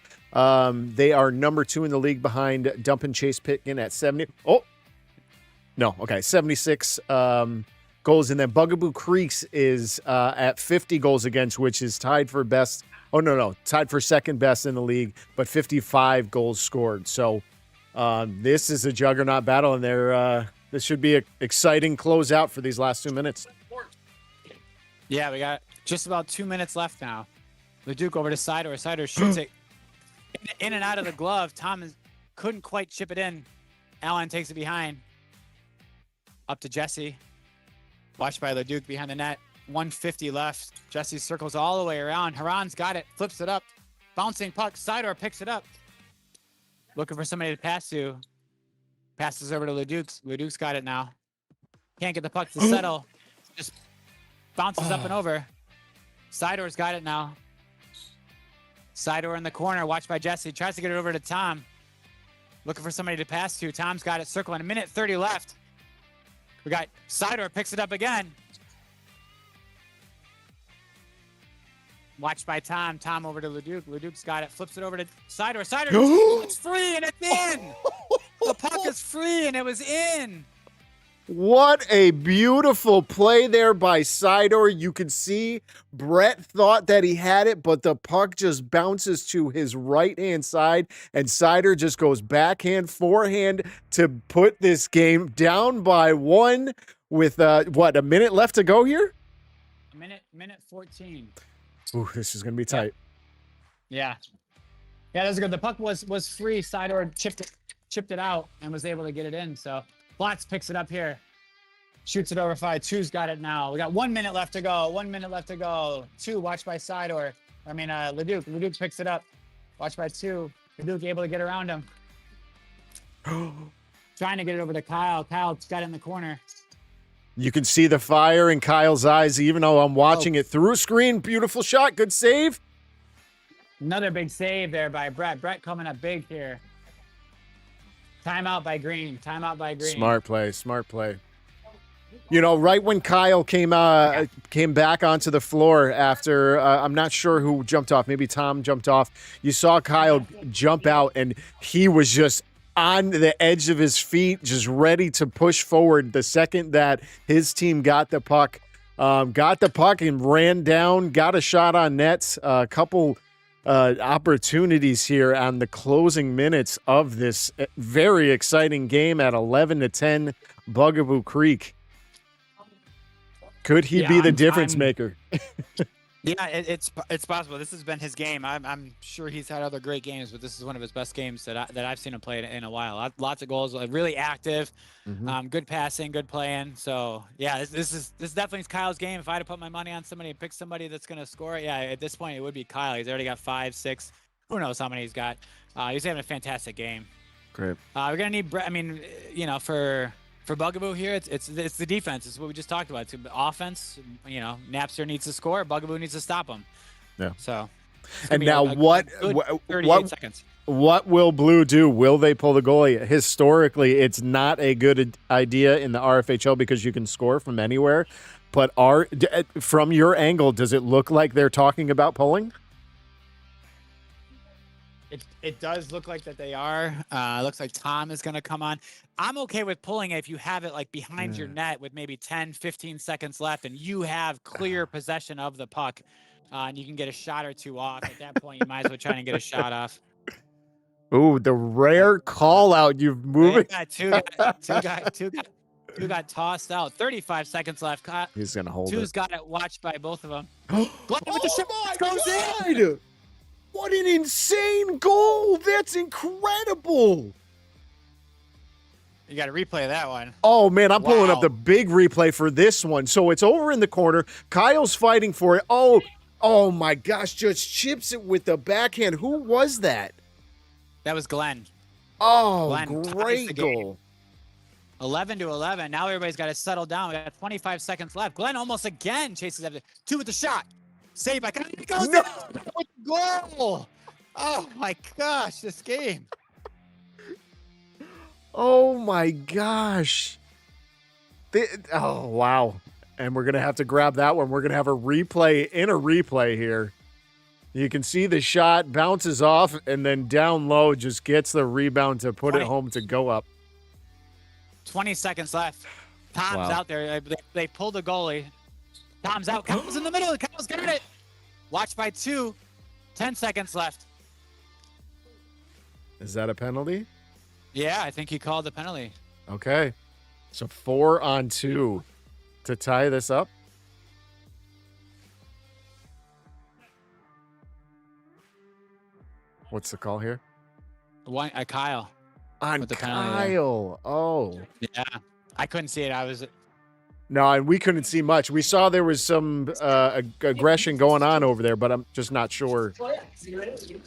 They are number 2 in the league behind Dump and Chase Pitkin at 70. Oh, no. Okay. 76 goals. And then Bugaboo Creeks is at 50 goals against, which is tied for best. Oh, no. Tied for second best in the league, but 55 goals scored. So this is a juggernaut battle, and This should be an exciting closeout for these last 2 minutes. Yeah, we got just about 2 minutes left now. Leduc over to Sidor. Sidor shoots it in and out of the glove. Tom couldn't quite chip it in. Allen takes it behind. Up to Jesse. Watched by Leduc behind the net. 150 left. Jesse circles all the way around. Haran's got it. Flips it up. Bouncing puck. Sidor picks it up. Looking for somebody to pass to. Passes over to Leduc. Leduc's got it now. Can't get the puck to settle. Just bounces up and over. Sidor's got it now. Sidor in the corner. Watched by Jesse. Tries to get it over to Tom. Looking for somebody to pass to. Tom's got it circling. 1:30 left. We got Sidor picks it up again. Watched by Tom. Tom over to Leduc. Leduc's got it. Flips it over to Sidor. Sidor, it's free and it's in. The puck is free and it was in. What a beautiful play there by Sidor. You could see Brett thought that he had it, but the puck just bounces to his right-hand side, and Sidor just goes backhand, forehand to put this game down by 1 with, what, a minute left to go here? Minute 14. Ooh, this is going to be tight. Yeah, that was good. The puck was free. Sidor chipped it out and was able to get it in, so... Blotz picks it up here. Shoots it over 5. Two's got it now. We got 1 minute left to go. 1 minute left to go. Two, watched by Sidor. Leduc. Leduc picks it up. Watched by Two. Leduc able to get around him. Trying to get it over to Kyle. Kyle's got it in the corner. You can see the fire in Kyle's eyes, even though I'm watching it through screen. Beautiful shot. Good save. Another big save there by Brett. Brett coming up big here. Timeout by Green. Timeout by Green. Smart play. Smart play. You know, right when Kyle came back onto the floor after, I'm not sure who jumped off. Maybe Tom jumped off. You saw Kyle jump out, and he was just on the edge of his feet, just ready to push forward the second that his team got the puck. And ran down, got a shot on net. A couple opportunities here on the closing minutes of this very exciting game at 11-10 Bugaboo Creek. Could he be the difference maker? Yeah, it's possible. This has been his game. I'm sure he's had other great games, but this is one of his best games that I've seen him play in a while. Lots of goals, really active, good passing, good playing. So yeah, this definitely is Kyle's game. If I had to put my money on somebody and pick somebody that's going to score it, yeah, at this point it would be Kyle. He's already got 5, 6. Who knows how many he's got? He's having a fantastic game. Great. We're gonna need. For Bugaboo here, it's the defense. It's what we just talked about. It's offense. Napster needs to score. Bugaboo needs to stop him. Yeah. So. And now what 38 seconds. What will Blue do? Will they pull the goalie? Historically, it's not a good idea in the RFHL because you can score from anywhere. But from your angle, does it look like they're talking about pulling? It does look like that they are. It looks like Tom is going to come on. I'm okay with pulling it if you have it like behind your net with maybe 10, 15 seconds left and you have clear possession of the puck and you can get a shot or two off. At that point, you might as well try and get a shot off. Ooh, the rare call out you've moved. Two got tossed out. 35 seconds left. He's going to hold Two's it. got it watched by both of them. With the Oh shot goes my in. God! What an insane goal! That's incredible! You got to replay that one. Oh, man, I'm pulling up the big replay for this one. So it's over in the corner. Kyle's fighting for it. Oh my gosh, just chips it with the backhand. Who was that? That was Glenn. Oh, Glenn great goal. 11-11. Now everybody's got to settle down. We got 25 seconds left. Glenn almost again chases after. Two with the shot. Save by Glenn. He goes No. with the goal. Oh my gosh, this game. Oh my gosh. Oh, wow. And we're going to have to grab that one. We're going to have a replay in a replay here. You can see the shot bounces off and then down low just gets the rebound to put it home to go up. 20 seconds left. Tom's out there. They pulled the goalie. Tom's out. Kyle's in the middle. Kyle's got it. Watch by Two. 10 seconds left. Is that a penalty? Yeah, I think he called the penalty. Okay. So 4-on-2 to tie this up. What's the call here? Kyle. On With the penalty there. Kyle. Oh. Yeah. I couldn't see it. I was No, and we couldn't see much. We saw there was some aggression going on over there, but I'm just not sure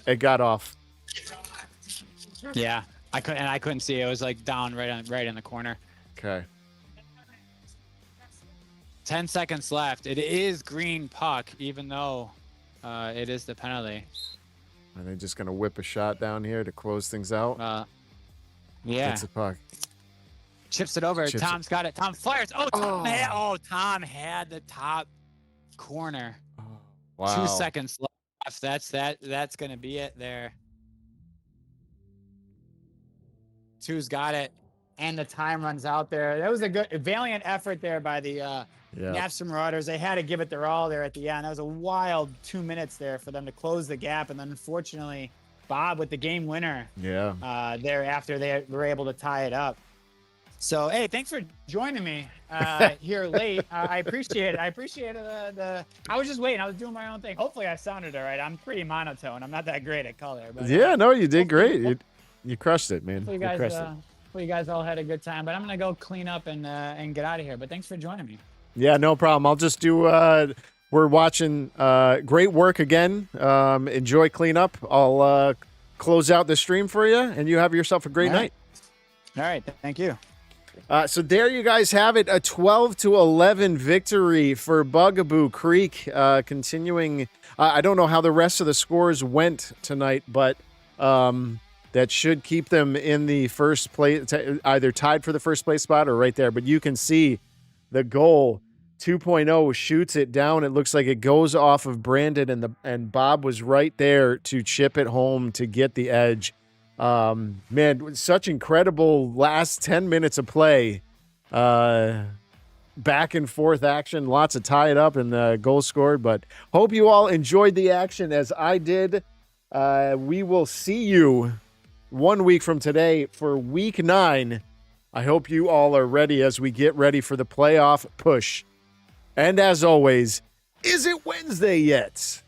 it got off. Yeah. I couldn't see it. It was like down right in the corner. Okay. 10 seconds left. It is green puck, even though it is the penalty. Are they just gonna whip a shot down here to close things out? Yeah. Gets the puck. Chips it over. Chips Tom's got it. Tom fires. Tom had the top corner. Oh, wow. 2 seconds left. That's gonna be it there. Two's got it, and the time runs out there. That was a valiant effort there by the Navs Marauders. They had to give it their all there at the end. That was a wild 2 minutes there for them to close the gap, and then unfortunately, Bob with the game winner. Yeah. There after they were able to tie it up. So hey, thanks for joining me here late. I appreciate it. I was just waiting. I was doing my own thing. Hopefully, I sounded all right. I'm pretty monotone. I'm not that great at color. But, Yeah. No, you did great. You crushed it, man. Hopefully you guys all had a good time. But I'm gonna go clean up and get out of here. But thanks for joining me. Yeah, no problem. I'll just do. We're watching. Great work again. Enjoy cleanup. I'll close out the stream for you, and you have yourself a great night. All right. Thank you. So there you guys have it. A 12-11 victory for Bugaboo Creek. Continuing. I don't know how the rest of the scores went tonight, but that should keep them in the first place, either tied for the first place spot or right there. But you can see the goal 2.0 shoots it down. It looks like it goes off of Brandon, and Bob was right there to chip it home to get the edge. Man, such incredible last 10 minutes of play. Back and forth action, lots of tie it up and goals scored. But hope you all enjoyed the action as I did. We will see you 1 week from today for week 9. I hope you all are ready as we get ready for the playoff push. And as always, is it Wednesday yet?